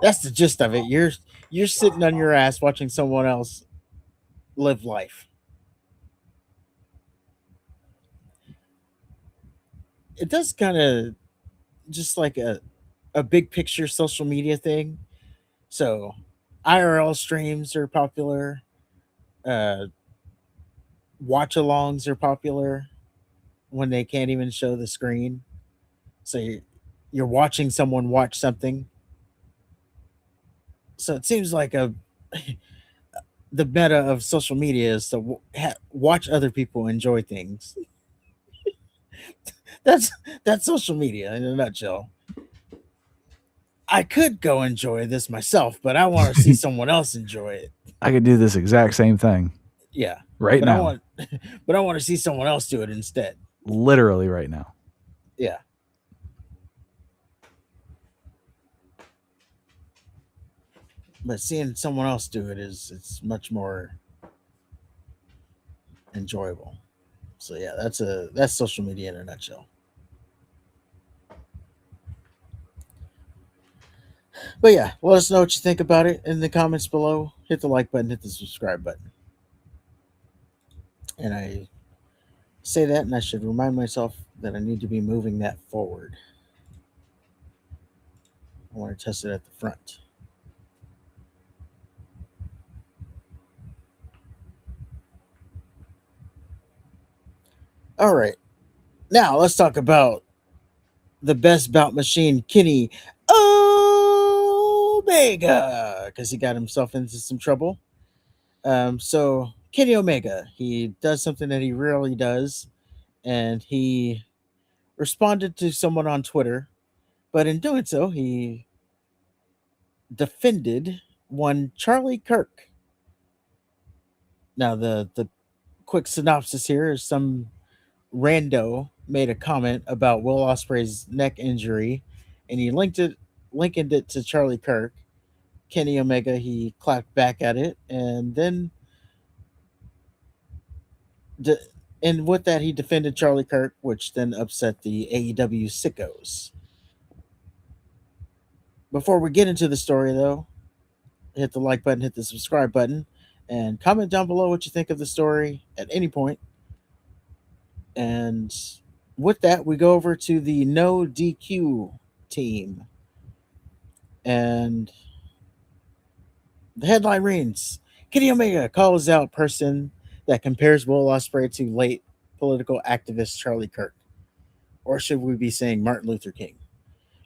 C: That's the gist of it. You're sitting on your ass watching someone else live life. It does kind of just like a big picture social media thing. So IRL streams are popular. Watch alongs are popular when they can't even show the screen. So you're watching someone watch something. So it seems like the meta of social media is to watch other people enjoy things. that's social media in a nutshell. I could go enjoy this myself, but I want to see someone else enjoy it.
B: I could do this exact same thing.
C: Yeah,
B: right now.
C: I want to see someone else do it instead.
B: Literally right now.
C: Yeah. But seeing someone else do it it's much more enjoyable. So yeah, that's social media in a nutshell. But yeah, let us know what you think about it in the comments below. Hit the like button, hit the subscribe button. And I say that, and I should remind myself that I need to be moving that forward. I want to test it at the front. All right. Now let's talk about the best bout machine, Kenny Omega, because he got himself into some trouble. So Kenny Omega, he does something that he rarely does, and he responded to someone on Twitter, but in doing so, he defended one Charlie Kirk. Now, the quick synopsis here is some rando made a comment about Will Ospreay's neck injury, and he likened it to Charlie Kirk. Kenny Omega, he clapped back at it, and then and with that he defended Charlie Kirk, which then upset the AEW sickos. Before we get into the story, though, hit the like button, hit the subscribe button, and comment down below what you think of the story at any point. And with that, we go over to the No DQ team. And the headline reads, Kenny Omega calls out person that compares Will Ospreay to late political activist Charlie Kirk. Or should we be saying Martin Luther King?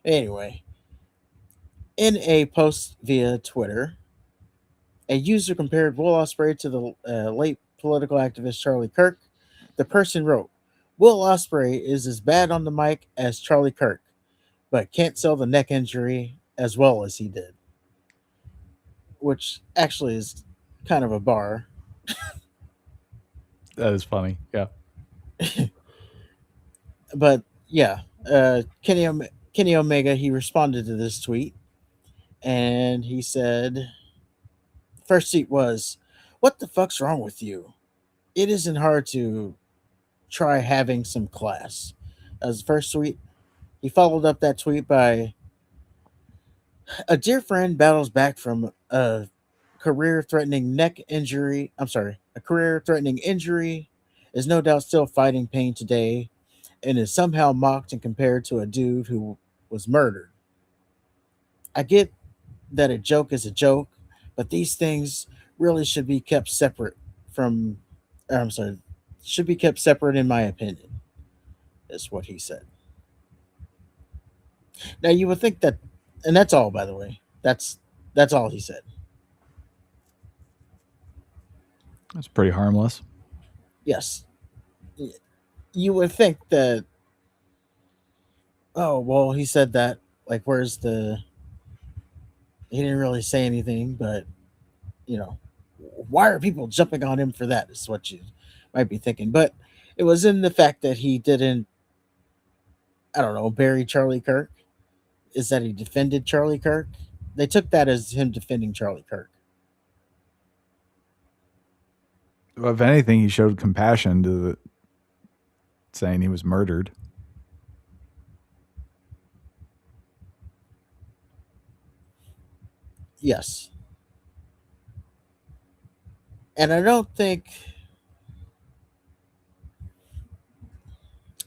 C: Anyway, in a post via Twitter, a user compared Will Ospreay to the late political activist Charlie Kirk. The person wrote, Will Ospreay is as bad on the mic as Charlie Kirk, but can't sell the neck injury as well as he did. Which actually is kind of a bar.
B: That is funny. Yeah.
C: But yeah, Kenny Omega, he responded to this tweet, and he said, first tweet was, what the fuck's wrong with you? It isn't hard to try having some class. As the first tweet, he followed up that tweet by, a dear friend battles back from a career-threatening injury, is no doubt still fighting pain today, and is somehow mocked and compared to a dude who was murdered. I get that a joke is a joke, but these things really should be kept separate should be kept separate in my opinion, is what he said. Now you would think that, and that's all, by the way, that's all he said.
B: That's pretty harmless.
C: Yes. You would think that, oh, well, he said that, like, he didn't really say anything, but, why are people jumping on him for that is what you might be thinking. But it was in the fact that he didn't, bury Charlie Kirk. Is that he defended Charlie Kirk? They took that as him defending Charlie Kirk.
B: Well, if anything, he showed compassion to saying he was murdered.
C: Yes. And I don't think,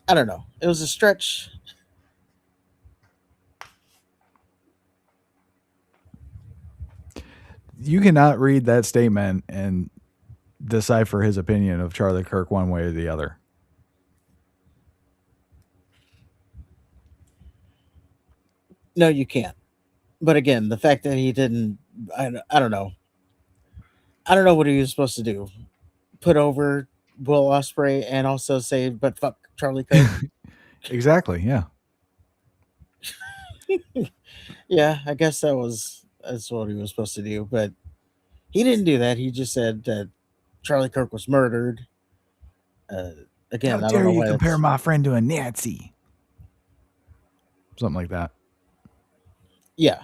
C: I don't know. It was a stretch.
B: You cannot read that statement and decipher his opinion of Charlie Kirk one way or the other.
C: No, you can't. But again, the fact that he didn't, I don't know. I don't know what he was supposed to do. Put over Will Ospreay and also say, but fuck Charlie Kirk.
B: Exactly. Yeah.
C: Yeah, I guess that's what he was supposed to do. But he didn't do that. He just said that Charlie Kirk was murdered. Again,
B: How
C: I don't
B: dare
C: know
B: you
C: why
B: compare
C: that's-
B: my friend to a Nazi? Something like that.
C: Yeah.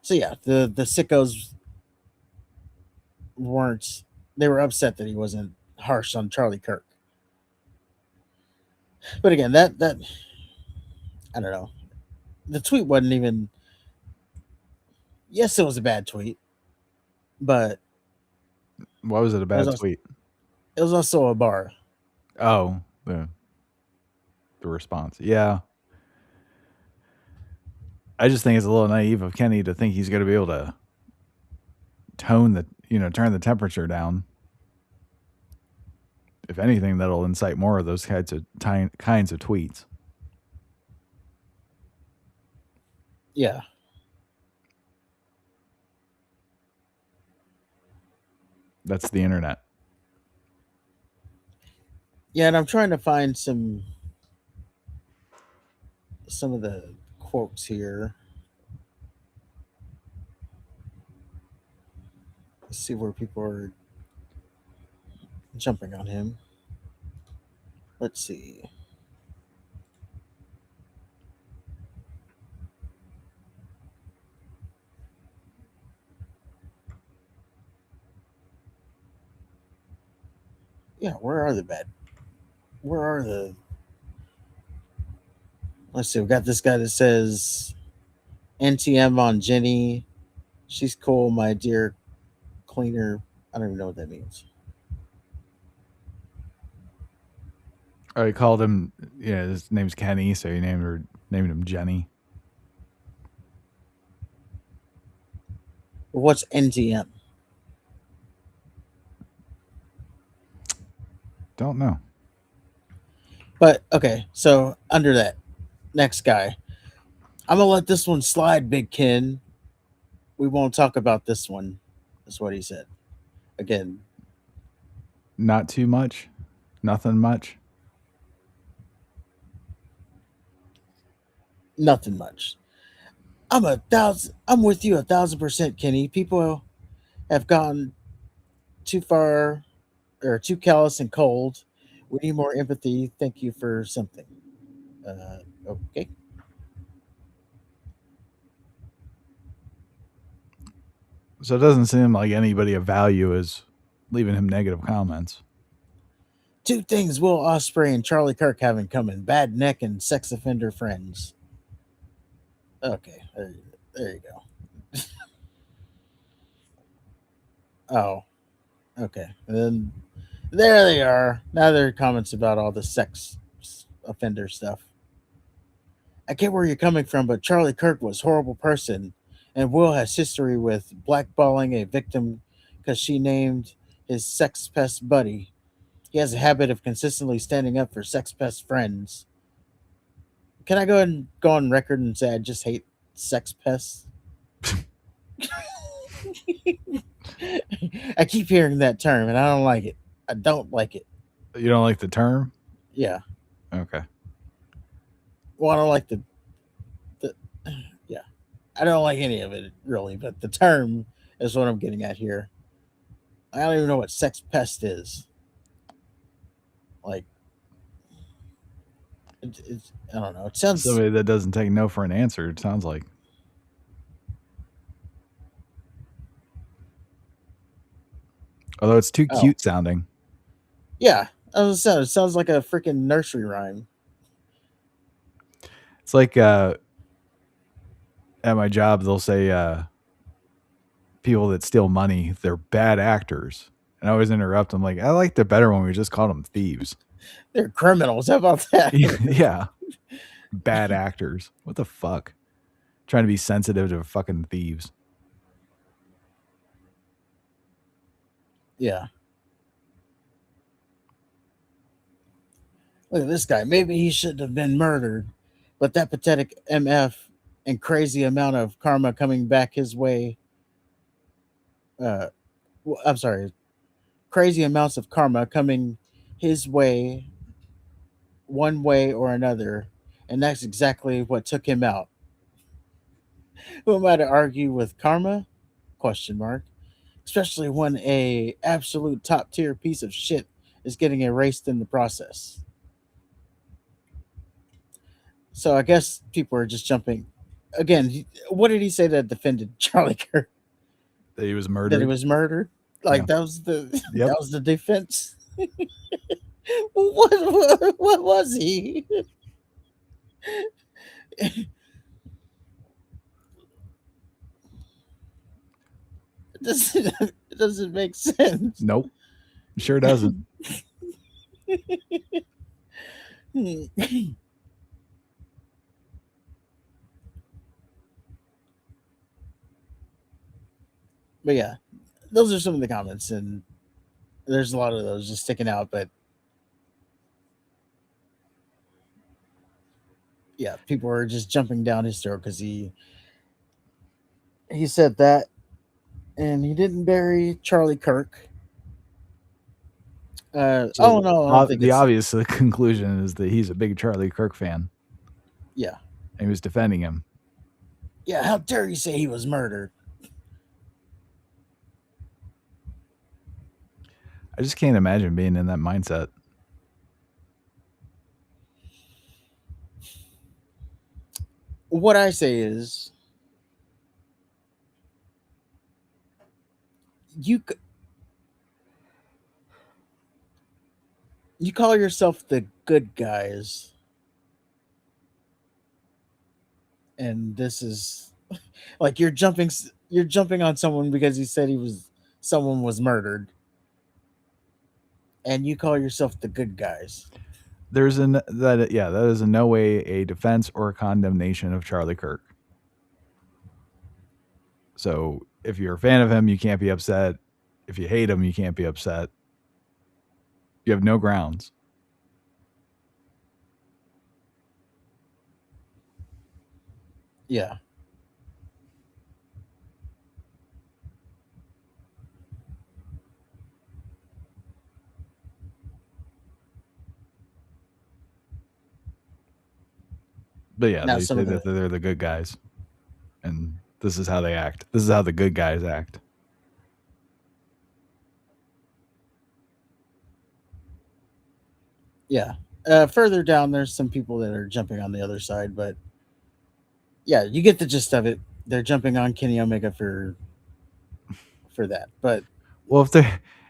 C: So yeah, the sickos weren't. They were upset that he wasn't harsh on Charlie Kirk. But again, that I don't know. The tweet wasn't even. Yes, it was a bad tweet, but
B: Why was it a bad tweet?
C: it was also a bar.
B: Oh, the response. Yeah. I just think it's a little naive of Kenny to think he's going to be able to turn the temperature down. If anything, that'll incite more of those kinds of tweets.
C: Yeah.
B: That's the internet.
C: Yeah, and I'm trying to find some of the quotes here. Let's see where people are jumping on him. Let's see. Yeah, where are the let's see, we got this guy that says NTM on Jenny. She's cool, my dear cleaner. I don't even know what that means.
B: Oh, he called him. Yeah, his name's Kenny, so he named him Jenny.
C: What's NTM?
B: Don't know.
C: But okay, so under that, next guy. I'm gonna let this one slide, Big Ken. We won't talk about this one. That's what he said. Again,
B: Not too much. Nothing much.
C: nothing much. I'm with you 1,000%, Kenny. People have gone too far or too callous and cold. We need more empathy. Thank you for something. Okay.
B: So it doesn't seem like anybody of value is leaving him negative comments.
C: 2 things Will Ospreay and Charlie Kirk have in common: bad neck and sex offender friends. Okay, there you go. Oh, okay. And then there they are. Now there are comments about all the sex offender stuff. I get where you're coming from, but Charlie Kirk was a horrible person, and Will has history with blackballing a victim because she named his sex pest buddy. He has a habit of consistently standing up for sex pest friends. Can I go ahead and go on record and say I just hate sex pests? I keep hearing that term, and I don't like it. I don't like it.
B: You don't like the term?
C: Yeah.
B: Okay.
C: Well, I don't like the yeah. I don't like any of it really, but the term is what I'm getting at here. I don't even know what sex pest is. Like, it's I don't know. It sounds
B: Somebody that doesn't take no for an answer, it sounds like. Although it's too cute sounding.
C: Yeah, it sounds like a freaking nursery rhyme.
B: It's like at my job, they'll say, people that steal money, they're bad actors. And I always interrupt. I'm like, I liked it better when we just called them thieves.
C: They're criminals. How about that?
B: Yeah. Bad actors. What the fuck? Trying to be sensitive to fucking thieves.
C: Yeah. Look at this guy. Maybe he shouldn't have been murdered, but that pathetic MF and crazy amount of karma coming back his way. I'm sorry. Crazy amounts of karma coming his way, one way or another, and that's exactly what took him out. Who am I to argue with karma? Question mark. Especially when a absolute top tier piece of shit is getting erased in the process. So I guess people are just jumping. Again, what did he say that defended Charlie Kirk?
B: That he was murdered.
C: That he was murdered? Like
B: Yeah.
C: that was the
B: Yep.
C: that was the defense. What was he? It doesn't make sense.
B: Nope. Sure doesn't.
C: But yeah, those are some of the comments, and there's a lot of those just sticking out. But yeah, people are just jumping down his throat because he said that, and he didn't bury Charlie Kirk.
B: So
C: oh no, I don't think
B: the
C: it's-
B: obvious conclusion is that he's a big Charlie Kirk fan.
C: Yeah,
B: And he was defending him.
C: yeah. How dare you say he was murdered?
B: I just can't imagine being in that mindset.
C: What I say is, you call yourself the good guys, and this is like you're jumping on someone because he said someone was murdered, and you call yourself the good guys.
B: That is in no way a defense or a condemnation of Charlie Kirk. So if you're a fan of him, you can't be upset. If you hate him, you can't be upset. You have no grounds.
C: Yeah.
B: But yeah,
C: Now
B: they
C: some
B: say
C: of
B: that
C: the-
B: they're the good guys. And this is how they act. This is how the good guys act.
C: Yeah. Further down, there's some people that are jumping on the other side, but yeah, you get the gist of it. They're jumping on Kenny Omega for that. But
B: Well,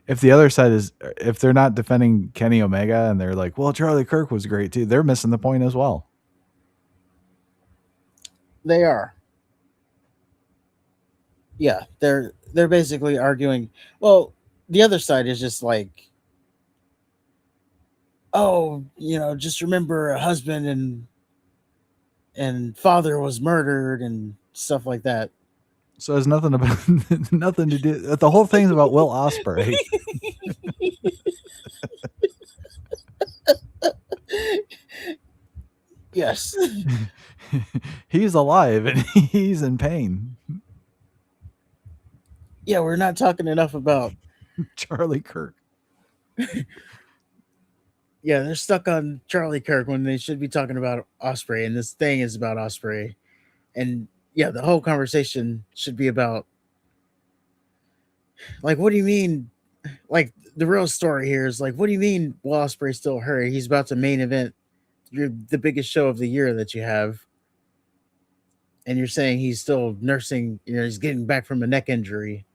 B: if the other side is, if they're not defending Kenny Omega and they're like, well, Charlie Kirk was great too, they're missing the point as well.
C: they are. Yeah, they're basically arguing. Well, the other side is just like, oh, just remember a husband and father was murdered and stuff like that.
B: So it has nothing to do. The whole thing's about Will Ospreay.
C: Yes.
B: He's alive and he's in pain.
C: Yeah, we're not talking enough about.
B: Charlie Kirk.
C: Yeah, they're stuck on Charlie Kirk when they should be talking about Ospreay, and this thing is about Ospreay. And yeah, the whole conversation should be about, like, what do you mean? Like, the real story here is like, what do you mean Will Ospreay's still hurt? He's about to main event the biggest show of the year that you have, and you're saying he's still nursing, he's getting back from a neck injury.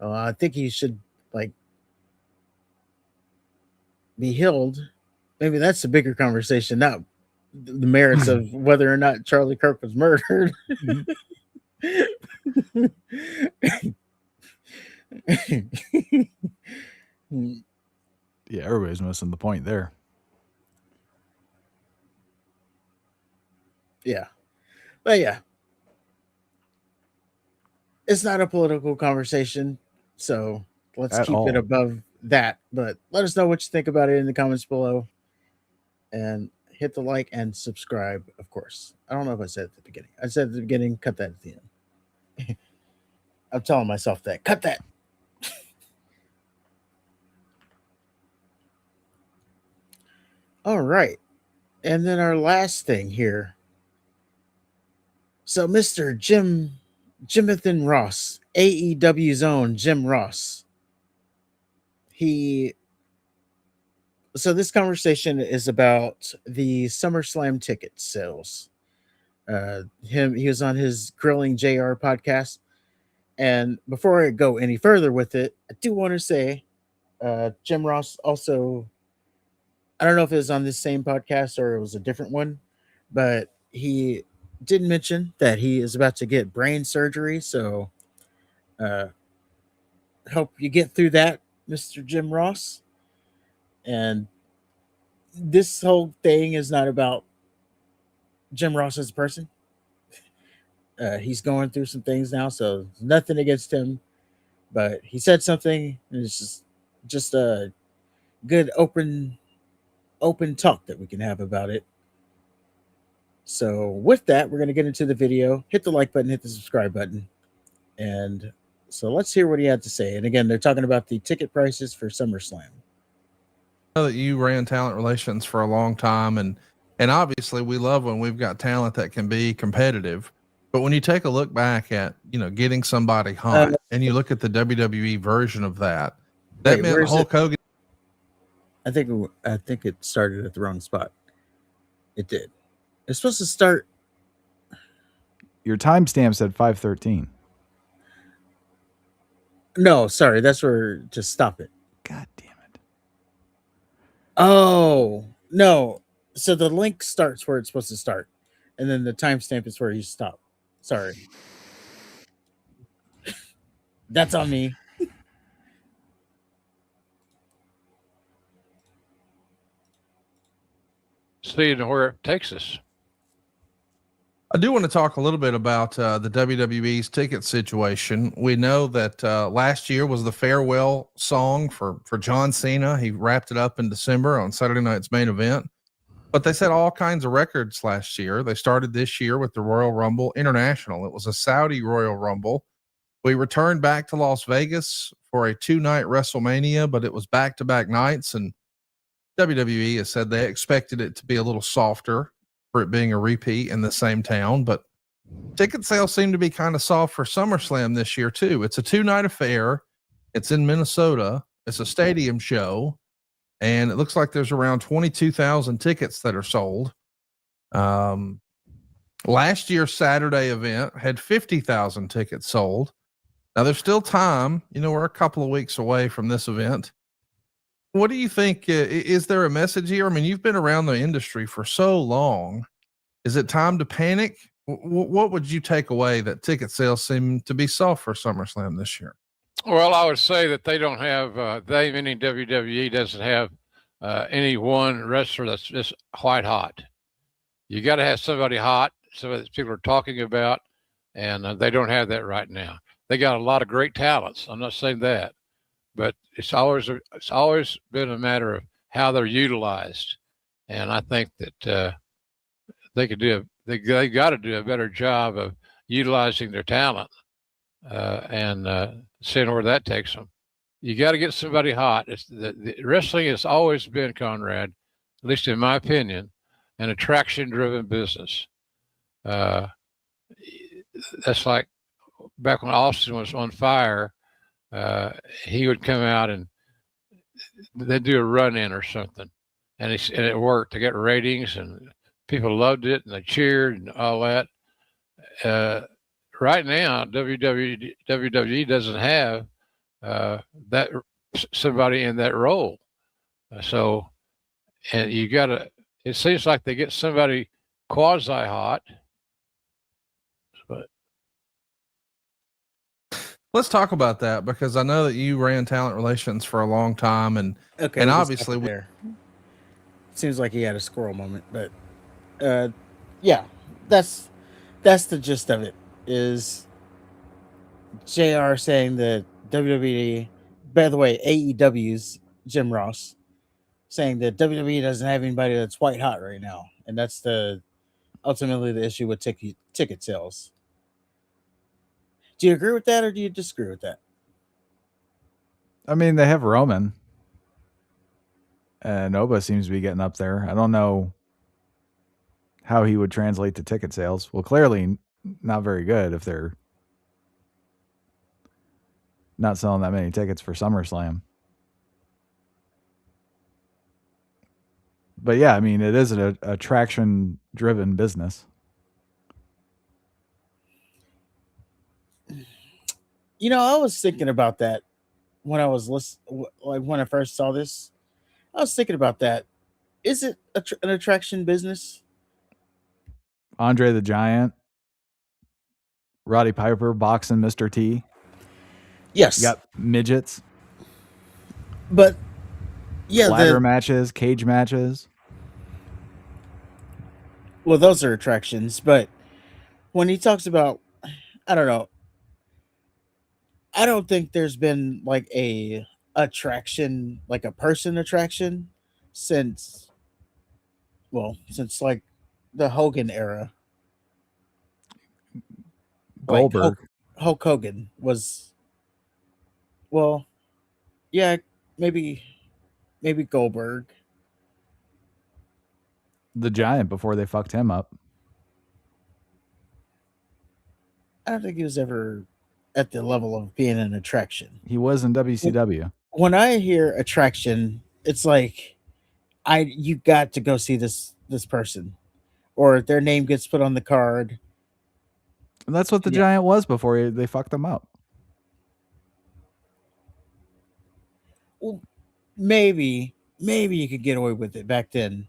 C: I think he should, like, be healed. Maybe that's the bigger conversation, not the merits of whether or not Charlie Kirk was murdered.
B: Yeah, everybody's missing the point there.
C: Yeah. But yeah. It's not a political conversation, so let's
B: At
C: keep it
B: all.
C: above that. But let us know what you think about it in the comments below. And hit the like and subscribe, of course. I don't know if I said it at the beginning. I said at the beginning, cut that at the end. I'm telling myself that. Cut that. All right. And then our last thing here. So Mr. Jimathan Ross, AEW's own Jim Ross. So this conversation is about the SummerSlam ticket sales. He was on his Grilling JR podcast. And before I go any further with it, I do want to say Jim Ross also, I don't know if it was on this same podcast or it was a different one, but he did mention that he is about to get brain surgery. So hope you get through that, Mr. Jim Ross. And this whole thing is not about Jim Ross as a person. He's going through some things now, so nothing against him. But he said something, and it's just a good open talk that we can have about it. So with that, we're going to get into the video. Hit the like button, hit the subscribe button. And so let's hear what he had to say. And again, they're talking about the ticket prices for SummerSlam.
I: I know that you ran talent relations for a long time, and obviously we love when we've got talent that can be competitive. But when you take a look back at, getting somebody hot, and you look at the WWE version of that meant Hulk Hogan.
C: I think it started at the wrong spot. It did. It's supposed to start.
B: Your timestamp said 5:13.
C: No, sorry. That's where, just stop it.
B: God damn it.
C: Oh, no. So the link starts where it's supposed to start. And then the timestamp is where you stop. Sorry. That's on me.
J: Seeing where it takes us.
I: I do want to talk a little bit about the WWE's ticket situation. We know that last year was the farewell song for John Cena. He wrapped it up in December on Saturday night's main event. But they set all kinds of records last year. They started this year with the Royal Rumble International. It was a Saudi Royal Rumble. We returned back to Las Vegas for a 2-night WrestleMania, but it was back-to-back nights, and WWE has said they expected it to be a little softer for it being a repeat in the same town, but ticket sales seem to be kind of soft for SummerSlam this year too. It's a 2-night affair. It's in Minnesota. It's a stadium show, and it looks like there's around 22,000 tickets that are sold. Last year's Saturday event had 50,000 tickets sold. Now there's still time. We're a couple of weeks away from this event. What do you think? Is there a message here? I mean, you've been around the industry for so long. Is it time to panic? What would you take away that ticket sales seem to be soft for SummerSlam this year?
J: Well, I would say that they don't have, meaning WWE doesn't have any one wrestler that's just white hot. You got to have somebody hot, somebody that people are talking about, and they don't have that right now. They got a lot of great talents. I'm not saying that. But it's always been a matter of how they're utilized, and I think that they got to do a better job of utilizing their talent and seeing where that takes them. You got to get somebody hot. The wrestling has always been, Conrad, at least in my opinion, an attraction-driven business. That's like back when Austin was on fire. He would come out and they'd do a run-in or something, and it worked. They got ratings, and people loved it, and they cheered and all that. Right now, WWE doesn't have that somebody in that role. So, and you got to. It seems like they get somebody quasi hot, but
I: Let's talk about that because I know that you ran talent relations for a long time, and
C: Okay,
I: and
C: we'll
I: obviously
C: stop it there. Seems like he had a squirrel moment, but yeah, that's the gist of it. Is JR saying that WWE, by the way, AEW's Jim Ross saying that WWE doesn't have anybody that's white hot right now, and that's ultimately the issue with ticket sales. Do you agree with that, or do you disagree with that?
B: I mean, they have Roman, and Oba seems to be getting up there. I don't know how he would translate to ticket sales. Well, clearly not very good if they're not selling that many tickets for SummerSlam. But yeah, I mean, it is an attraction-driven business.
C: You know, I was thinking about that when I was when I first saw this. I was thinking about that. Is it an attraction business?
B: Andre the Giant, Roddy Piper boxing Mr. T.
C: Yes.
B: You got midgets.
C: But yeah,
B: ladder matches, cage matches.
C: Well, those are attractions, but when he talks about, I don't know, I don't think there's been like a attraction, like a person attraction, since like the Hogan era.
B: Goldberg.
C: Like Hulk Hogan was, well, yeah, maybe Goldberg.
B: The Giant before they fucked him up.
C: I don't think he was ever at the level of being an attraction.
B: He was in WCW.
C: When I hear attraction, it's like you got to go see this person, or their name gets put on the card.
B: And that's what the Giant was before they fucked him up.
C: Well, maybe you could get away with it back then,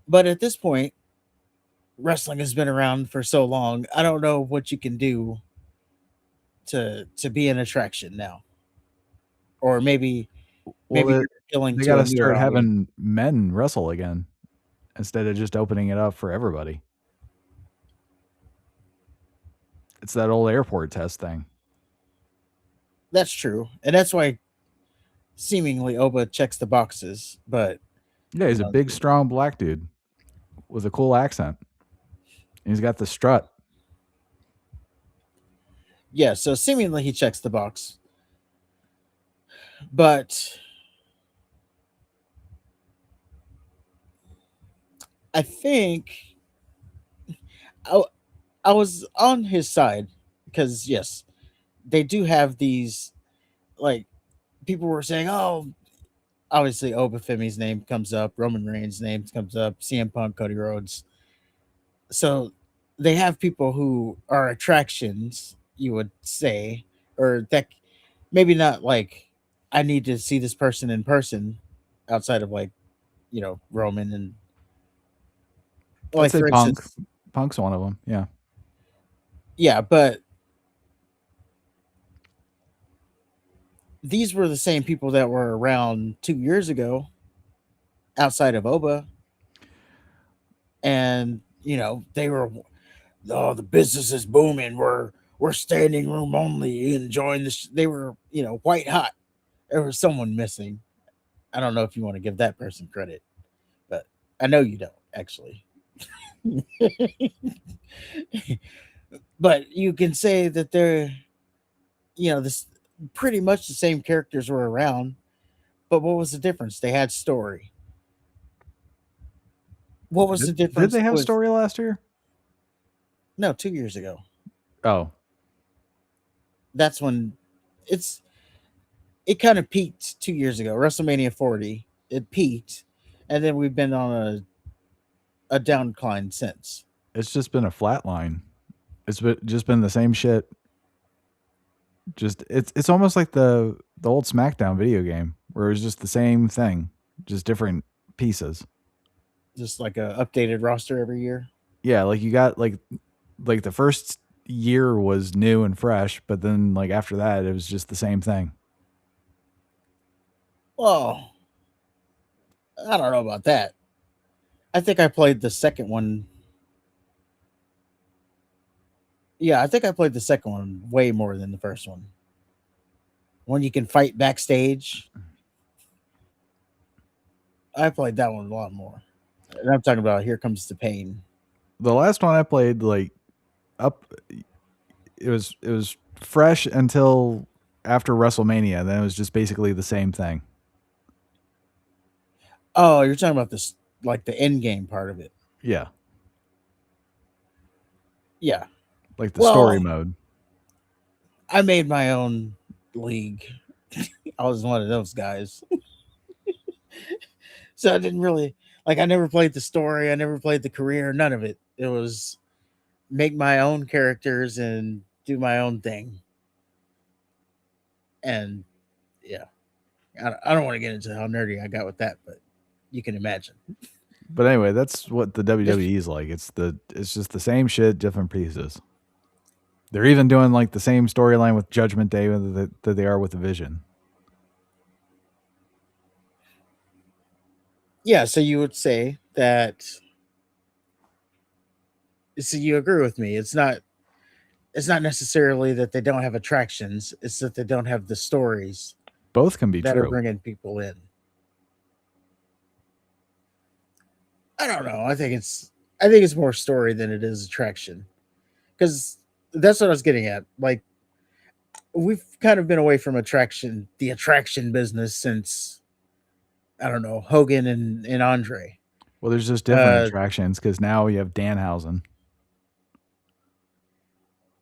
C: but at this point, wrestling has been around for so long. I don't know what you can do to be an attraction now, or maybe you're appealing
B: they
C: to
B: got
C: a
B: to
C: newer
B: start
C: audience.
B: having men wrestle again instead of just opening it up for everybody. It's that old airport test thing.
C: That's true, and that's why seemingly Oba checks the boxes. But
B: yeah, he's a big, strong black dude with a cool accent. He's got the strut.
C: Yeah, so seemingly he checks the box. But I think I was on his side because, yes, they do have these, like, people were saying, oh, obviously Obafemi's name comes up, Roman Reigns' name comes up, CM Punk, Cody Rhodes. So they have people who are attractions, you would say, or that maybe not like I need to see this person in person outside of like, Roman and
B: I'd say
C: for
B: Punk.
C: instance,
B: Punk's one of them. Yeah.
C: Yeah, but these were the same people that were around 2 years ago outside of Oba. And, they were, oh, the business is booming. We're standing room only enjoying this. They were, white hot. There was someone missing. I don't know if you want to give that person credit, but I know you don't actually. But you can say that they're, this pretty much the same characters were around, but what was the difference? They had story. What was the difference?
B: Did they have story last year?
C: No, 2 years ago.
B: Oh,
C: that's when it kind of peaked 2 years ago. WrestleMania 40, it peaked, and then we've been on a downcline since.
B: It's just been a flat line. It's just been the same shit. Just it's almost like the old SmackDown video game where it was just the same thing, just different pieces.
C: Just like a updated roster every year.
B: Yeah, like you got like the first year was new and fresh, but then like after that, it was just the same thing.
C: Well, I don't know about that. I think I played the second one. Yeah, I think I played the second one way more than the first one. When you can fight backstage, I played that one a lot more. And I'm talking about Here Comes the Pain.
B: The last one I played, like it was fresh until after WrestleMania. Then it was just basically the same thing.
C: Oh, you're talking about this, like the end game part of it.
B: Yeah,
C: Yeah.
B: like the story mode.
C: I made my own league. I was one of those guys. So I didn't really, like, I never played the story. I never played the career, none of it. It was make my own characters and do my own thing. And yeah, I don't want to get into how nerdy I got with that, but you can imagine.
B: But anyway, that's what the WWE is like. It's just the same shit, different pieces. They're even doing like the same storyline with Judgment Day that they are with the Vision.
C: Yeah, so you would say that. So you agree with me? It's not necessarily that they don't have attractions. It's that they don't have the stories
B: Both can be
C: that are
B: true.
C: bringing people in. I don't know. I think it's more story than it is attraction, because that's what I was getting at. Like, we've kind of been away from the attraction business since, I don't know, Hogan and Andre.
B: Well, there's just different attractions because now you have Danhausen.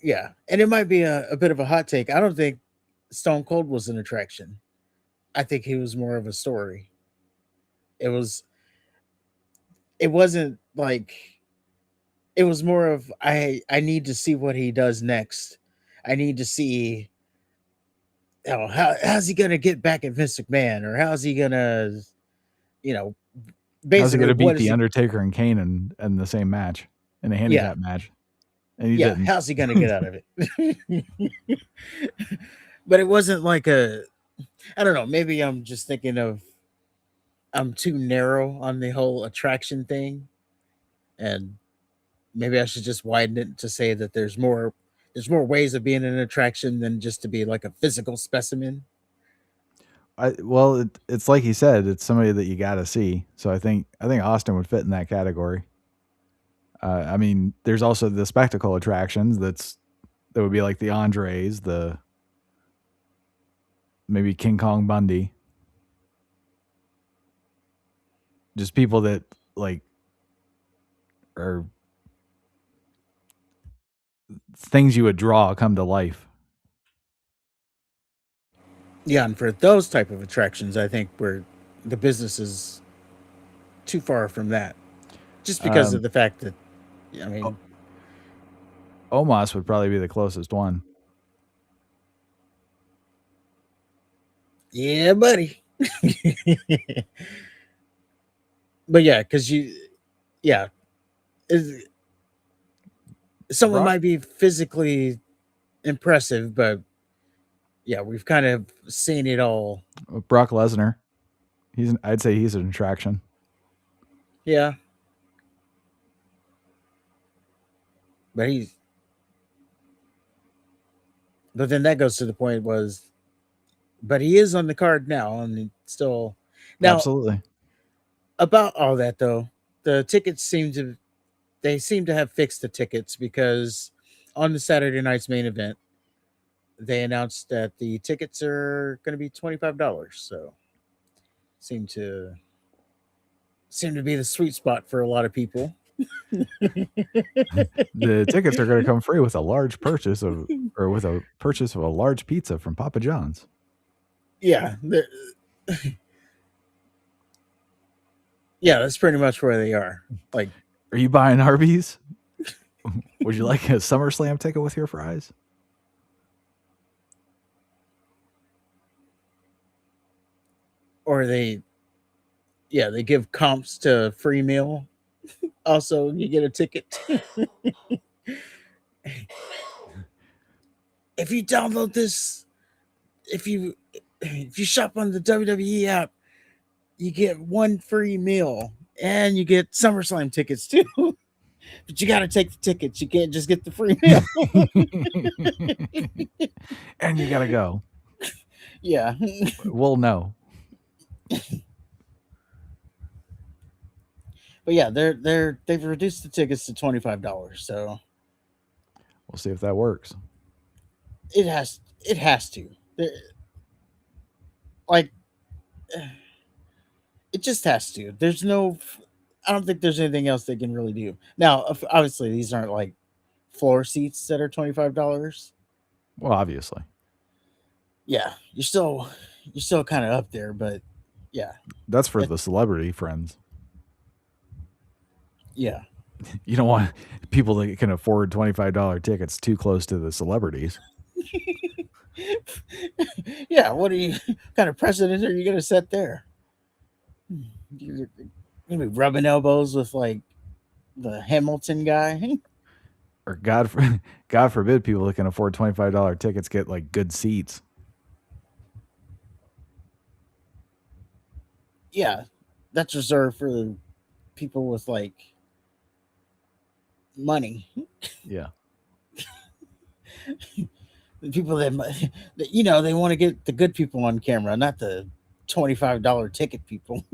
C: Yeah, and it might be a bit of a hot take. I don't think Stone Cold was an attraction. I think he was more of a story. It wasn't like, it was more of I need to see what he does next. I need to see, how's he gonna get back at Vince McMahon, or how's he gonna, basically
B: How's he going to beat
C: what is
B: the
C: he-
B: Undertaker and Kane in the same match, in a handicap match? And he didn't.
C: how's he gonna get out of it? But it wasn't like I don't know, maybe I'm just thinking I'm too narrow on the whole attraction thing, and maybe I should just widen it to say that there's more ways of being an attraction than just to be like a physical specimen.
B: It's like he said, it's somebody that you got to see. So I think Austin would fit in that category. I mean, there's also the spectacle attractions that would be like the Andres, maybe King Kong Bundy. Just people that like are things you would draw come to life.
C: Yeah, and for those type of attractions, I think the business is too far from that, just because of the fact that, I mean,
B: Omos would probably be the closest one.
C: yeah, buddy. But yeah, because someone
B: Brock-
C: might be physically impressive, but yeah, we've kind of seen it all.
B: Brock Lesnar, I'd say he's an attraction.
C: Yeah, but then that goes to the point but he is on the card now, and still now.
B: Absolutely.
C: About all that though, the tickets seem to have fixed the tickets, because on the Saturday night's main event, they announced that the tickets are going to be $25. So seem to be the sweet spot for a lot of people.
B: The tickets are going to come free with a large purchase of a large pizza from Papa John's.
C: Yeah. Yeah, that's pretty much where they are. Like,
B: are you buying Arby's? Would you like a SummerSlam ticket with your fries?
C: Or they give comps to free meal. Also, you get a ticket. if you download this, if you shop on the WWE app, you get 1 free meal and you get SummerSlam tickets too. But you got to take the tickets. You can't just get the free meal.
B: And you got to go.
C: Yeah.
B: We'll know.
C: But yeah, they've reduced the tickets to $25. So
B: We'll see if that works.
C: it has to. Like, it just has to. There's no. I don't think there's anything else they can really do. Now, obviously, these aren't like floor seats that are $25.
B: Well, obviously.
C: Yeah, you're still kind of up there, but yeah,
B: That's for the celebrity friends.
C: yeah.
B: You don't want people that can afford $25 tickets too close to the celebrities.
C: Yeah, what kind of precedent are you going to set there? You're going to be rubbing elbows with like the Hamilton guy.
B: Or God forbid people that can afford $25 tickets get like good seats.
C: Yeah, that's reserved for the people with like money.
B: Yeah.
C: The people that they want to get the good people on camera, not the $25 ticket people.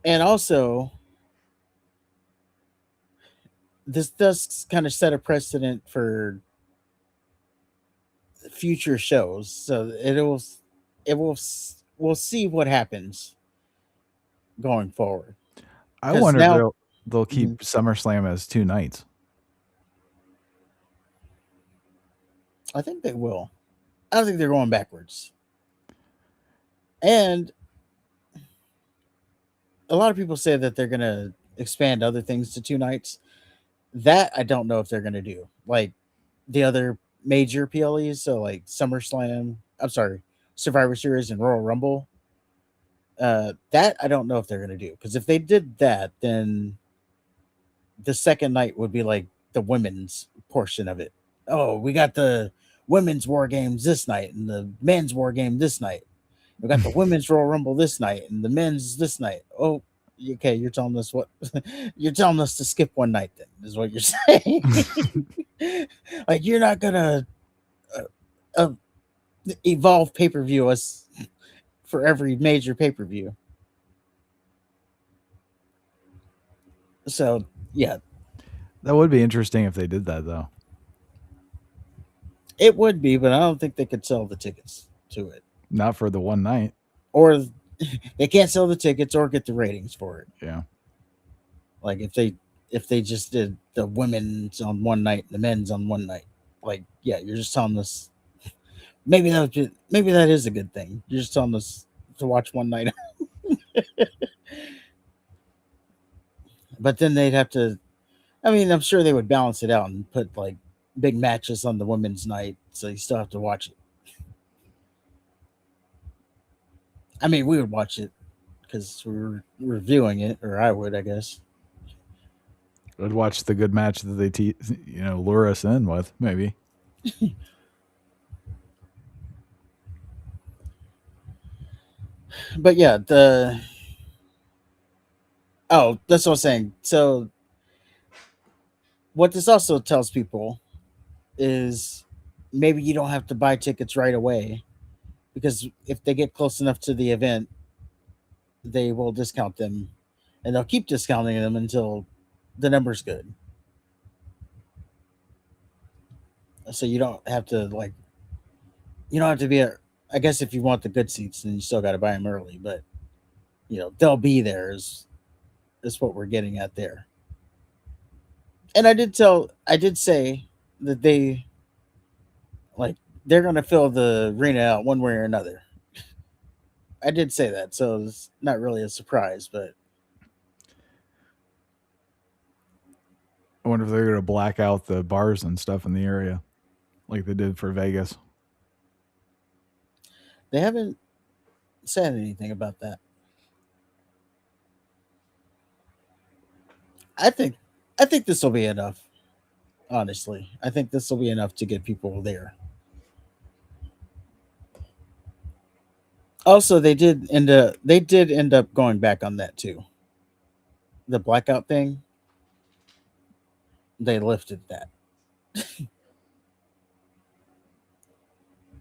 C: And also, this does kind of set a precedent for future shows. So we'll see what happens going forward.
B: I
C: 'Cause
B: wonder
C: now-
B: if they'll keep SummerSlam as 2 nights.
C: I think they will. I don't think they're going backwards. And a lot of people say that they're going to expand other things to 2 nights. That I don't know if they're going to do. Like the other major PLEs, so like Survivor Series and Royal Rumble. That I don't know if they're going to do. Because if they did that, then the second night would be like the women's portion of it. Oh, we got the women's war games this night and the men's war game this night. We got the women's Royal Rumble this night and the men's this night. Oh, okay. You're telling us you're telling us to skip one night then is what you're saying. Like you're not going to evolve pay-per-view us for every major pay-per-view. So yeah,
B: That would be interesting if they did that though.
C: it would be, but I don't think they could sell the tickets to it.
B: Not for the one night.
C: Or they can't sell the tickets or get the ratings for it.
B: Yeah.
C: Like if they just did the women's on one night, the men's on one night. Like, yeah, you're just telling us maybe that is a good thing. You're just telling us to watch one night. But then they'd have to, I mean, I'm sure they would balance it out and put like big matches on the women's night, so you still have to watch it. I mean, we would watch it because we were reviewing it, or I would, I guess.
B: I'd watch the good match that they lure us in with, maybe.
C: But yeah, that's what I was saying. So what this also tells people is maybe you don't have to buy tickets right away, because if they get close enough to the event, they will discount them, and they'll keep discounting them until the number's good. So you don't have to be I guess if you want the good seats, then you still got to buy them early, but they'll be there is what we're getting at there. And I did say that they're going to fill the arena out one way or another. I did say that, so it's not really a surprise, but
B: I wonder if they're going to black out the bars and stuff in the area like they did for Vegas.
C: they haven't said anything about that. I think this will be enough. Honestly, I think this will be enough to get people there. Also, they did end up going back on that too. The blackout thing, they lifted that.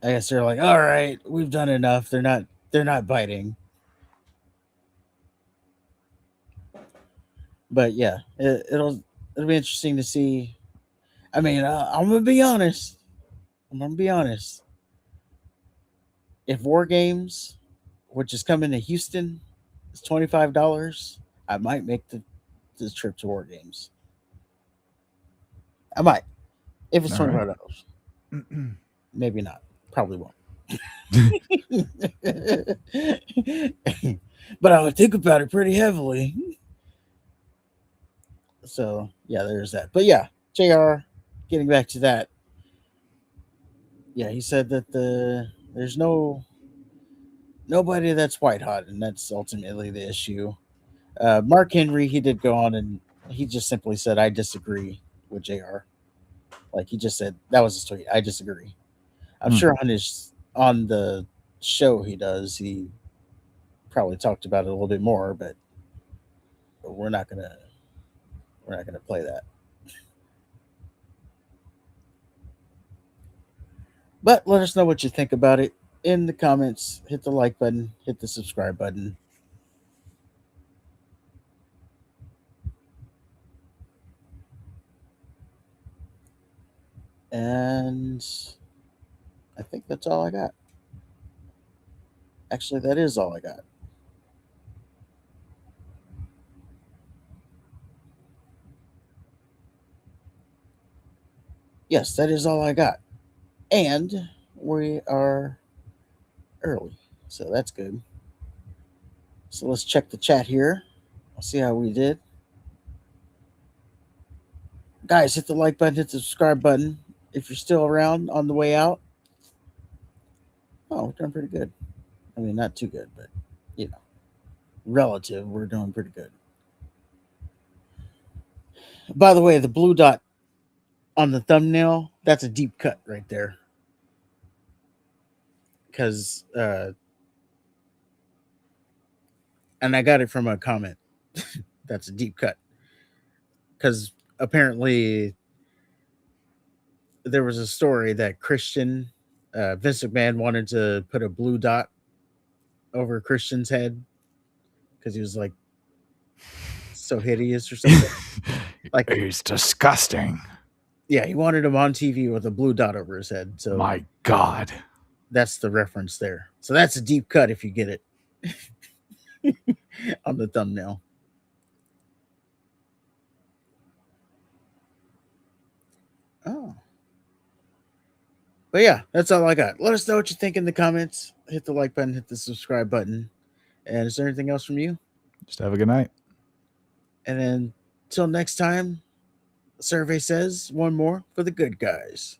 C: I guess they're like, all right, we've done enough. They're not biting. But yeah, it'll be interesting to see. I mean, I'm gonna be honest. If War Games, which is coming to Houston, is $25, I might make the trip to War Games. I might, if it's
B: All right.
C: $25. Maybe not. Probably won't. But I would think about it pretty heavily. So yeah, there's that. But yeah, JR, getting back to that. Yeah, he said that there's nobody that's white hot, and that's ultimately the issue. Mark Henry, he did go on and he just simply said, I disagree with JR. Like, he just said, that was his tweet. I disagree. I'm sure on the show he does, he probably talked about it a little bit more, but we're not gonna play that. But let us know what you think about it in the comments. Hit the like button, hit the subscribe button. And I think that's all I got. Actually, that is all I got. Yes, that is all I got. And we are early, so that's good. So let's check the chat here. I'll see how we did. Guys, hit the like button, hit the subscribe button. If you're still around on the way out. Oh, we're doing pretty good. I mean, not too good, but, relative, we're doing pretty good. By the way, the blue dot on the thumbnail, that's a deep cut right there. Because, and I got it from a comment. That's a deep cut. Because apparently there was a story that Christian, Vince McMahon wanted to put a blue dot over Christian's head because he was like so hideous or something. Like,
B: he's disgusting.
C: Yeah, he wanted him on TV with a blue dot over his head. So
B: my God,
C: that's the reference there. So that's a deep cut if you get it on the thumbnail. Oh. But yeah, that's all I got. Let us know what you think in the comments. Hit the like button, hit the subscribe button. And is there anything else from you?
B: Just have a good night.
C: And then till next time, the survey says one more for the good guys.